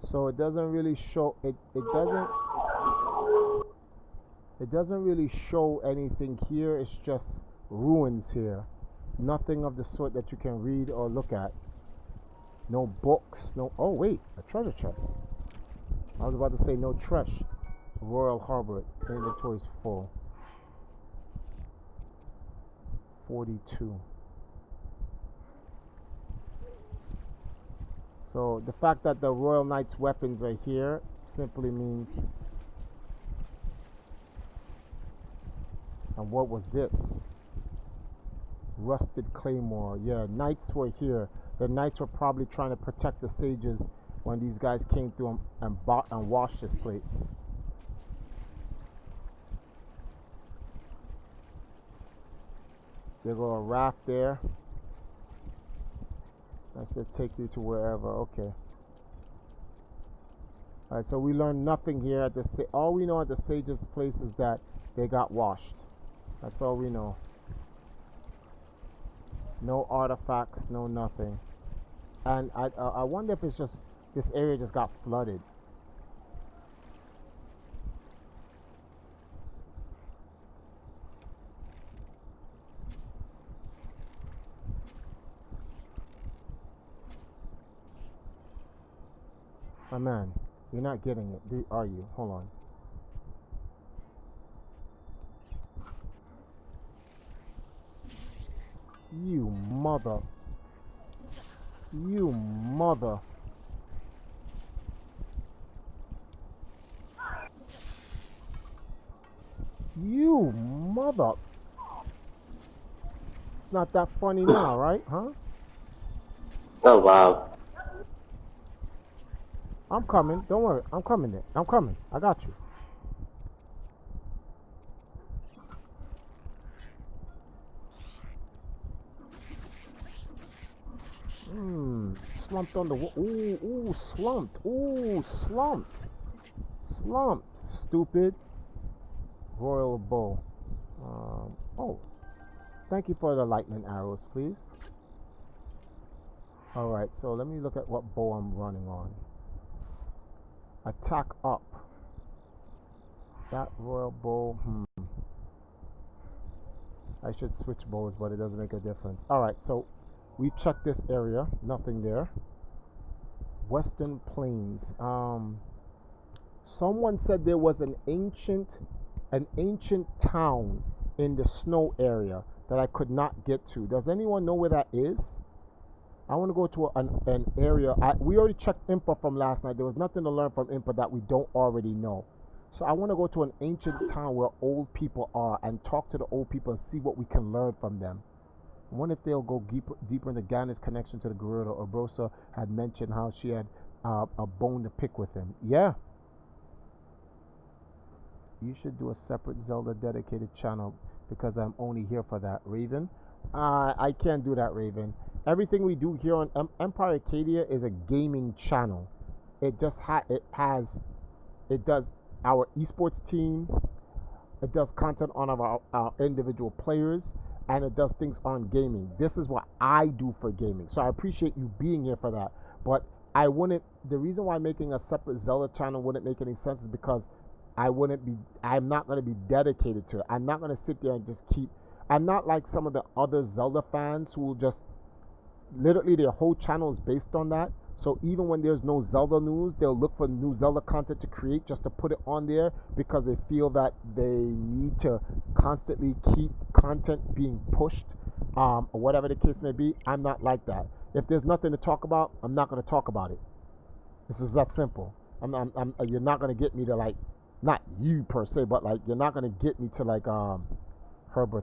So it doesn't really show it. It doesn't really show anything here. It's just ruins here. Nothing of the sort that you can read or look at. No books. No. Oh wait, a treasure chest. I was about to say no trash. Royal Harbor. Inventory's full. 42. So the fact that the Royal Knight's weapons are here simply means. And what was this? Rusted claymore. Yeah, knights were here. The knights were probably trying to protect the sages when these guys came through and washed this place. There go a raft there. That's to take you to wherever. Okay. Alright, so we learned nothing here at the all we know at the sages' place is that they got washed. That's all we know. No artifacts, no nothing. And I wonder if it's just this area just got flooded. My man, you're not getting it, are you? Hold on. You mother. You mother. You mother. It's not that funny now, right? Huh? Oh, wow. I'm coming. Don't worry. I'm coming there. I'm coming. I got you. Slumped on the wall. Ooh, slumped. Ooh, slumped. Slumped. Stupid. Royal bow. Oh. Thank you for the lightning arrows, please. Alright, so let me look at what bow I'm running on. Attack up. That royal bow. I should switch bows, but it doesn't make a difference. Alright, so we checked this area. Nothing there. Western Plains. Someone said there was an ancient town in the snow area that I could not get to. Does anyone know where that is? I want to go to an area. We already checked Impa from last night. There was nothing to learn from Impa that we don't already know. So I want to go to an ancient town where old people are and talk to the old people and see what we can learn from them. I wonder if they'll go deeper into Ganon's connection to the gorilla. Or Brosa had mentioned how she had a bone to pick with him. Yeah. You should do a separate Zelda dedicated channel because I'm only here for that, Raven. I can't do that, Raven. Everything we do here on Empire Arcadia is a gaming channel. It just it does our esports team. It does content on our individual players, and it does things on gaming. This is what I do for gaming. So I appreciate you being here for that. But the reason why making a separate Zelda channel wouldn't make any sense is because I'm not going to be dedicated to it. I'm not going to sit there and just I'm not like some of the other Zelda fans who will just, literally their whole channel is based on that. So even when there's no Zelda news, they'll look for new Zelda content to create just to put it on there because they feel that they need to constantly keep content being pushed, or whatever the case may be. I'm not like that. If there's nothing to talk about, I'm not going to talk about it. This is that simple. You're not going to get me to like, not you per se, but like you're not going to get me to like Hebra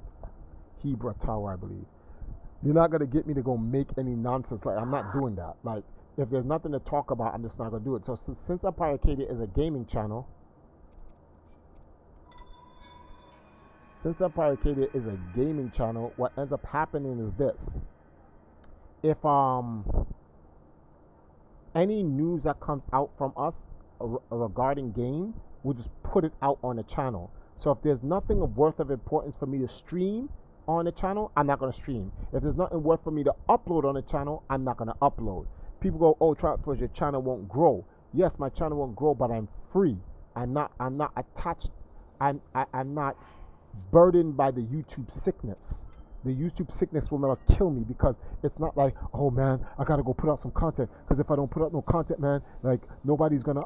Tower, I believe. You're not going to get me to go make any nonsense. Like, I'm not doing that. Like, if there's nothing to talk about, I'm just not going to do it. So since Empire Arcadia is a gaming channel, since Empire Arcadia is a gaming channel, what ends up happening is this. If any news that comes out from us regarding game, we'll just put it out on the channel. So if there's nothing of worth of importance for me to stream on the channel, I'm not going to stream. If there's nothing worth for me to upload on the channel, I'm not going to upload. People go, oh, Triforce, your channel won't grow. Yes, my channel won't grow, but I'm free. I'm not attached. I'm not burdened by the YouTube sickness. The YouTube sickness will never kill me, because it's not like, oh man, I gotta go put out some content, because if I don't put out no content, man, like nobody's gonna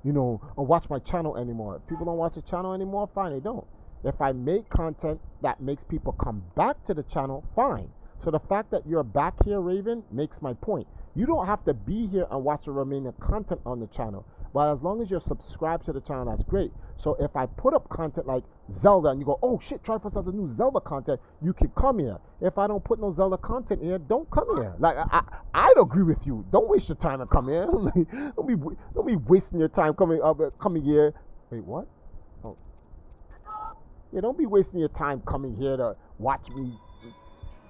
watch my channel anymore. If people don't watch the channel anymore, fine, they don't. If I make content that makes people come back to the channel, fine. So the fact that you're back here, Raven, makes my point. You don't have to be here and watch the remaining content on the channel, but as long as you're subscribed to the channel, that's great. So if I put up content like Zelda and you go, oh shit, Triforce has a new Zelda content, you can come here. If I don't put no Zelda content here, don't come here. Like I'd agree with you. Don't waste your time and come here. don't be wasting your time coming here. Wait, what? Oh, yeah, don't be wasting your time coming here to watch me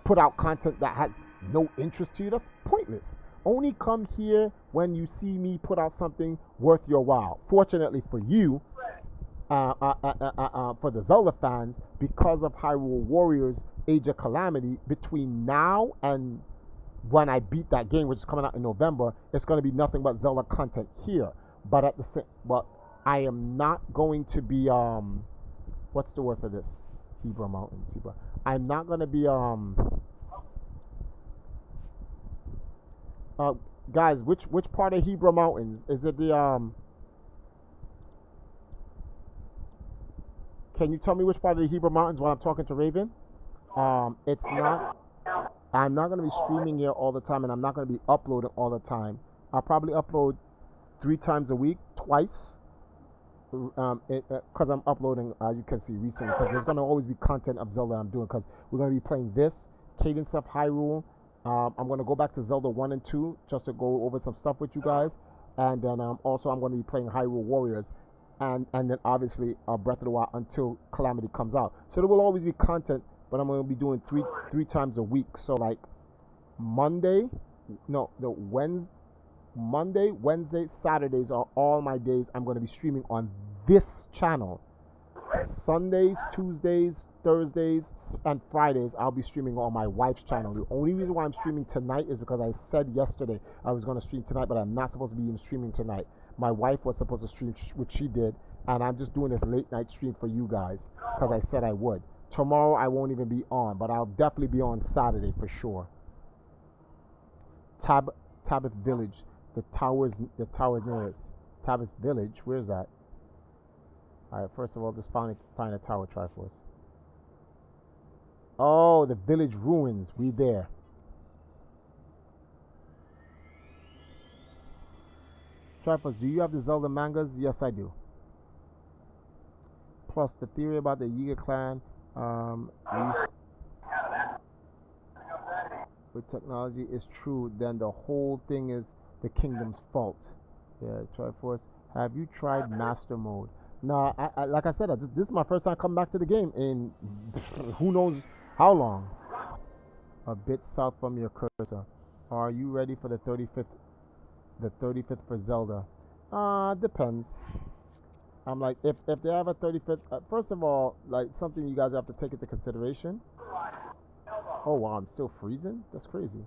put out content that has no interest to you. That's pointless. Only come here when you see me put out something worth your while. Fortunately for you, for the Zelda fans, because of Hyrule Warriors Age of Calamity, between now and when I beat that game, which is coming out in November, it's going to be nothing but Zelda content here. But at the same, but I am not going to be what's the word for this? Hebrew Mountains. Hebrew. I'm not going to be guys, which part of Hebrew Mountains? Is it the can you tell me which part of the Hebrew Mountains while I'm talking to Raven? It's not. I'm not going to be streaming here all the time, and I'm not going to be uploading all the time. I'll probably upload 3 times a week, twice. Because I'm uploading, as you can see, recently. Because there's going to always be content of Zelda I'm doing. Because we're going to be playing this, Cadence of Hyrule. I'm going to go back to Zelda 1 and 2 just to go over some stuff with you guys. And then also I'm going to be playing Hyrule Warriors. And then obviously Breath of the Wild until Calamity comes out. So there will always be content, but I'm going to be doing three times a week. So like Monday, Wednesday, Saturdays are all my days I'm going to be streaming on this channel. Sundays, Tuesdays, Thursdays, and Fridays I'll be streaming on my wife's channel. The only reason why I'm streaming tonight is because I said yesterday I was going to stream tonight, but I'm not supposed to be even streaming tonight. My wife was supposed to stream, which she did, and I'm just doing this late night stream for you guys because I said I would. Tomorrow I won't even be on, but I'll definitely be on Saturday for sure. Tabith Village, the tower nearest. Tabith Village, where's that? All right, first of all, just find a tower, Triforce. Oh, the village ruins. We there. Triforce, do you have the Zelda mangas? Yes, I do. Plus, the theory about the Yiga clan with technology is true, then the whole thing is the kingdom's fault. Yeah, Triforce. Have you tried master mode? No, I like I said, this is my first time coming back to the game in who knows how long. A bit south from your cursor. Are you ready for the 35th? The 35th for Zelda? Depends. I'm like, if they have a 35th, first of all, like something you guys have to take into consideration. Oh wow, I'm still freezing? That's crazy.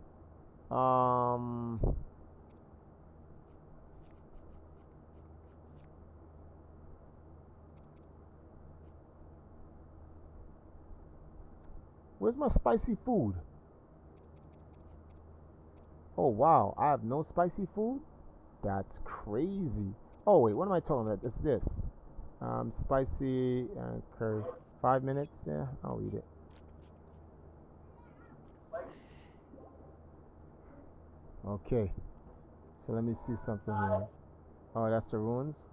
Where's my spicy food? Oh wow, I have no spicy food? That's crazy. Oh wait, what am I talking about? It's this. Spicy curry. 5 minutes? Yeah, I'll eat it. Okay. So let me see something here. Oh, that's the ruins?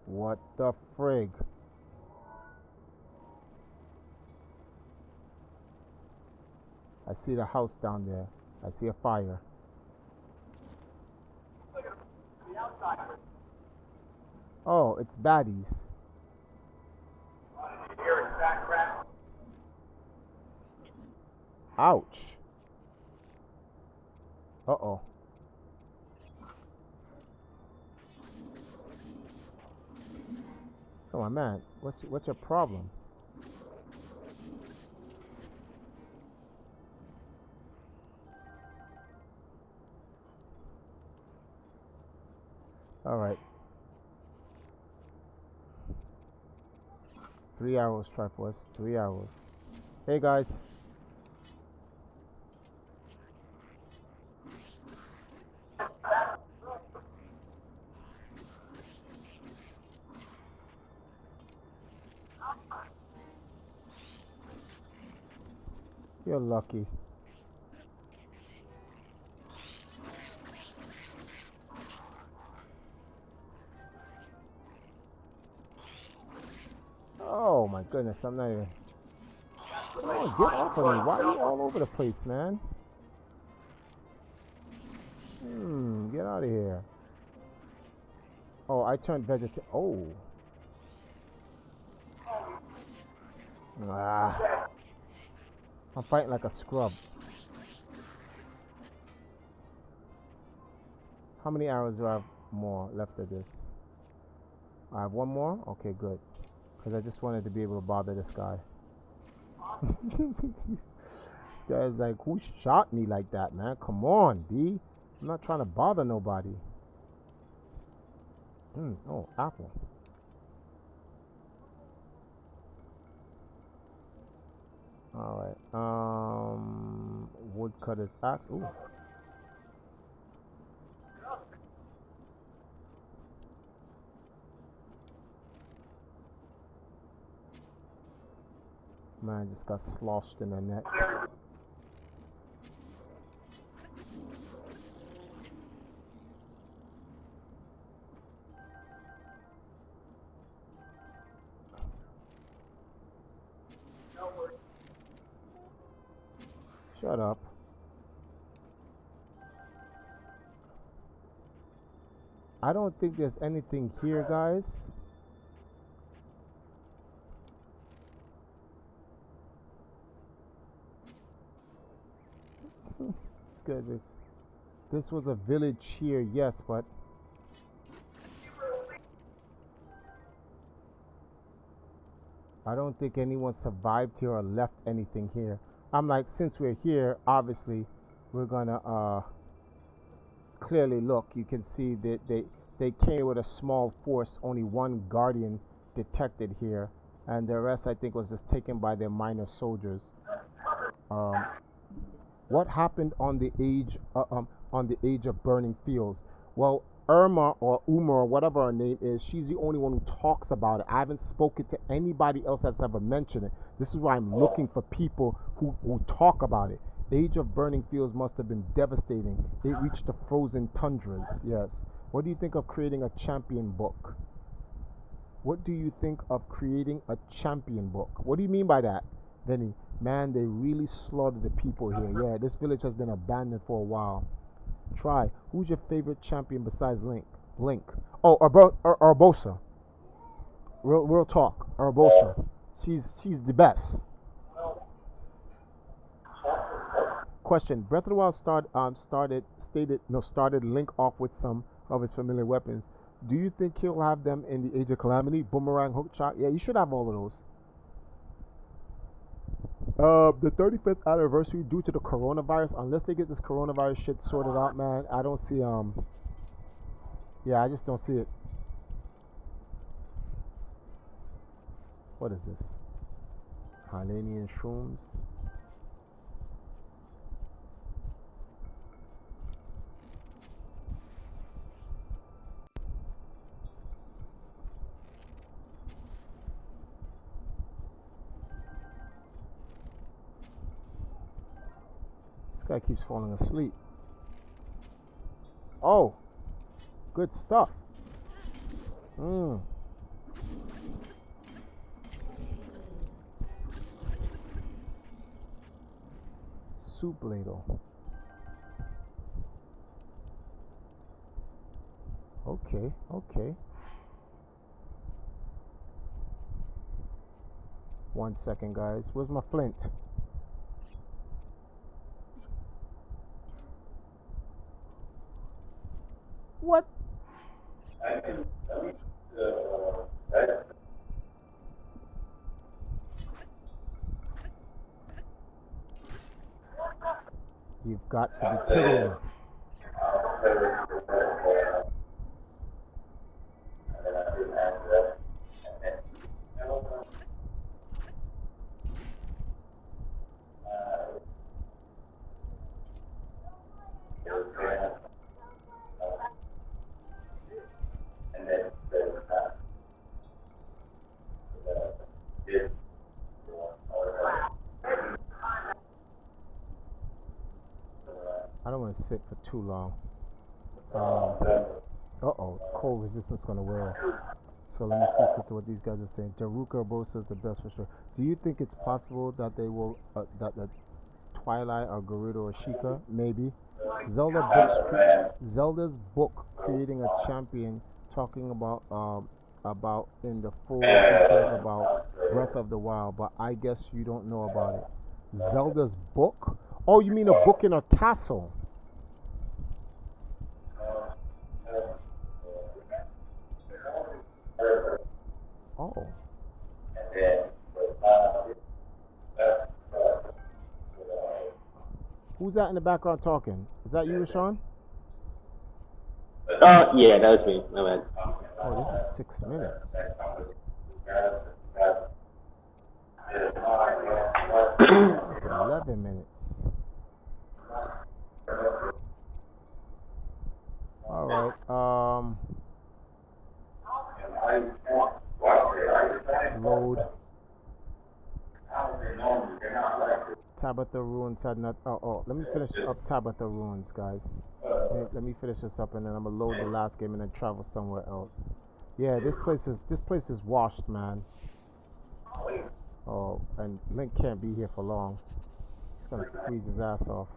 What the frig? I see the house down there. I see a fire. it's baddies. Ouch. Uh-oh. Come on, man. What's your problem? All right. 3 hours, Triforce. 3 hours. Hey, guys. You're lucky. Oh my goodness, I'm not even... Come on, get off of me. Why are you all over the place, man? Get out of here. Oh, I turned vegetarian. Oh. Ah. I'm fighting like a scrub. How many arrows do I have more left of this? I have one more? Okay, good. Because I just wanted to be able to bother this guy. This guy's like, who shot me like that, man? Come on, B. I'm not trying to bother nobody. Oh, apple. Alright. Woodcutter's axe. Ooh. Man, just got sloshed in the neck. Shut up. I don't think there's anything here, guys. This was a village here, yes, but I don't think anyone survived here or left anything here. I'm like, since we're here, obviously we're gonna clearly look. You can see that they came with a small force, only one guardian detected here, and the rest I think was just taken by their minor soldiers. What happened on the Age of Burning Fields? Well, Irma or Uma or whatever her name is, she's the only one who talks about it. I haven't spoken to anybody else that's ever mentioned it. This is why I'm looking for people who talk about it. Age of Burning Fields must have been devastating. It reached the frozen tundras. Yes. What do you think of creating a champion book? What do you think of creating a champion book? What do you mean by that, Vinny? Man, they really slaughtered the people here. Yeah, this village has been abandoned for a while. Try. Who's your favorite champion besides Link? Link. Oh, Urbosa. Real talk. Urbosa. She's the best. Question: Breath of the Wild started Link off with some of his familiar weapons. Do you think he'll have them in the Age of Calamity? Boomerang, hook shot. Yeah, you should have all of those. The 35th anniversary due to the coronavirus. Unless they get this coronavirus shit sorted out, man, I don't see yeah, I just don't see it. What is this? Hylanian shrooms. Guy keeps falling asleep. Oh, good stuff. Soup ladle. Okay. 1 second, guys. Where's my flint? What? You've got to be kidding me. I don't want to sit for too long. Cold resistance gonna wear. So let me see something what these guys are saying. Daruka Bosa is the best for sure. Do you think it's possible that they will that Twilight or Gerudo or Sheikah? Maybe. Zelda's book creating a champion, talking about in the full details about Breath of the Wild, but I guess you don't know about it. Zelda's book? Oh, you mean a book in a castle? Oh. Who's that in the background talking? Is that you, Rashawn? Yeah, that was me. My bad. Oh, this is 6 minutes. It's 11 minutes. All right. Load. Tabitha Ruins had not. Let me finish up Tabitha Ruins, guys. Let me finish this up, and then I'm gonna load the last game and then travel somewhere else. Yeah, this place is washed, man. Oh, and Link can't be here for long. He's gonna freeze his ass off.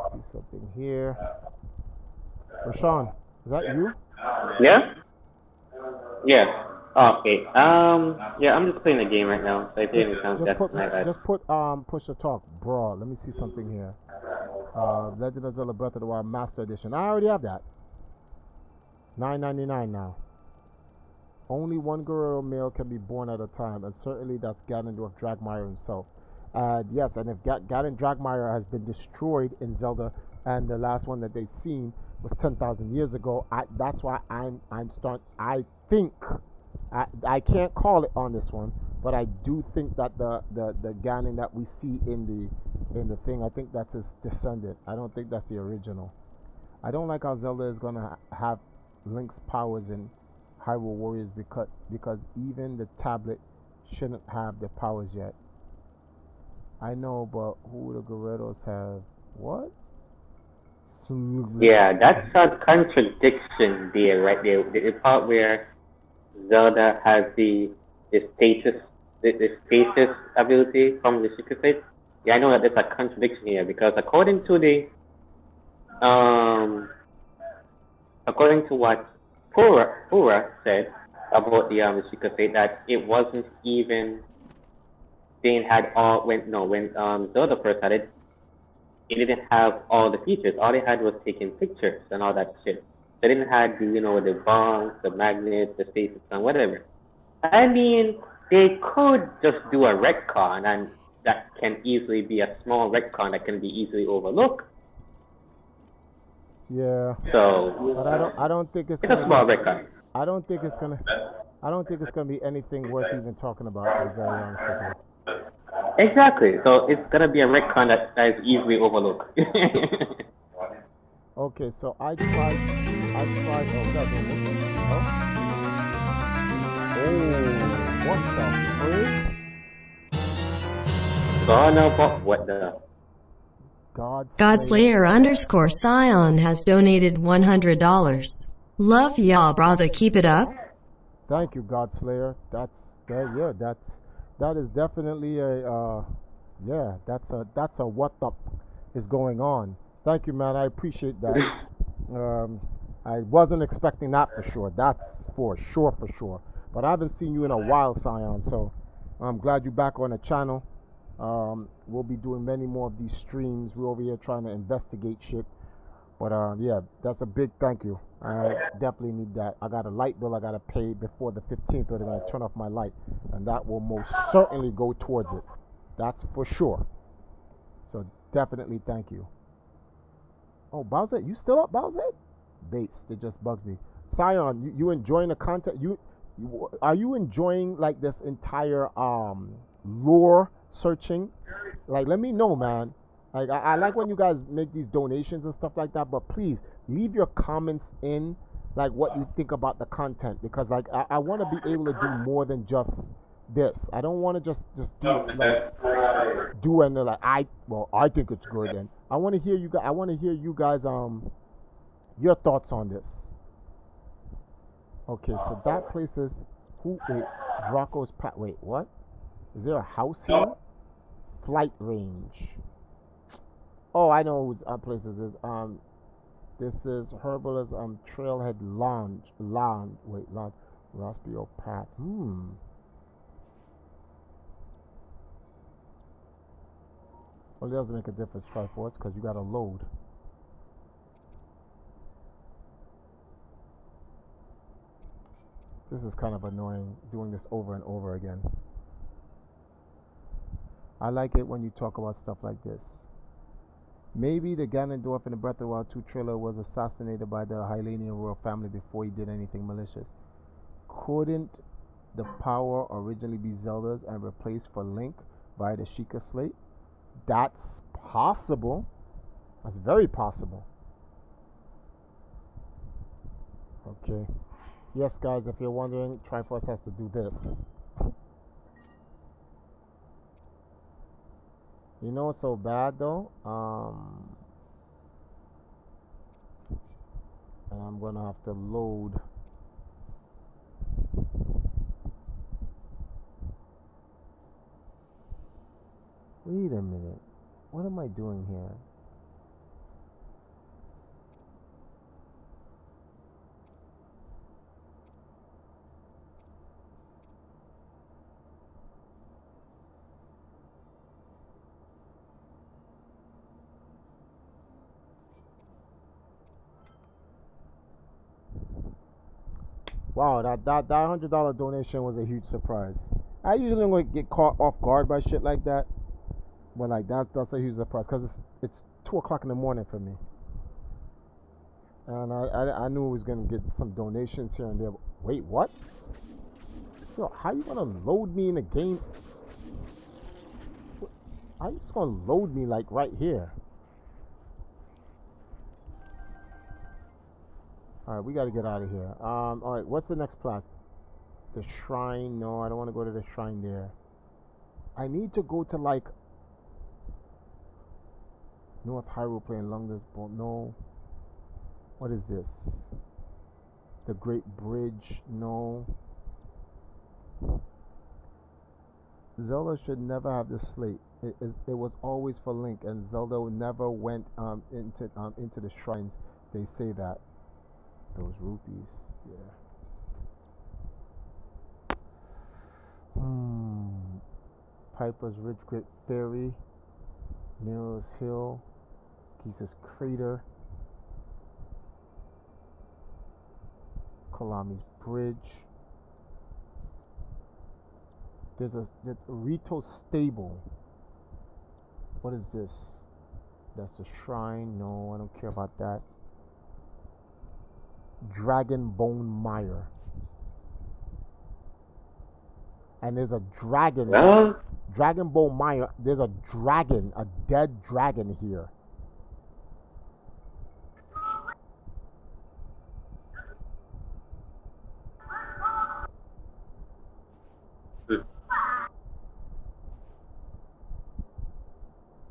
Let's see something here. Rashawn, is that you? Yeah? Yeah. Oh, okay. Yeah, I'm just playing the game right now. So I think it sounds just put push to talk, bro. Let me see something here. Legend of Zelda Breath of the Wild Master Edition. I already have that. $9.99 now. Only one Gerudo male can be born at a time, and certainly that's Ganondorf Dragmire himself. Yes, and if Ganon Dragmire has been destroyed in Zelda, and the last one that they've seen was 10,000 years ago, that's why I think I can't call it on this one, but I do think that the Ganon that we see in the thing, I think that's his descendant. I don't think that's the original. I don't like how Zelda is gonna have Link's powers in Hyrule Warriors because even the tablet shouldn't have the powers yet. I know, but who the Gerudos have? What? Yeah, that's a contradiction there, right there. The part where Zelda has the status ability from the Sheikah state. Yeah, I know that there's a contradiction here because according to what Pura said about the Sheikah state, that it wasn't even they had all when Zelda first had it. It didn't have all the features. All they had was taking pictures and all that shit. They didn't have the bonds, the magnets, the stasis, and whatever. I mean, they could just do a retcon, and that can easily be a small retcon that can be easily overlooked. Yeah. So, but I don't think it's a small retcon. I don't think it's gonna be anything worth even talking about, to be very honest with you. Exactly. So it's gonna be a retcon that is easily overlooked. Okay, so I tried. What the frick? What the? Godslayer _Scion has donated $100. Love ya, brother. Keep it up. Thank you, Godslayer. That is definitely a that's a what up is going on. Thank you, man. I appreciate that. I wasn't expecting that for sure. That's for sure. But I haven't seen you in a while, Sion. So I'm glad you're back on the channel. We'll be doing many more of these streams. We're over here trying to investigate shit. But yeah, that's a big thank you. I definitely need that. I got a light bill I gotta pay before the 15th, or they're gonna turn off my light, and that will most certainly go towards it. That's for sure. So definitely thank you. Oh, Bowser, you still up, Bowser? Bates, it just bugged me. Sion, you enjoying the content? Are you enjoying like this entire lore searching? Like, let me know, man. Like, I like when you guys make these donations and stuff like that, but please leave your comments in, like, what you think about the content, because like I want to be able to do more than just this. I don't want to just do like do and like I think it's good, and I want to hear you guys. I want to hear you guys your thoughts on this. Okay, so that place is wait, Draco's Pat. Wait, what? Is there a house here? Flight range. Oh, I know whose places is. This is Herbalist Trailhead Lounge. Raspio Path. Well, it doesn't make a difference, Triforce, because you got to load. This is kind of annoying, doing this over and over again. I like it when you talk about stuff like this. Maybe the Ganondorf in the Breath of the Wild 2 trailer was assassinated by the Hylian royal family before he did anything malicious. Couldn't the power originally be Zelda's and replaced for Link by the Sheikah Slate? That's possible. That's very possible. Okay. Yes, guys, if you're wondering, Triforce has to do this. You know what's so bad though? And I'm gonna have to load. Wait a minute. What am I doing here? Wow, that $100 donation was a huge surprise. I usually don't get caught off guard by shit like that, but like that's a huge surprise because it's 2 o'clock in the morning for me, and I knew we was gonna get some donations here and there. Wait, what? Yo, how you gonna load me in a game? How you just gonna load me like right here? Alright, we gotta get out of here. Alright, what's the next class? The shrine? No, I don't want to go to the shrine there. I need to go to like North Hyrule playing Longest Ball. No. What is this? The Great Bridge? No. Zelda should never have this slate. It was always for Link, and Zelda never went into the shrines. They say that. Those rupees, yeah. Piper's Ridge Great Ferry, Nero's Hill, Geese's Crater, Kalami's Bridge. There's a Rito Stable. What is this? That's the shrine. No, I don't care about that. Dragon Bone Mire. And there's a dragon. Dragon Bone Mire. There's a dragon, a dead dragon here.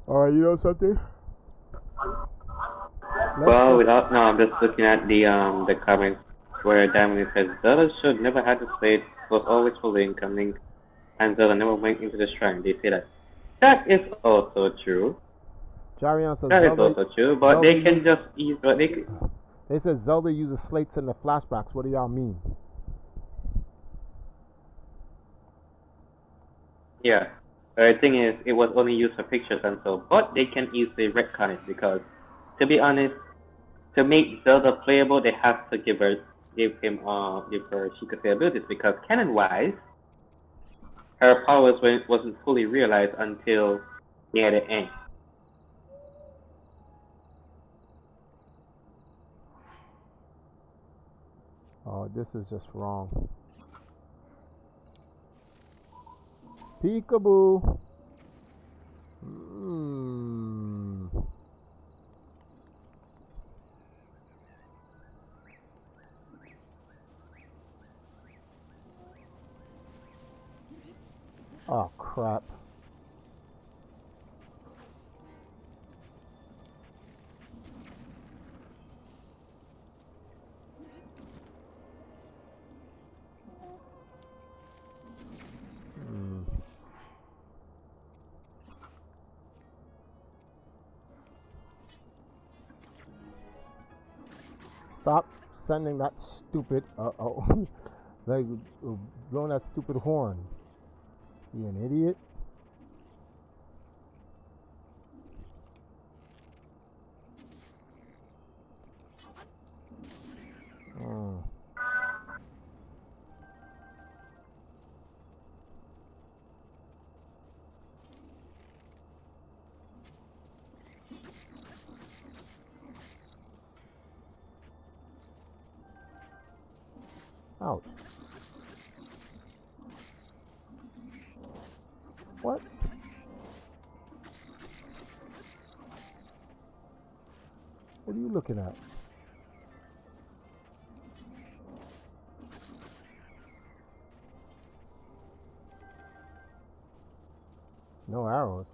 Alright, you know something? Well, no, I'm just looking at the comments. where Diamond says Zelda should never have the slate, was always for Link, and Link and Zelda never went into the shrine. They say that. That is also true. Jarion says That is Zelda, also true, but Zelda they can just use, but they could, They said Zelda uses slates in the flashbacks. What do y'all mean? yeah. The thing is, it was only used for pictures and so, but they can easily retcon it because, to be honest, to make Zelda playable, they have to give her Shikase abilities because canon-wise, her powers wasn't fully realized until near the end. Oh, this is just wrong. Peekaboo. Oh, crap. Stop sending that stupid, like, blowing that stupid horn. You an idiot? Ouch. What? What are you looking at? No arrows.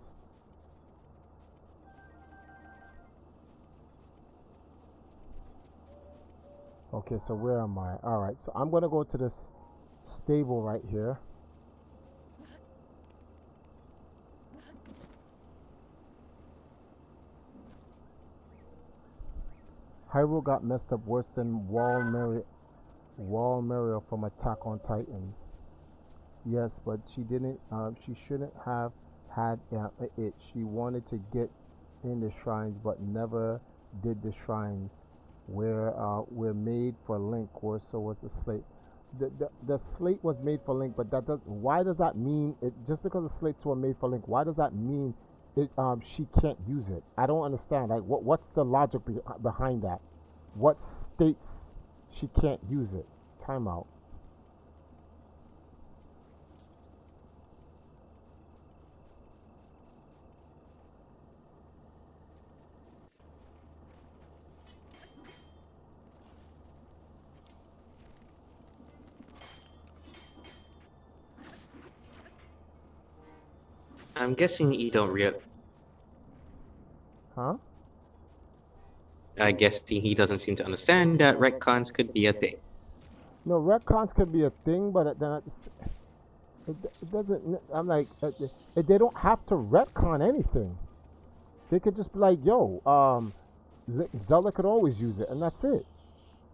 Okay, so where am I? Alright, so I'm gonna go to this stable right here. Hyrule got messed up worse than Wall Mario from Attack on Titans. Yes, but she didn't. She shouldn't have had it. She wanted to get in the shrines, but never did the shrines. Were made for Link, or so was the slate. The slate was made for Link, but that does. Why does that mean it? Just because the slates were made for Link, why does that mean it? She can't use it. I don't understand. Like, what's the logic behind that? What states she can't use it? Time out. I'm guessing you don't Huh? I guess he doesn't seem to understand that retcons could be a thing. No, retcons can be a thing, but then it doesn't. I'm like, they don't have to retcon anything. They could just be like, yo, Zelda could always use it, and that's it.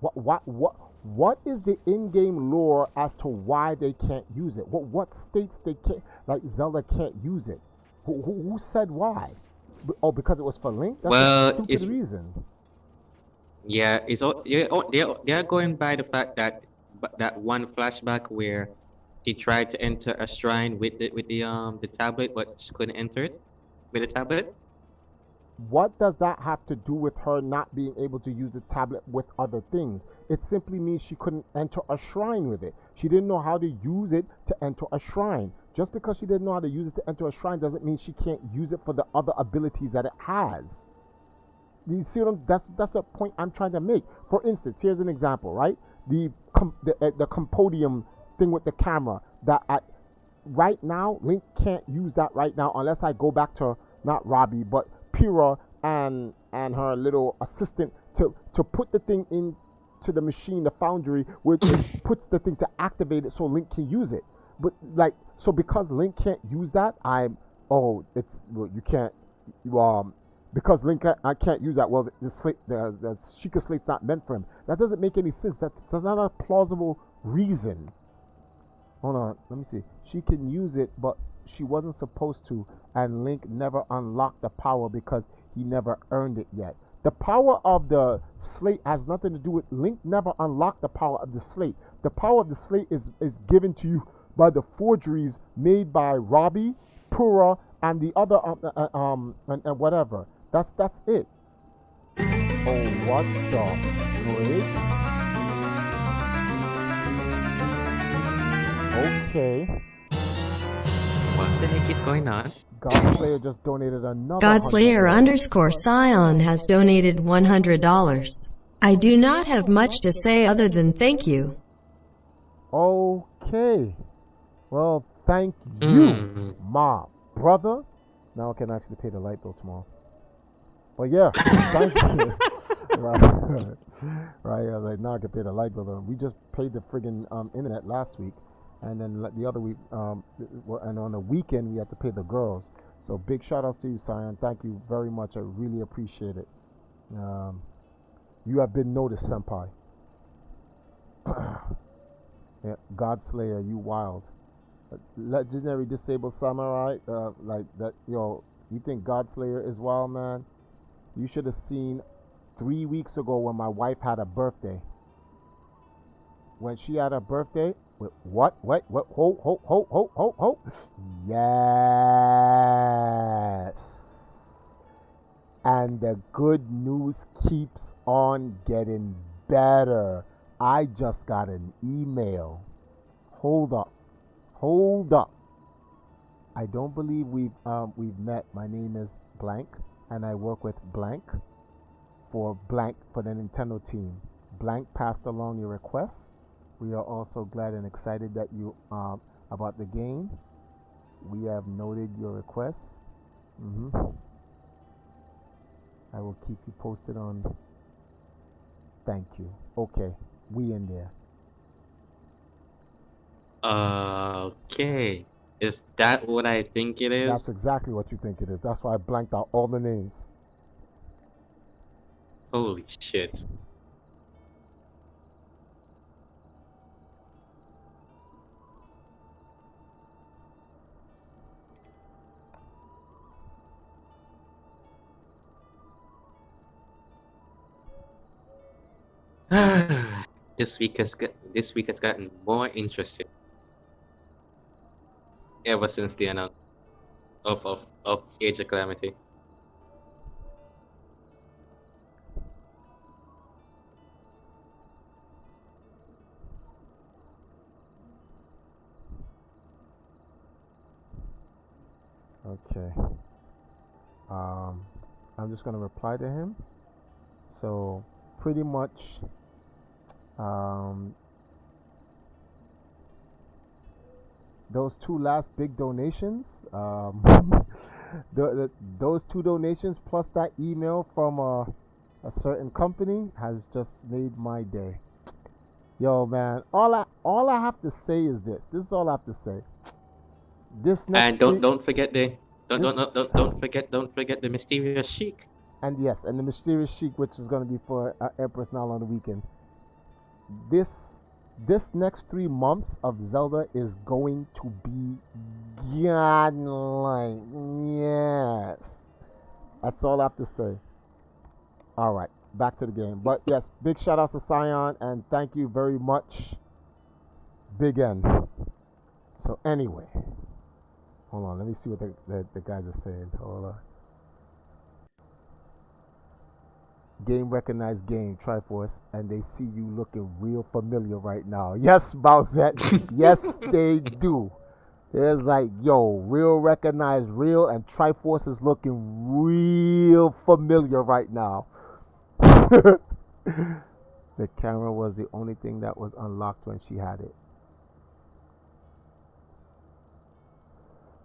What is the in-game lore as to why they can't use it? What states they can't, like Zelda can't use it? Who said why? Oh, because it was for Link? That's a stupid reason. Yeah, they are going by the fact that one flashback where she tried to enter a shrine with the tablet, but she couldn't enter it with the tablet. What does that have to do with her not being able to use the tablet with other things? It simply means she couldn't enter a shrine with it. She didn't know how to use it to enter a shrine. Just because she didn't know how to use it to enter a shrine doesn't mean she can't use it for the other abilities that it has. You see what that's the point I'm trying to make. For instance, here's an example, right? The compodium thing with the camera that right now Link can't use that right now unless I go back to not Robbie but Pyrrha and her little assistant to put the thing in to the machine, the foundry, which it puts the thing to activate it so Link can use it. But like, so because Link can't use that, you can't, because Link I can't use that. Well, the Sheikah Slate's not meant for him. That doesn't make any sense. That's not a plausible reason. Hold on, let me see. She can use it, but she wasn't supposed to, and Link never unlocked the power because he never earned it yet. The power of the slate has nothing to do with Link. Never unlocked the power of the slate. The power of the slate is given to you by the forgeries made by Robbie, Pura, and the other and whatever. That's it. Oh, what the? Wait. Okay. What the heck is going on? Godslayer just donated another Godslayer_Scion has donated $100. I do not have much to say other than thank you. Okay. Well, thank you, my brother. Now I can actually pay the light bill tomorrow. But yeah, thank you. Right, like now I can pay the light bill. We just paid the friggin' internet last week. And then the other week, and on the weekend, we had to pay the girls. So big shout outs to you, Sion. Thank you very much. I really appreciate it. You have been noticed, Senpai. Yeah, Godslayer, you wild. Legendary disabled samurai, like that. Yo, you think Godslayer is wild, man? You should have seen 3 weeks ago when my wife had a birthday. When she had a birthday. What? Ho. Yes. And the good news keeps on getting better. I just got an email. Hold up. I don't believe we've met. My name is Blank, and I work with Blank for the Nintendo team. Blank passed along your request. We are also glad and excited that you about the game. We have noted your requests. I will keep you posted on. Thank you. Okay, we in there. Okay. Is that what I think it is? That's exactly what you think it is. That's why I blanked out all the names. Holy shit. This week has gotten more interesting ever since the announcement of Age of Calamity. Okay. I'm just gonna reply to him. So pretty much, those two last big donations, those two donations plus that email from a certain company has just made my day. Yo, man, all I have to say is this. This is all I have to say. This next And don't forget the mysterious Sheik. And yes, and the mysterious Sheik, which is going to be for Empress now on the weekend. This next 3 months of Zelda is going to be godlike. Yes, that's all I have to say. All right, back to the game. But yes, big shout outs to Sion, and thank you very much, Big N. So anyway, hold on, let me see what the guys are saying. Hold on. Game recognized game, Triforce, and they see you looking real familiar right now. Yes, Bowsette. Yes, they do. There's like, yo, real recognized real, and Triforce is looking real familiar right now. The camera was the only thing that was unlocked when she had it.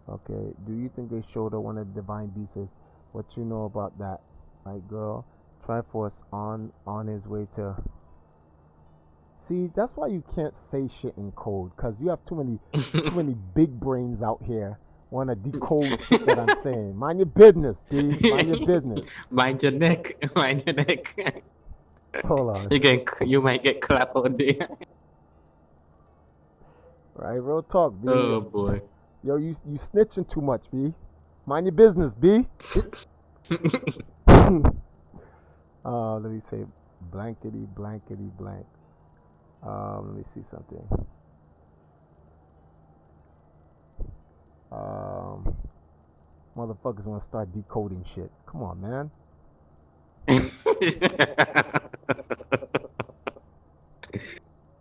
Okay, do you think they showed her one of the divine beasts? What you know about that, right, girl? Triforce on his way to See, that's why you can't say shit in code, cause you have too many big brains out here want to decode shit that I'm saying. Mind your business, B. Mind your business. Mind your neck. Mind your neck. Hold on. You might get clapped out there. Right, real talk, B. Oh boy. Yo, you snitching too much, B. Mind your business, B. Let me say blankety blankety blank. Let me see something. Motherfuckers want to start decoding shit. Come on, man.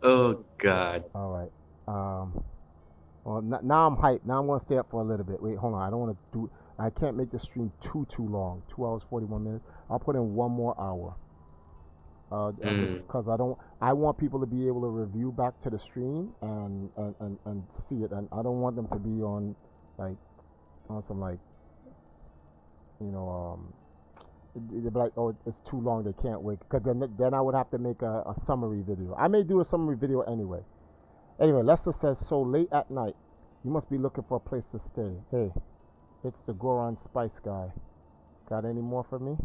Oh God. All right. Well, now I'm hyped. Now I'm gonna stay up for a little bit. Wait, hold on. I don't want to do. I can't make the stream too long. 2 hours 41 minutes. I'll put in 1 more hour. Because I want people to be able to review back to the stream and see it, and I don't want them to be on some they'd be like, oh, it's too long, they can't wait, because then I would have to make a summary video. I may do a summary video anyway. Lester says, so late at night, you must be looking for a place to stay. Hey, it's the Goron Spice guy. Got any more for me?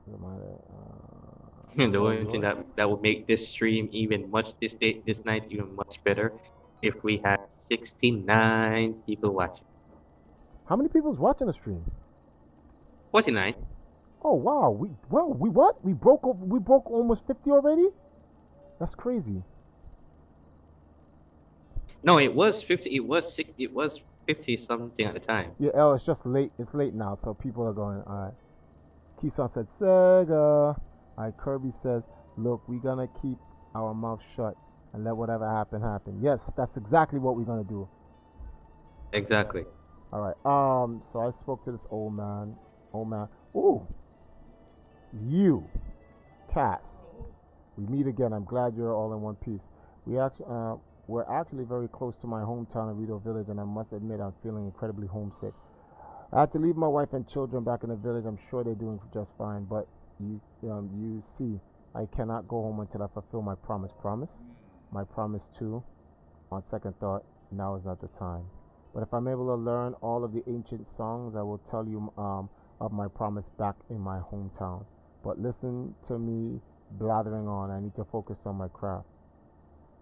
The only thing that would make this stream this night even much better, if we had 69 people watching. How many people's watching the stream? 49. Oh wow, we broke almost 50 already? That's crazy. No, it was 50. It was 50 something at the time. Yeah, it's just late. It's late now, so people are going. All right. Kisan said Sega. All right. Kirby says, look, we're gonna keep our mouth shut and let whatever happen happen. Yes, that's exactly what we're gonna do. Exactly. All right. So I spoke to this old man. Ooh. You, Cass. We meet again. I'm glad you're all in one piece. We're actually very close to my hometown of Rito Village, and I must admit I'm feeling incredibly homesick. I had to leave my wife and children back in the village. I'm sure they're doing just fine, but you see, I cannot go home until I fulfill my promise. My promise too. On second thought, now is not the time. But if I'm able to learn all of the ancient songs, I will tell you of my promise back in my hometown. But listen to me blathering on. I need to focus on my craft.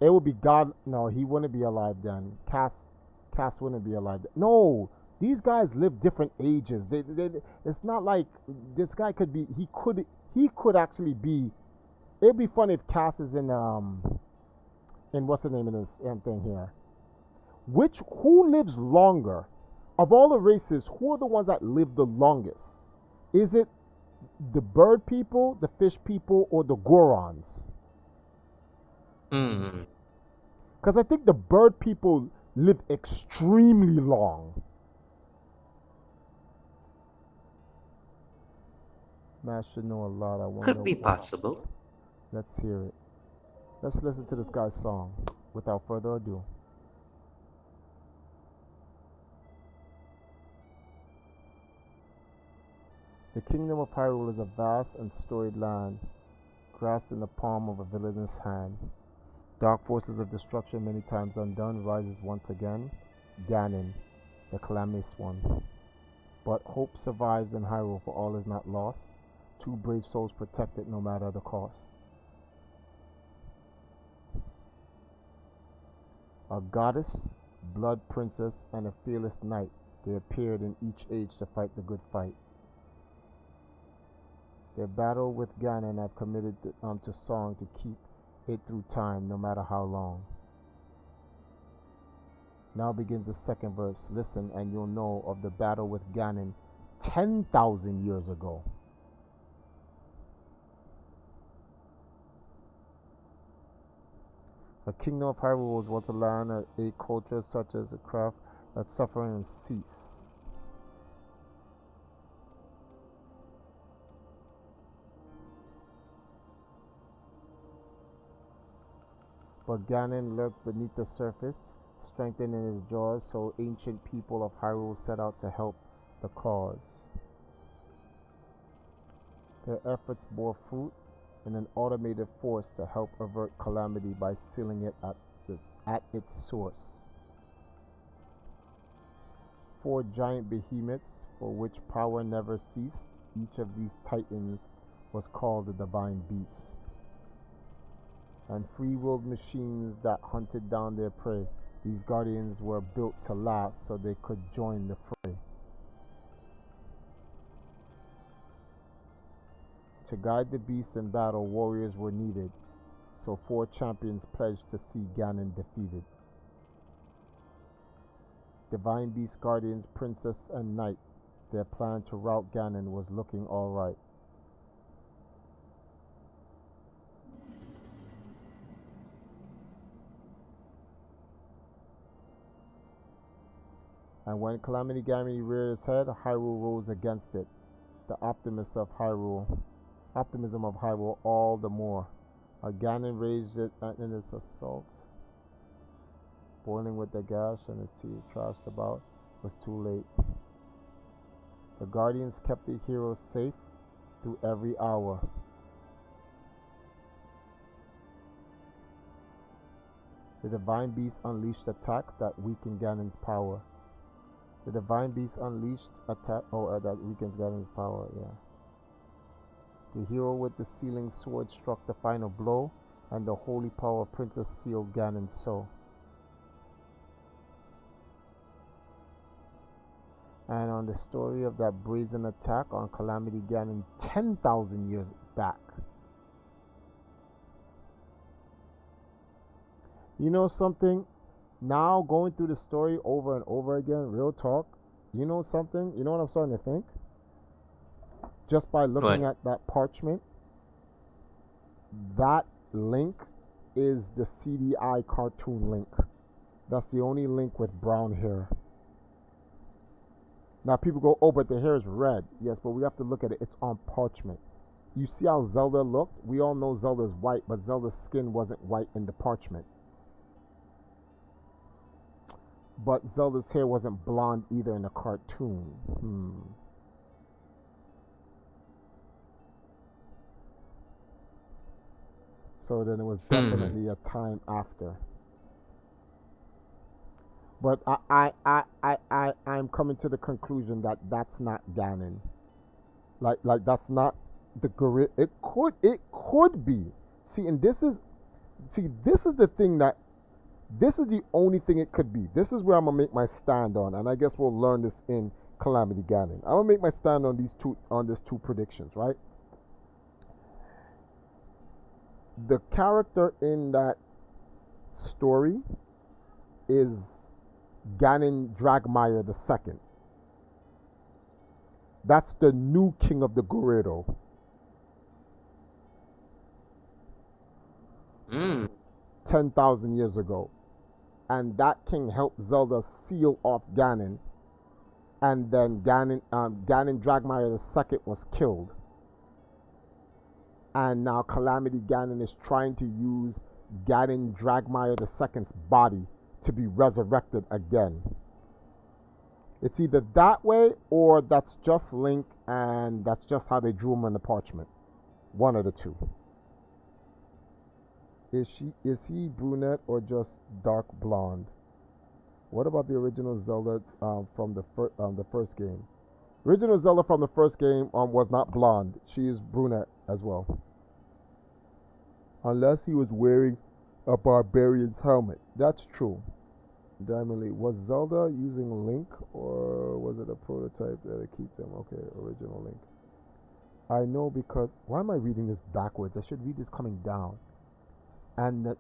It would be God. No, he wouldn't be alive then. Cass wouldn't be alive. No, these guys live different ages. It's not like this guy could be. He could actually be. It'd be funny if Cass is in what's the name of this thing here? Who lives longer? Of all the races, who are the ones that live the longest? Is it the bird people, the fish people, or the Gorons? Because I think the bird people live extremely long. Man, I should know a lot. I wonder. Could be possible. Let's hear it. Let's listen to this guy's song. Without further ado. The kingdom of Hyrule is a vast and storied land, grasped in the palm of a villainous hand. Dark forces of destruction, many times undone, rises once again. Ganon, the calamitous one. But hope survives in Hyrule, for all is not lost. 2 brave souls protected no matter the cost. A goddess, blood princess, and a fearless knight, they appeared in each age to fight the good fight. Their battle with Ganon I've committed to song to keep it through time, no matter how long. Now begins the second verse. Listen and you'll know of the battle with Ganon 10,000 years ago. The kingdom of Hyrule was once a land of 8 cultures, such as a craft that suffering and cease. But Ganon lurked beneath the surface, strengthened in his jaws, so ancient people of Hyrule set out to help the cause. Their efforts bore fruit, and an automated force to help avert calamity by sealing it at its source. 4 giant behemoths for which power never ceased. Each of these titans was called the Divine Beast. And free-willed machines that hunted down their prey. These guardians were built to last so they could join the fray. To guide the beasts in battle, warriors were needed, so 4 champions pledged to see Ganon defeated. Divine Beast Guardians, Princess and Knight. Their plan to rout Ganon was looking alright. And when Calamity Ganon reared his head, Hyrule rose against it. The optimism of Hyrule all the more. Ganon raised it in its assault. Boiling with the gash and his teeth trashed about, was too late. The Guardians kept the heroes safe through every hour. The Divine Beast unleashed attacks that weakened Ganon's power. The Divine Beast unleashed attack. That weakens Ganon's power. Yeah. The hero with the sealing sword struck the final blow, and the holy power of Princess sealed Ganon's soul. And on the story of that brazen attack on Calamity Ganon 10,000 years back. You know something? Now going through the story over and over again, real talk, you know something? You know what I'm starting to think? Just by looking at that parchment, that Link is the CDI cartoon Link. That's the only Link with brown hair. Now people go, oh, but the hair is red. Yes, but we have to look at it. It's on parchment. You see how Zelda looked? We all know Zelda's white, but Zelda's skin wasn't white in the parchment. But Zelda's hair wasn't blonde either in the cartoon. So then it was definitely a time after. But I'm coming to the conclusion that that's not Ganon. Like that's not the gorilla. It could be. See, and this is the thing that. This is the only thing it could be. This is where I'm gonna make my stand on, and I guess we'll learn this in Calamity Ganon. I'm gonna make my stand on these two predictions, right? The character in that story is Ganon Dragmire II. That's the new king of the Gerudo. 10,000 years ago. And that king helped Zelda seal off Ganon. And then Ganon Dragmire II was killed. And now Calamity Ganon is trying to use Ganon Dragmire II's body to be resurrected again. It's either that way or that's just Link and that's just how they drew him on the parchment. One of the two. Is he brunette or just dark blonde? What about the original Zelda from the first game? Original Zelda from the first game was not blonde. She is brunette as well. Unless he was wearing a barbarian's helmet. That's true. Diamond Lee. Was Zelda using Link or was it a prototype that I keep them? Okay, original Link. I know because... Why am I reading this backwards? I should read this coming down. And that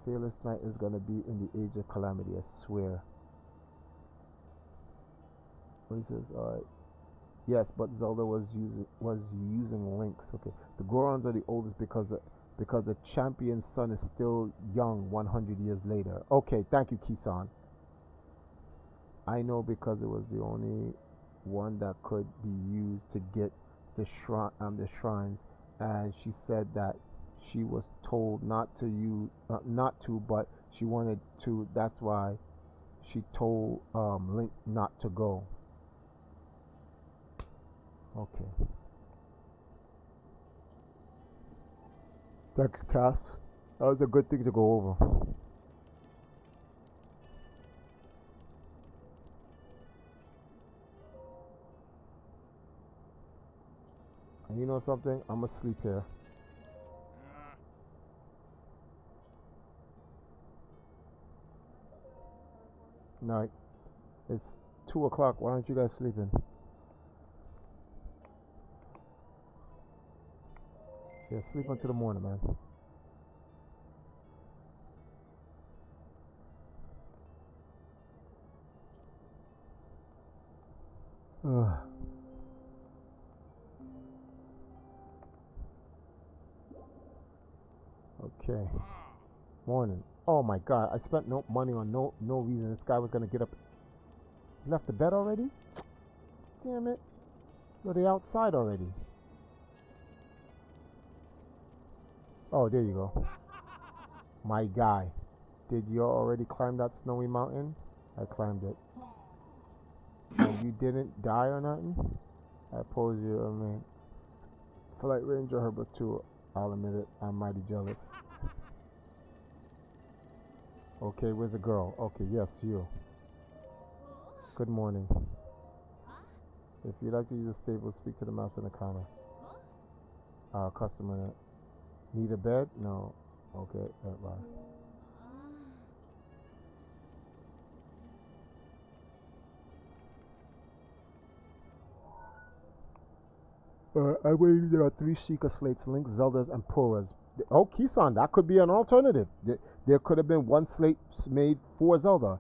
Fearless Knight is going to be in the Age of Calamity, I swear. He says, alright. Yes, but Zelda was using Links. Okay. The Gorons are the oldest because the champion's son is still young 100 years later. Okay, thank you, Kisan. I know because it was the only one that could be used to get the shrines. And she said that she was told not to, but she wanted to. That's why she told Link not to go. Okay. Thanks, Cass. That was a good thing to go over. And you know something? I'm gonna sleep here. Night. It's 2 o'clock. Why aren't you guys sleeping? Yeah, sleep until the morning, man. Ugh. Okay. Morning. Oh my god, I spent no money on no reason. This guy was gonna get up. He left the bed already? Damn it. No, they outside already. Oh, there you go. My guy. Did you already climb that snowy mountain? I climbed it. And you didn't die or nothing? I pose you, I mean, Flight Ranger Herbert 2, I'll admit it, I'm mighty jealous. Okay, where's the girl? Okay, yes, you. Good morning. If you'd like to use a stable, speak to the master in the counter. Customer. Need a bed? No. Okay, bye. I believe there are 3 Sheikah slates, Link, Zeldas, and Poras. Oh, Kisan, that could be an alternative. There could have been 1 slate made for Zelda.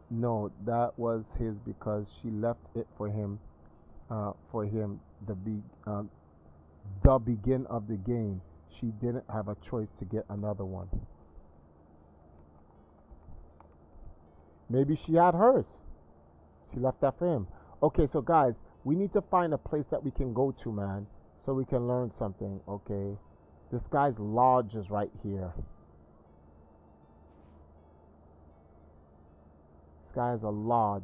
No, that was his because she left it for him. The begin of the game. She didn't have a choice to get another one. Maybe she had hers. She left that for him. Okay, so guys, we need to find a place that we can go to, man, so we can learn something, okay? This guy's lodge is right here. This guy has a lodge.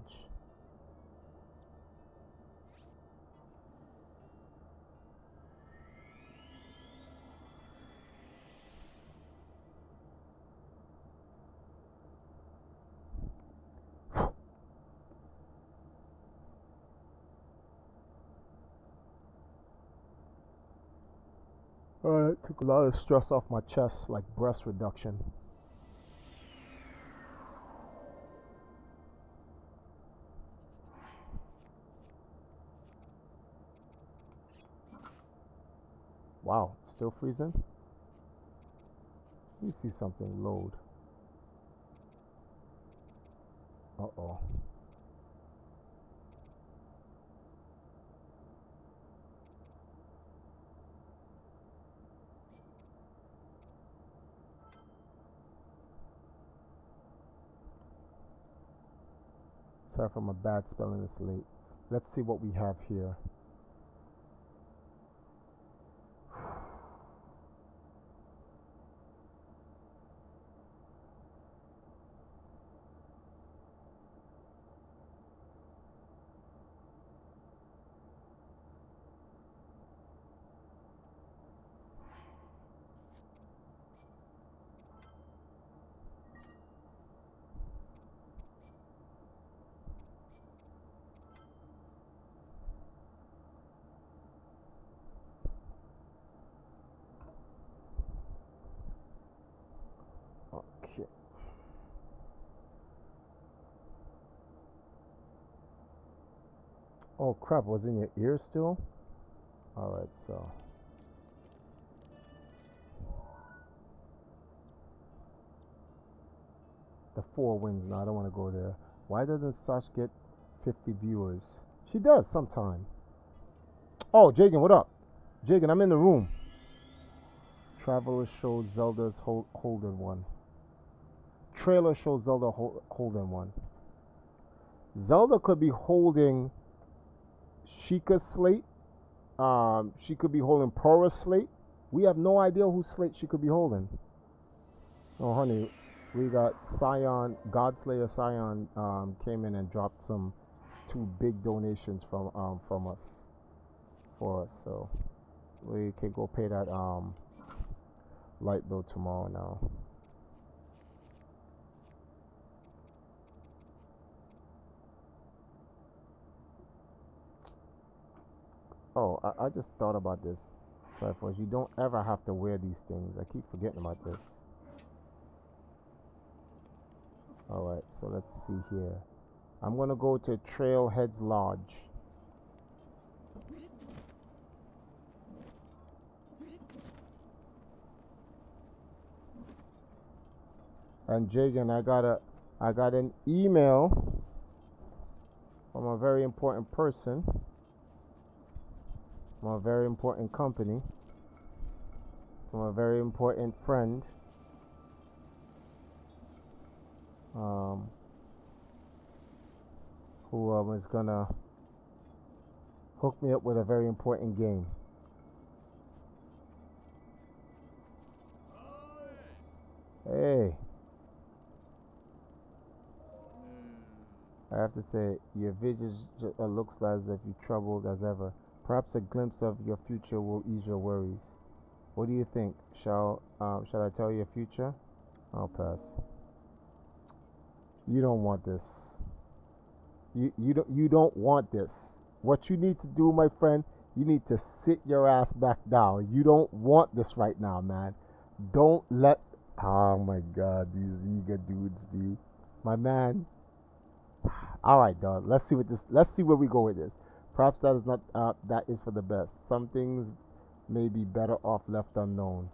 Alright, took a lot of stress off my chest, like breast reduction. Wow, still freezing? Let me see something load. Uh-oh. Sorry for my bad spelling this late. Let's see what we have here. Oh crap, was in your ear still? Alright, so. The 4 Winds. No, I don't want to go there. Why doesn't Sash get 50 viewers? She does sometime. Oh, Jagan, what up? Jagan, I'm in the room. Traveler showed Zelda's holding one. Trailer shows Zelda holding one. Zelda could be holding Sheikah's slate. She could be holding Pora's slate. We have no idea whose slate she could be holding. Oh, honey, we got Scion, Godslayer Scion came in and dropped 2 big donations from us, so we can go pay that light bill tomorrow now. Oh, I just thought about this. Triforce, you don't ever have to wear these things. I keep forgetting about this. Alright, so let's see here. I'm gonna go to Trailhead's Lodge. And Jagan, I got an email from a very important person, from a very important company, from a very important friend. Who was gonna hook me up with a very important game. Hey, I have to say, your vision looks as if you're troubled as ever. Perhaps a glimpse of your future will ease your worries. What do you think? Shall I tell you your future? I'll pass. You don't want this. You don't want this. What you need to do, my friend, you need to sit your ass back down. You don't want this right now, man. Don't let. Oh my God, these eager dudes be. My man. All right, dog. Let's see where we go with this. Perhaps that is not. That is for the best. Some things may be better off left unknown.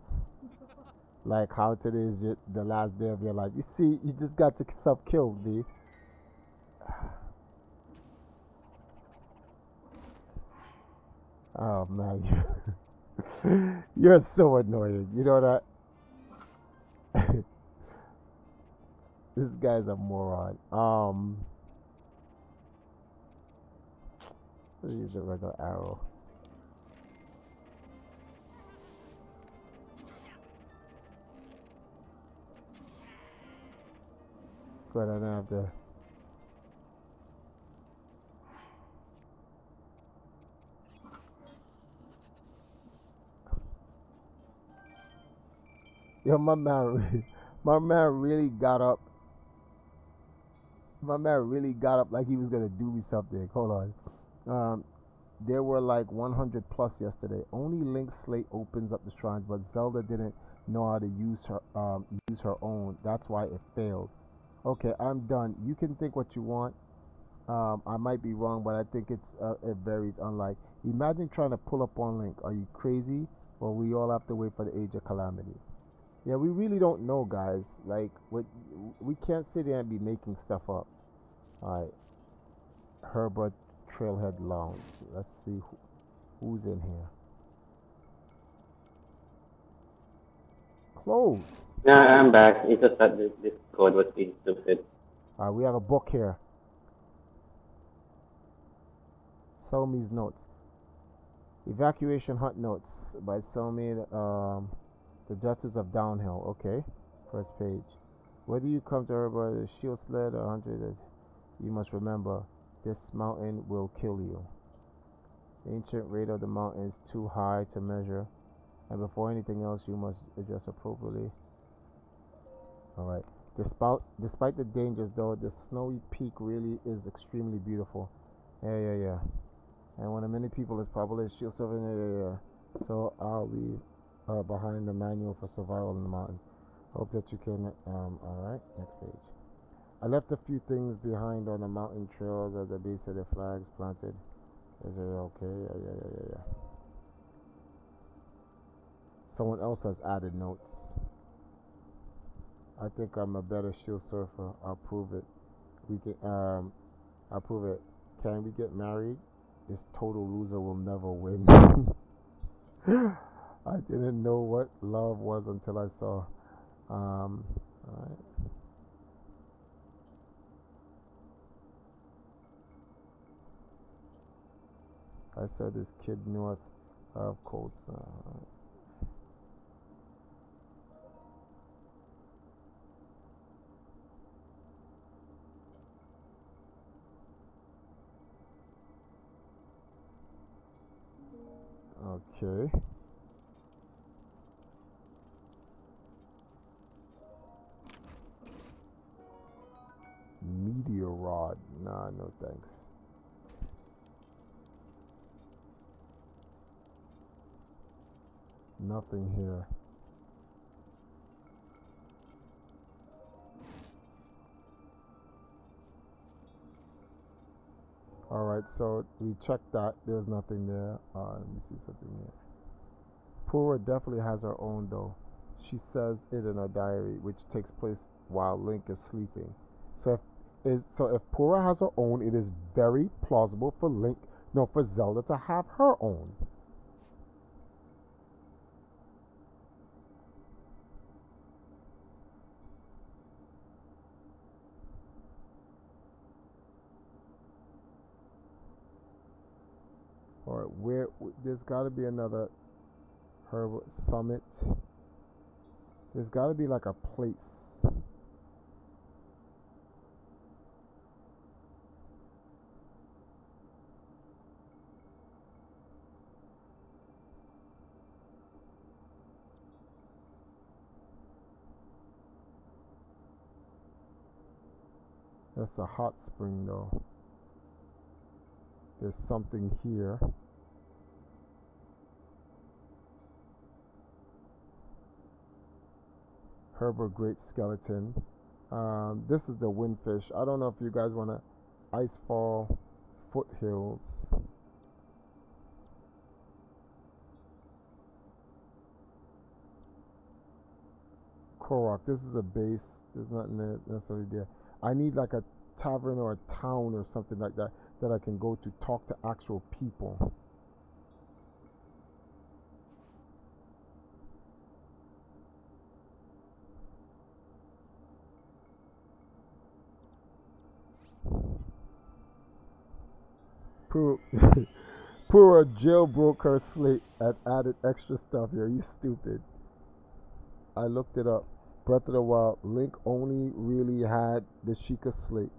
Like how today is the last day of your life. You see, you just got yourself killed, B. Oh man, you're so annoying. You know that. This guy's a moron. Let's use a regular arrow. But I don't have to. Yo, my man really got up. My man really got up like he was gonna do me something. Hold on. There were like 100 plus yesterday. Only Link's slate opens up the shrines, but Zelda didn't know how to use her own. That's why it failed. Okay, I'm done. You can think what you want. I might be wrong, but I think it varies. Unlike, imagine trying to pull up on Link. Are you crazy? Well, we all have to wait for the Age of Calamity. Yeah, we really don't know, guys. Like, we can't sit there and be making stuff up. Alright. Herbert Trailhead Lounge. Let's see who's in here. Close. No, I'm back. It's just that this code was being stupid. Alright, we have a book here. Selmy's notes. Evacuation Hunt Notes by Selmy, the Duchess of Downhill. Okay, first page. Whether you come to her by the shield sled or 100, you must remember, this mountain will kill you. The ancient rate of the mountain is too high to measure, and before anything else, you must adjust appropriately. Alright. Despite the dangers, though, the snowy peak really is extremely beautiful. Yeah. And one of many people is probably shield surfing. Yeah. So I'll leave behind the manual for survival in the mountain. Hope that you can. Alright, next page. I left a few things behind on the mountain trails at the base of the flags planted. Is it okay? Yeah. Someone else has added notes. I think I'm a better shield surfer. I'll prove it. I'll prove it. Can we get married? This total loser will never win. I didn't know what love was until I saw. Alright. I said this kid north of Cold Sun. Okay. meteor rod. Nah, no thanks. Nothing here. Alright, so we checked that. There's nothing there. Let me see something here. Pura definitely has her own though. She says it in her diary, which takes place while Link is sleeping. So if Pura has her own, it is very plausible for Zelda to have her own. Alright, there's got to be another Hyrule Summit. There's got to be like a place. That's a hot spring though. There's something here. Herbert Great Skeleton. This is the Windfish. I don't know if you guys want to Icefall Foothills. Korok. This is a base. There's nothing necessarily there. I need like a tavern or a town or something like that that I can go to talk to actual people. Pura jailbroke her slate and added extra stuff here. You stupid. I looked it up. Breath of the Wild, Link only really had the Sheikah slate.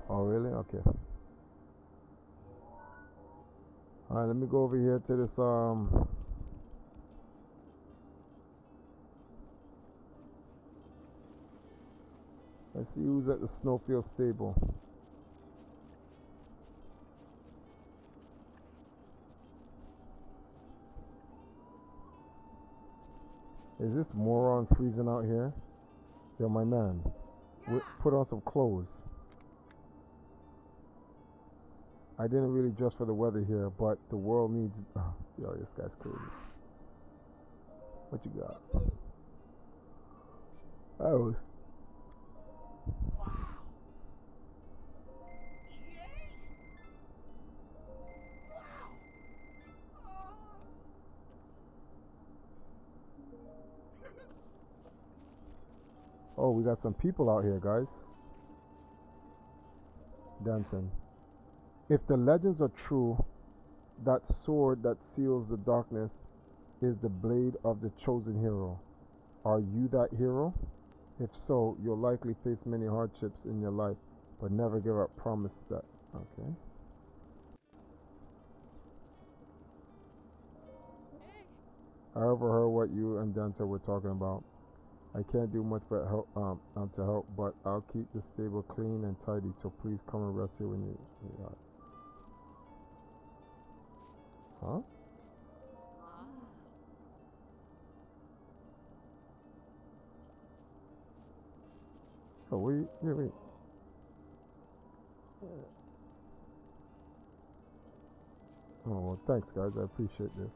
Oh, really? Okay. Alright, let me go over here to this, let's see who's at the Snowfield Stable. Is this moron freezing out here? Yo, my man, put on some clothes. I didn't really dress for the weather here, but the world needs... yo, this guy's crazy. What you got? Oh. Oh, we got some people out here, guys. Dancing. If the legends are true, that sword that seals the darkness is the blade of the chosen hero. Are you that hero? If so, you'll likely face many hardships in your life, but never give up. Promise that. Okay. I overheard what you and Dante were talking about. I can't do much but help, to help, but I'll keep the stable clean and tidy, so please come and rest here when you are. Huh? Oh, wait. Oh, well, thanks, guys. I appreciate this.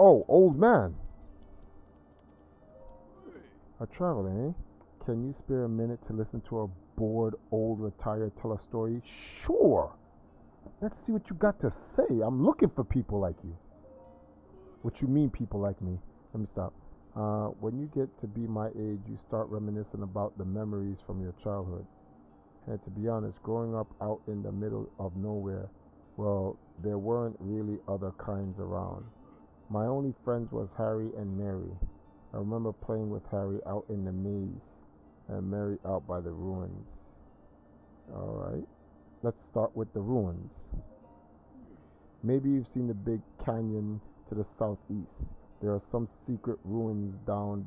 Oh, old man. A traveler, eh? Can you spare a minute to listen to a bored old retired tell a story? Sure. Let's see what you got to say. I'm looking for people like you. What you mean, people like me? Let me stop. When you get to be my age, you start reminiscing about the memories from your childhood. And to be honest, growing up out in the middle of nowhere Well, there weren't really other kinds around. My only friends was Harry and Mary. I remember playing with Harry out in the maze and Mary out by the ruins. Alright, let's start with the ruins. Maybe you've seen the big canyon to the southeast. There are some secret ruins down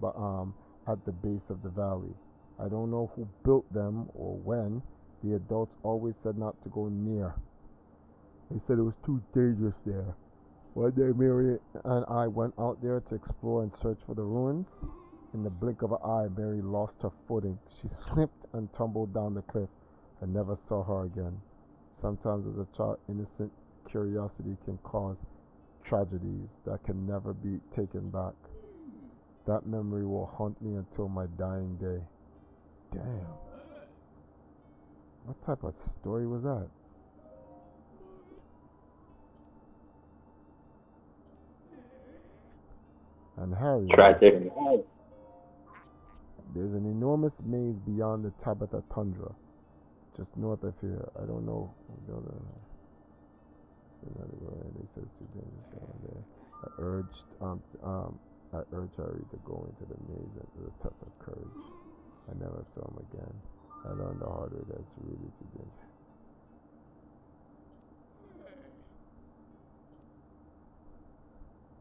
at the base of the valley. I don't know who built them or when. The adults always said not to go near. They said it was too dangerous there. One day Mary and I went out there to explore and search for the ruins. In the blink of an eye, Mary lost her footing. She slipped and tumbled down the cliff. I never saw her again. Sometimes as a child, innocent curiosity can cause tragedies that can never be taken back. That memory will haunt me until my dying day. Damn. What type of story was that? And Harry. Tragic. There's an enormous maze beyond the Tabitha Tundra, just north of here. I don't know. They said it's too dangerous down there. I urged Harry to go into the maze and do a test of courage. I never saw him again. I learned the hard way that it's really too dangerous.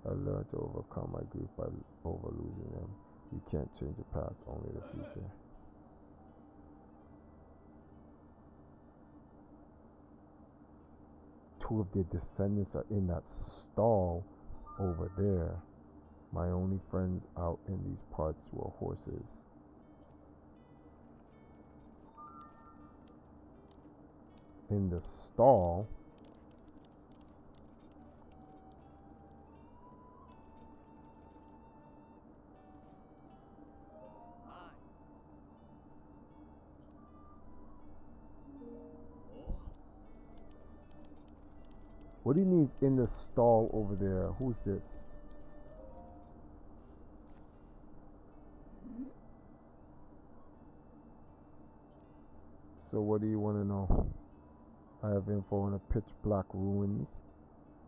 I learned to overcome my grief by over losing them. You can't change the past, only the future. Two of their descendants are in that stall over there. My only friends out in these parts were horses. In the stall. What do you mean in the stall over there? Who's this? So what do you want to know? I have info on the pitch black ruins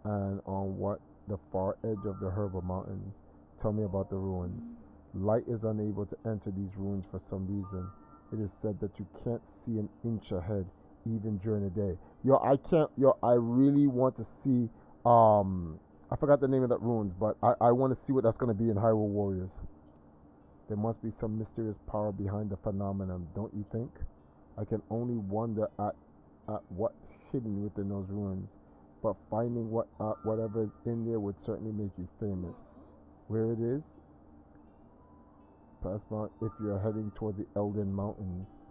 and on what the far edge of the Hyrule Mountains. Tell me about the ruins. Light is unable to enter these ruins for some reason. It is said that you can't see an inch ahead even during the day. I really want to see I forgot the name of that ruins, but I want to see what that's going to be in Hyrule Warriors. There must be some mysterious power behind the phenomenon, don't you think? I can only wonder at what's hidden within those ruins, but finding whatever is in there would certainly make you famous. Where it is? Past Mount if you're heading toward the Elden Mountains.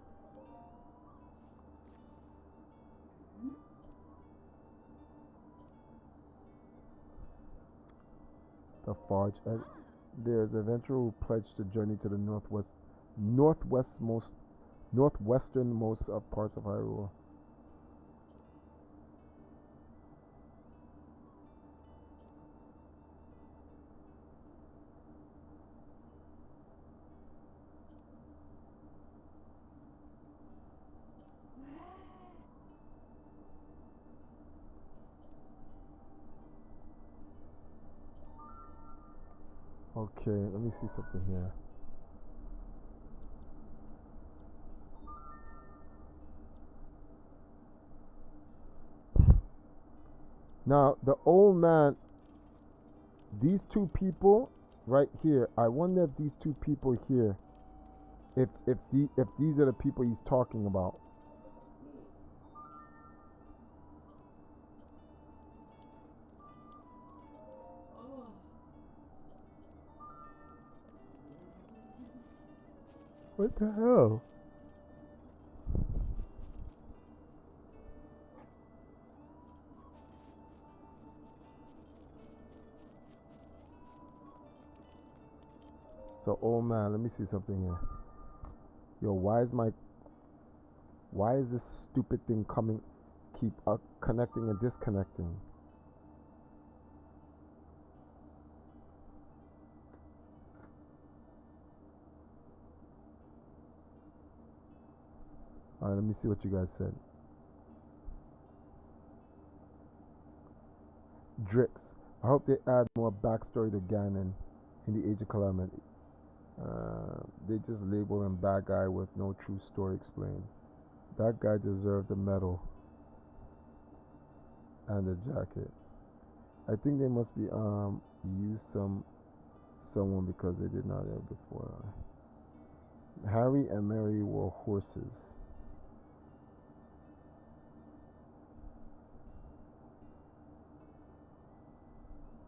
The Forge. There is an adventurer who pledged to journey to the northwesternmost of parts of Hyrule. Okay, let me see something here. Now, the old man, these two people right here, I wonder if these two people here, if these are the people he's talking about. What the hell? So, oh man, let me see something here. Yo, why is this stupid thing keep connecting and disconnecting? Alright, let me see what you guys said. Drix. I hope they add more backstory to Ganon in the Age of Calamity. They just label him bad guy with no true story explained. That guy deserved the medal and the jacket. I think they must be use someone because they did not have before. Harry and Mary were horses.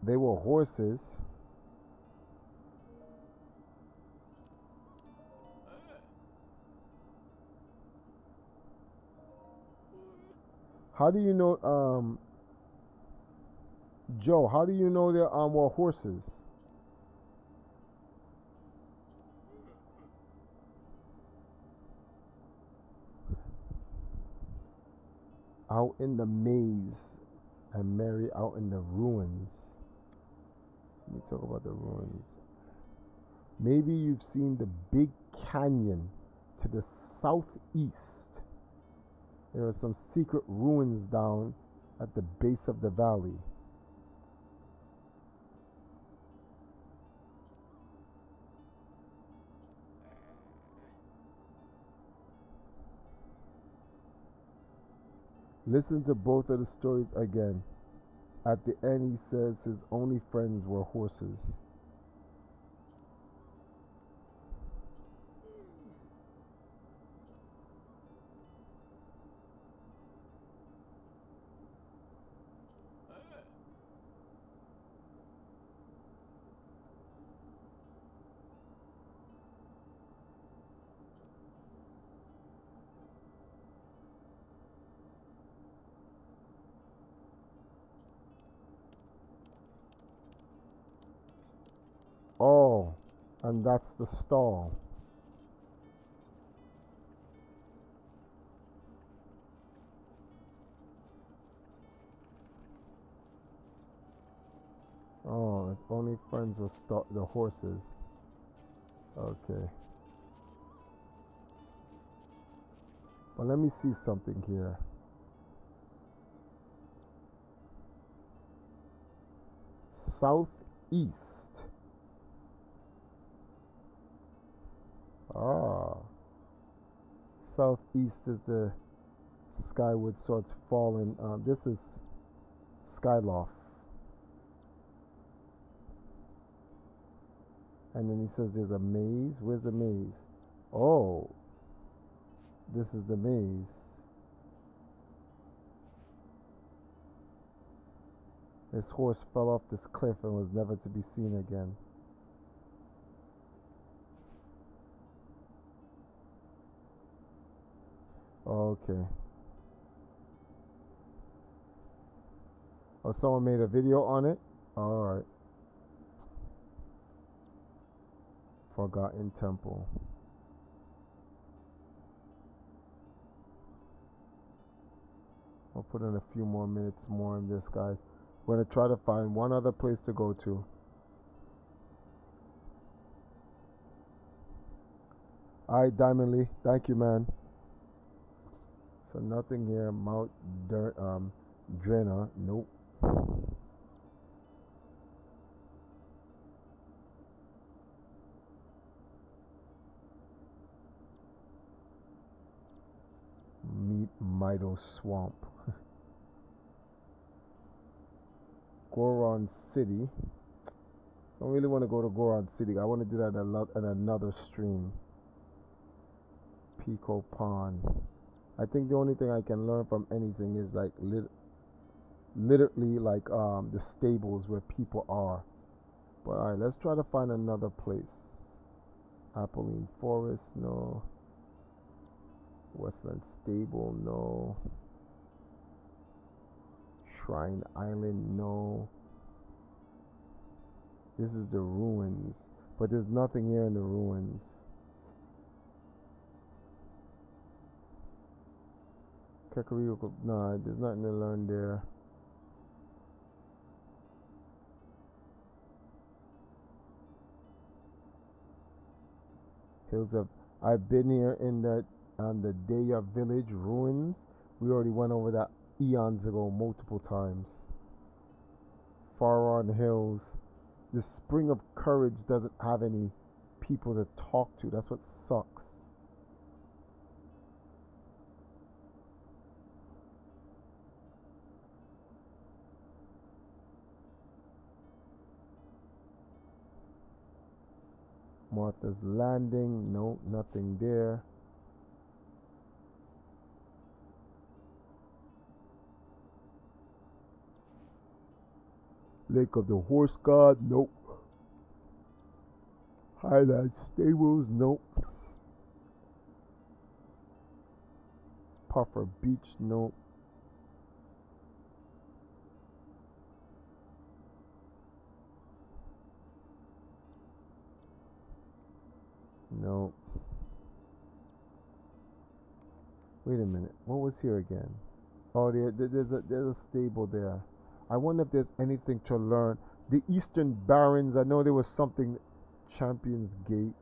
They were horses. How do you know, Joe, how do you know they were horses? Out in the maze and Mary out in the ruins. Let me talk about the ruins. Maybe you've seen the big canyon to the southeast. There are some secret ruins down at the base of the valley. Listen to both of the stories again. At the end, he says his only friends were horses. Oh, and that's the stall. Oh, his only friends were the horses. Okay. Well, let me see something here. Southeast. Ah. Southeast is the skyward swords fallen. This is Skyloft. And then he says there's a maze. Where's the maze? Oh. This is the maze. This horse fell off this cliff and was never to be seen again. Okay. Oh, someone made a video on it? Alright. Forgotten Temple. I'll put in a few more minutes more in this, guys. We're going to try to find one other place to go to. Alright, Diamond Lee. Thank you, man. So nothing here. Mount Drena. Nope. Meet Mido Swamp. Goron City. Don't really want to go to Goron City. I want to do that in another stream. Pico Pond. I think the only thing I can learn from anything is like literally like the stables where people are. But alright, let's try to find another place. Apolline Forest, no. Westland Stable, no. Shrine Island, no. This is the ruins, but there's nothing here in the ruins. Kakariko, nah, there's nothing to learn there. Hills of, I've been here in the Deya Village ruins. We already went over that eons ago multiple times. on hills. This Spring of Courage doesn't have any people to talk to. That's what sucks. Martha's Landing. No, nothing there. Lake of the Horse God. Nope. Highland Stables. Nope. Puffer Beach. Nope. Nope. Wait a minute. What was here again? Oh, there's a stable there. I wonder if there's anything to learn. The Eastern Barrens. I know there was something. Champions Gate.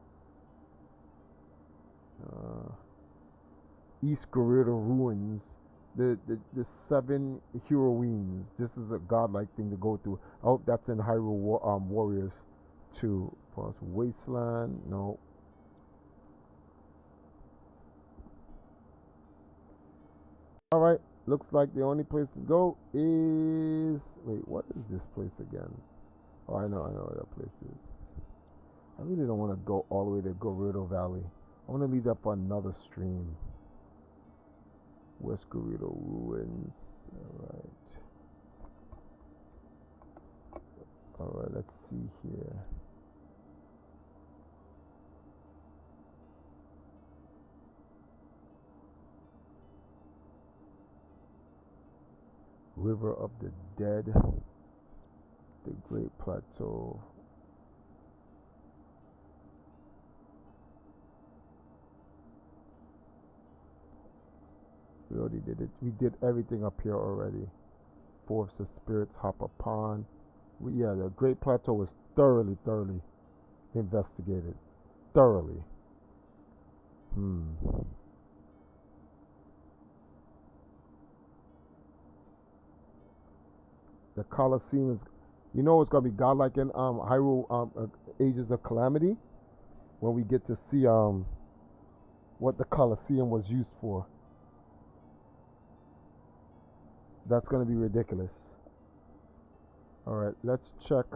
East Gerudo Ruins. The 7 heroines. This is a godlike thing to go through. I hope that's in Hyrule Warriors 2. Plus Wasteland. No. Alright, looks like the only place to go is... Wait, what is this place again? Oh, I know what that place is. I really don't want to go all the way to Gerudo Valley. I want to leave that for another stream. West Gerudo Ruins. Alright, let's see here. River of the Dead, the Great Plateau. We already did it. We did everything up here already. Forest of Spirits, Hopper Pond. Yeah, the Great Plateau was thoroughly investigated. Thoroughly. The Colosseum is, you know, it's gonna be godlike in Hyrule Ages of Calamity when we get to see what the Colosseum was used for. That's gonna be ridiculous. All right, let's check.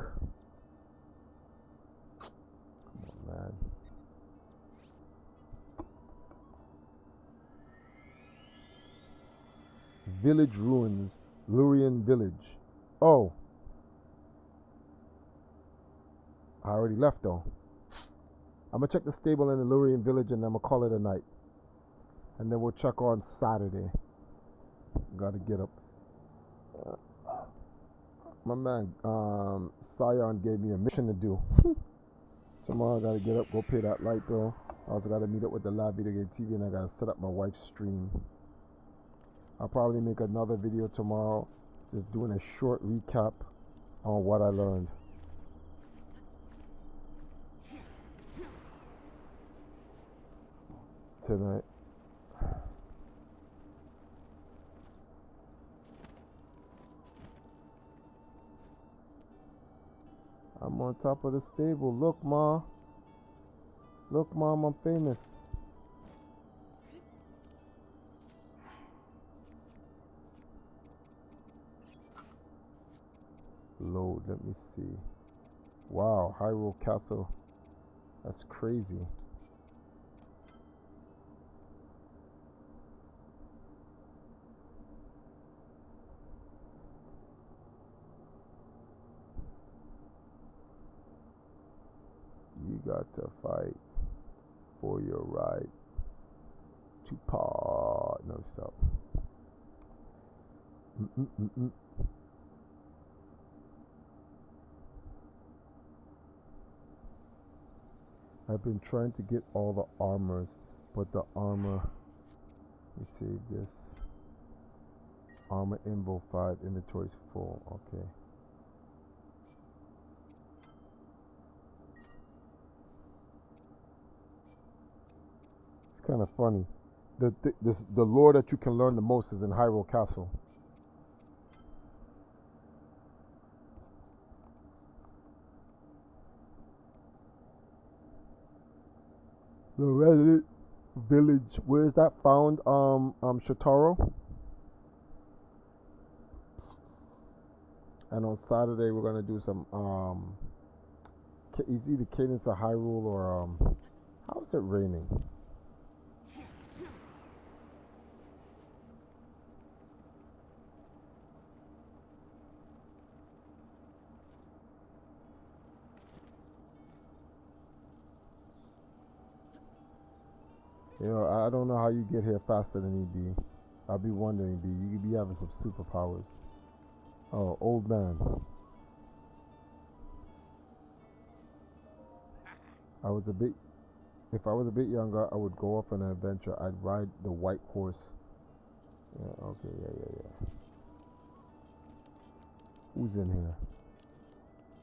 Come on, man. Village Ruins, Lurian Village. Oh, I already left though. I'm gonna check the stable in the Lurian Village and I'm gonna call it a night. And then we'll check on Saturday. Gotta get up. My man, Sion gave me a mission to do. Tomorrow I gotta get up, go pay that light bill. I also gotta meet up with the live video game TV and I gotta set up my wife's stream. I'll probably make another video tomorrow. Just doing a short recap on what I learned. Tonight. I'm on top of the stable. Look, Ma. Look, Mom, I'm famous. Load, let me see. Wow, Hyrule Castle. That's crazy. You got to fight for your right to part. No, stop. I've been trying to get all the armors, but the armor, let me save this. Armor Invo 5, inventory's full, okay. It's kind of funny. The lore that you can learn the most is in Hyrule Castle. The resident village. Where is that found? Shotaro. And on Saturday we're gonna do some it's either Cadence of Hyrule or how is it raining? You know, I don't know how you get here faster than me, B. I'll be wondering, B. You could be having some superpowers. Oh, old man. If I was a bit younger, I would go off on an adventure. I'd ride the white horse. Yeah, okay, yeah. Who's in here?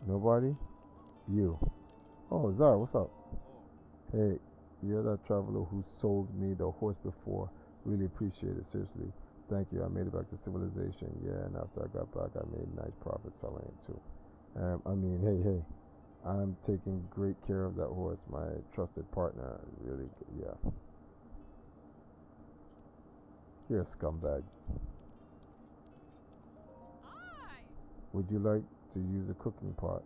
Nobody? You. Oh, Zara, what's up? Hey, you're that traveler who sold me the horse before. Really appreciate it, seriously. Thank you. I made it back to civilization. Yeah, and after I got back, I made nice profit selling it too. I mean, hey. I'm taking great care of that horse. My trusted partner. Really, yeah. You're a scumbag. Would you like to use a cooking pot?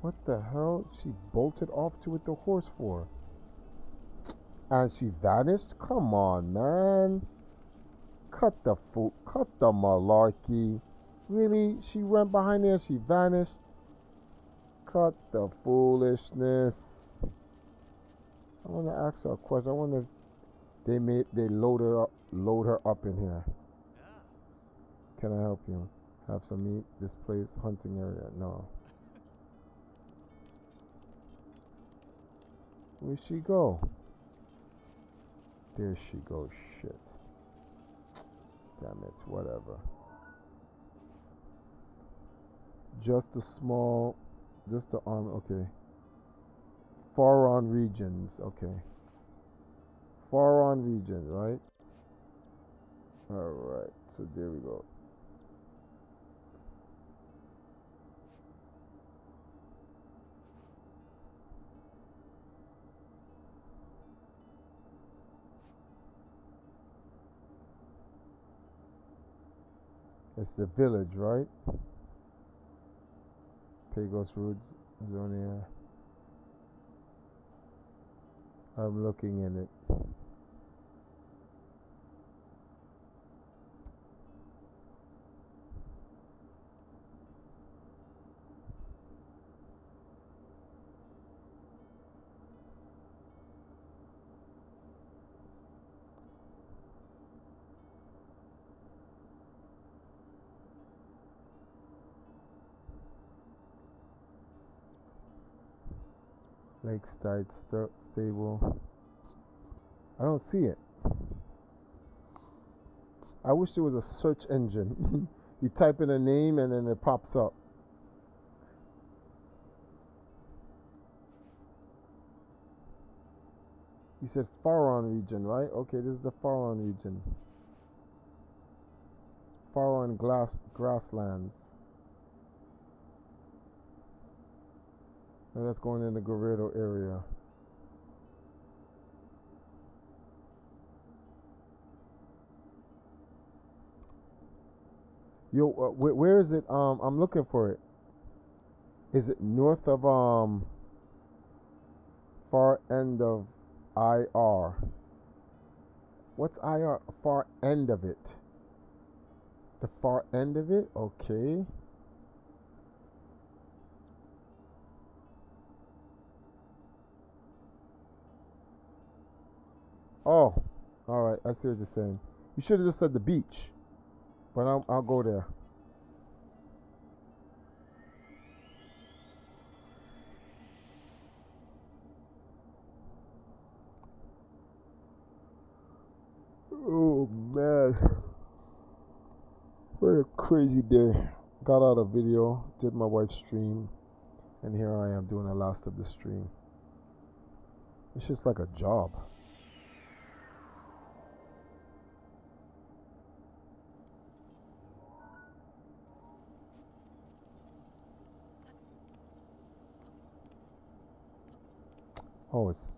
What the hell? She bolted off to with the horse for? And she vanished? Come on, man. Cut the malarkey. Really? She went behind there, she vanished? Cut the foolishness. I want to ask her a question. I wonder if they load her up in here. Can I help you? Have some meat? This place, hunting area? No. Where'd she go? There she goes. Shit. Damn it. Whatever. Just the arm. Okay. Faron regions. Okay. Faron region, right? Alright. So there we go. It's the village, right? Pagos Roots, Zonia. I'm looking in it. Lakeside Stable. I don't see it. I wish there was a search engine. You type in a name and then it pops up. You said Faron region, right? Okay, this is the Faron region. Faron grasslands. And that's going in the Gerudo area. Yo, where is it? I'm looking for it. Is it north of far end of IR? What's IR? Far end of it. The far end of it? Okay. Oh, all right. I see what you're saying. You should have just said the beach, but I'll go there. a crazy day. Got out a video, did my wife's stream, and here I am doing the last of the stream. It's just like a job. Oh, it's...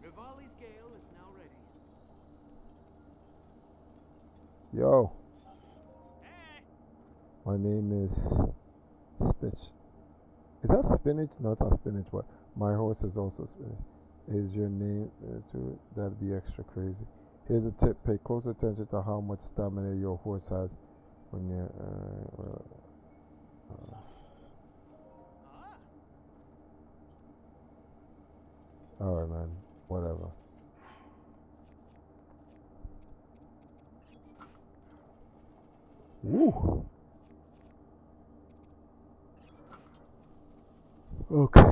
Rivali's Gale is now ready. Yo. My name is Spitch. Is that spinach? No, it's not spinach. What? My horse is also spinach. Is your name? That'd be extra crazy. Here's a tip: pay close attention to how much stamina your horse has when you're. Alright, man. Whatever. Woo. Okay.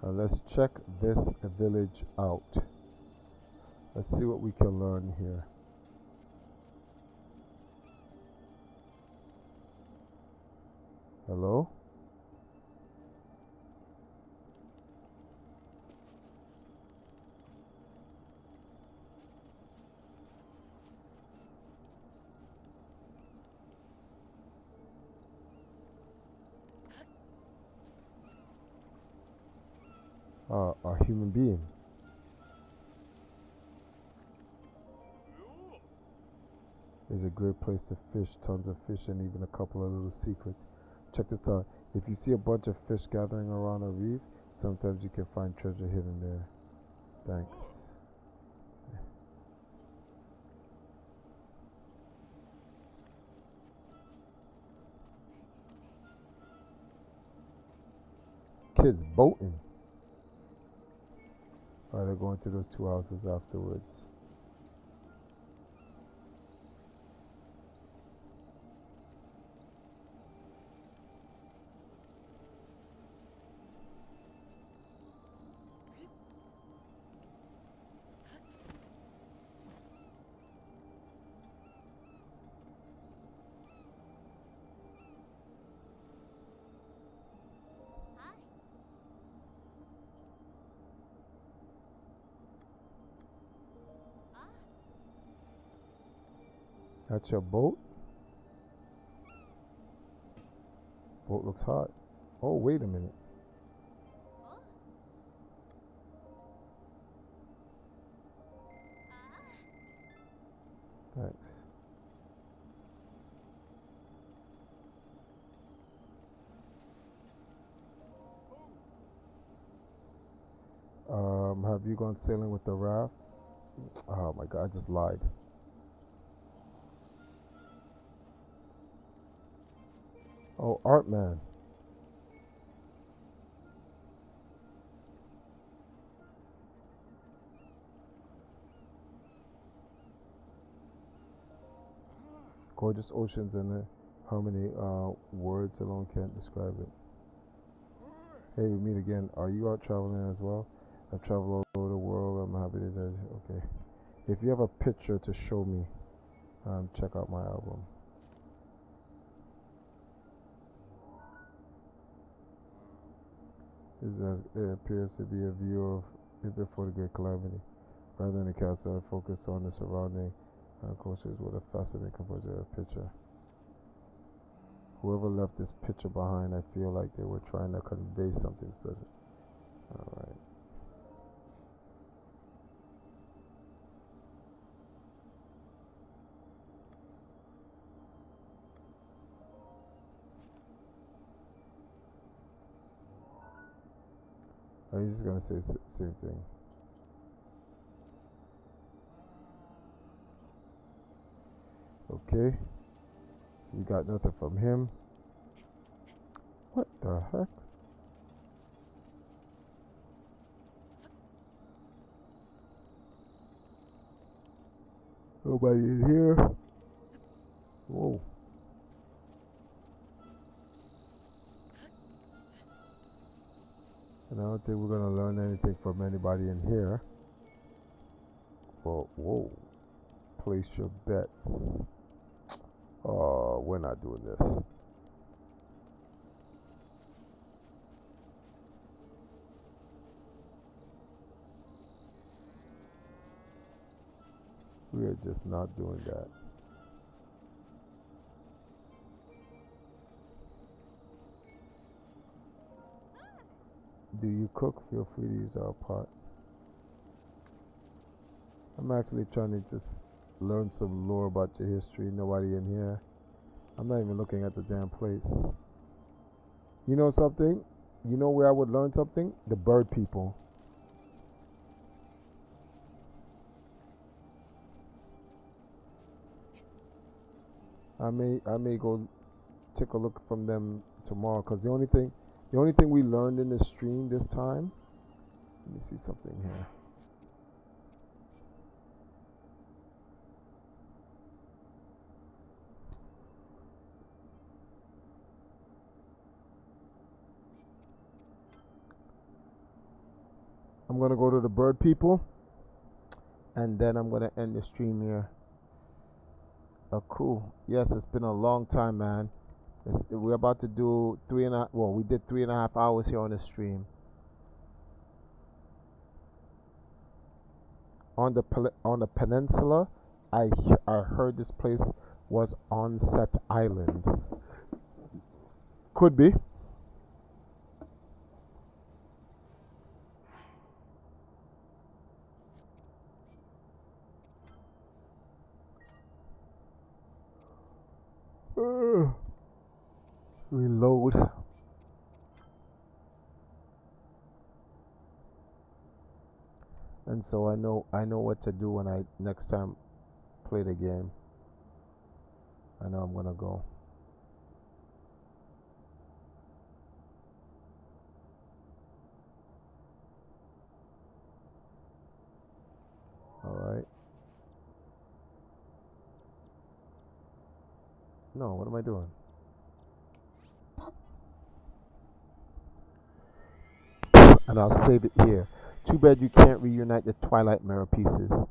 Let's check this village out. Let's see what we can learn here. Hello? A human being. It's a great place to fish, tons of fish and even a couple of little secrets. Check this out. If you see a bunch of fish gathering around a reef, sometimes you can find treasure hidden there. Thanks. Kids boating. Alright, they're going to those two houses afterwards. That's your boat? Boat looks hot. Oh, wait a minute. Thanks. Have you gone sailing with the raft? Oh my god, I just lied. Oh, Art Man. Gorgeous oceans and how many words alone can't describe it. Hey, we meet again. Are you out traveling as well? I've traveled all over the world. I'm happy to. Okay. If you have a picture to show me, check out my album. It appears to be a view of it before the Great Calamity. Rather than the castle, I focus on the surrounding coasters with a fascinating composure of picture. Whoever left this picture behind, I feel like they were trying to convey something special. Alright. I'm just gonna say the same thing. Okay. So we got nothing from him. What the heck? Nobody in here? Whoa. And I don't think we're gonna learn anything from anybody in here. But whoa. Place your bets. Oh, we're not doing this. We are just not doing that. Do you cook? Feel free to use our pot. I'm actually trying to just learn some lore about your history. Nobody in here. I'm not even looking at the damn place. You know something? You know where I would learn something? The bird people. I may go take a look from them tomorrow, because the only thing we learned in the stream this time. Let me see something here. I'm gonna go to the bird people, and then I'm gonna end the stream here. Oh, cool. Yes, it's been a long time, man. We're about to do 3.5. Well, we did 3.5 hours here on the stream. On the peninsula, I heard this place was Onset Island. Could be. Reload. And so I know what to do when I next time play the game. I know I'm gonna go. Alright. No, what am I doing? And I'll save it here. Too bad you can't reunite the Twilight Mirror pieces.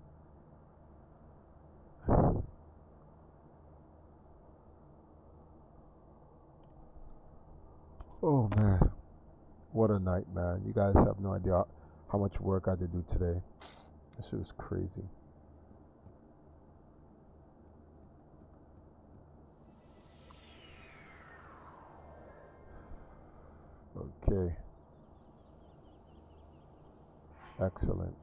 Oh man, what a night, man. You guys have no idea how much work I had to do today. This shit was crazy. Okay. Excellent.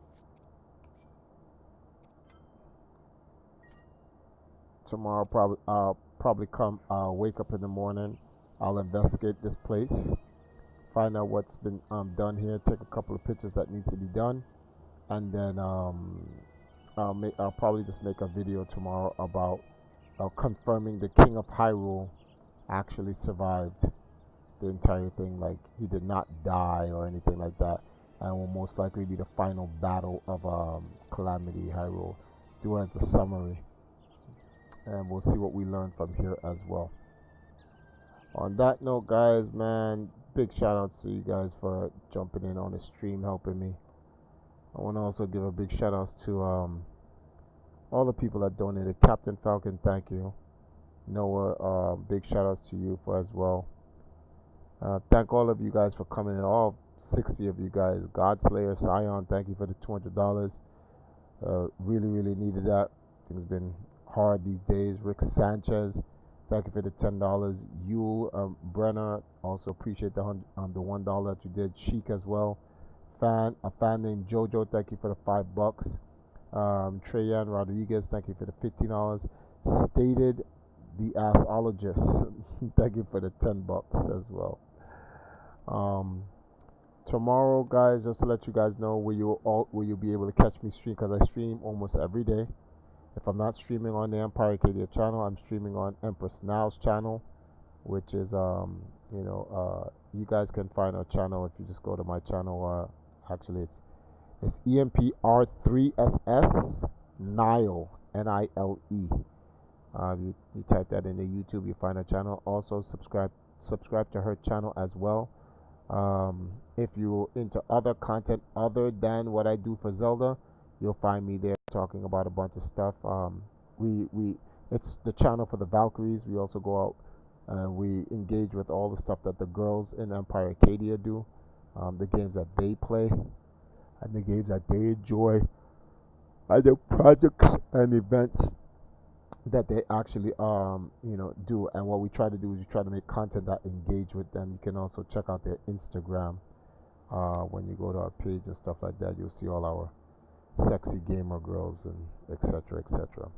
Tomorrow I'll probably come wake up in the morning. I'll investigate this place, find out what's been done here, take a couple of pictures that needs to be done, and then I'll probably just make a video tomorrow about confirming the King of Hyrule actually survived the entire thing. Like, he did not die or anything like that, and will most likely be the final battle of Calamity Hyrule. Do as a summary, and we'll see what we learn from here as well. On that note, guys, man, big shout outs to you guys for jumping in on the stream, helping me. I want to also give a big shout outs to all the people that donated. Captain Falcon, thank you. Noah, big shout outs to you for as well. Thank all of you guys for coming in, all 60 of you guys. Godslayer, Scion, thank you for the $200. Really needed that. Things been hard these days. Rick Sanchez, thank you for the $10. Yule Brenner, also appreciate the $1 that you did. Chic as well. A fan named Jojo, thank you for the $5. Treyan Rodriguez, thank you for the $15. Stated the Assologist, thank you for the $10 as well. Tomorrow, guys, just to let you guys know, will you be able to catch me stream, because I stream almost every day. If I'm not streaming on the Empire Arcadia channel, I'm streaming on Empress Now's channel, which is you guys can find our channel if you just go to my channel. Actually, it's EMPR3SS Nile, Nile. You type that into YouTube, you find our channel. Also, subscribe to her channel as well. If you're into other content other than what I do for Zelda, you'll find me there talking about a bunch of stuff. It's the channel for the Valkyries. We also go out and we engage with all the stuff that the girls in Empire Arcadia do, the games that they play, and the games that they enjoy, and the projects and events that they actually do. And what we try to do is we try to make content that engage with them. You can also check out their Instagram. When you go to our page and stuff like that, you'll see all our sexy gamer girls and etc. etc.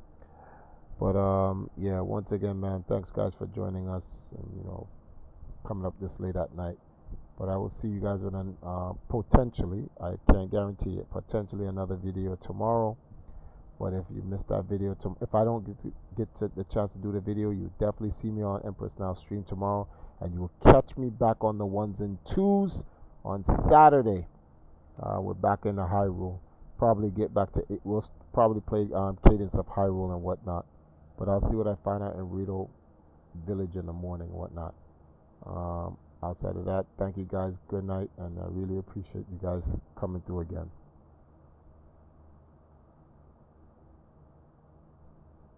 But yeah, once again, man, thanks guys for joining us and coming up this late at night. But I will see you guys in potentially, I can't guarantee it, potentially another video tomorrow. But if you missed that video, if I don't get to the chance to do the video, you definitely see me on Empress Now stream tomorrow, and you will catch me back on the 1s and 2s on Saturday. We're back in the Hyrule. Probably get back to it. We'll probably play Cadence of Hyrule and whatnot. But I'll see what I find out in Rito Village in the morning and whatnot. Outside of that, thank you guys. Good night, and I really appreciate you guys coming through again.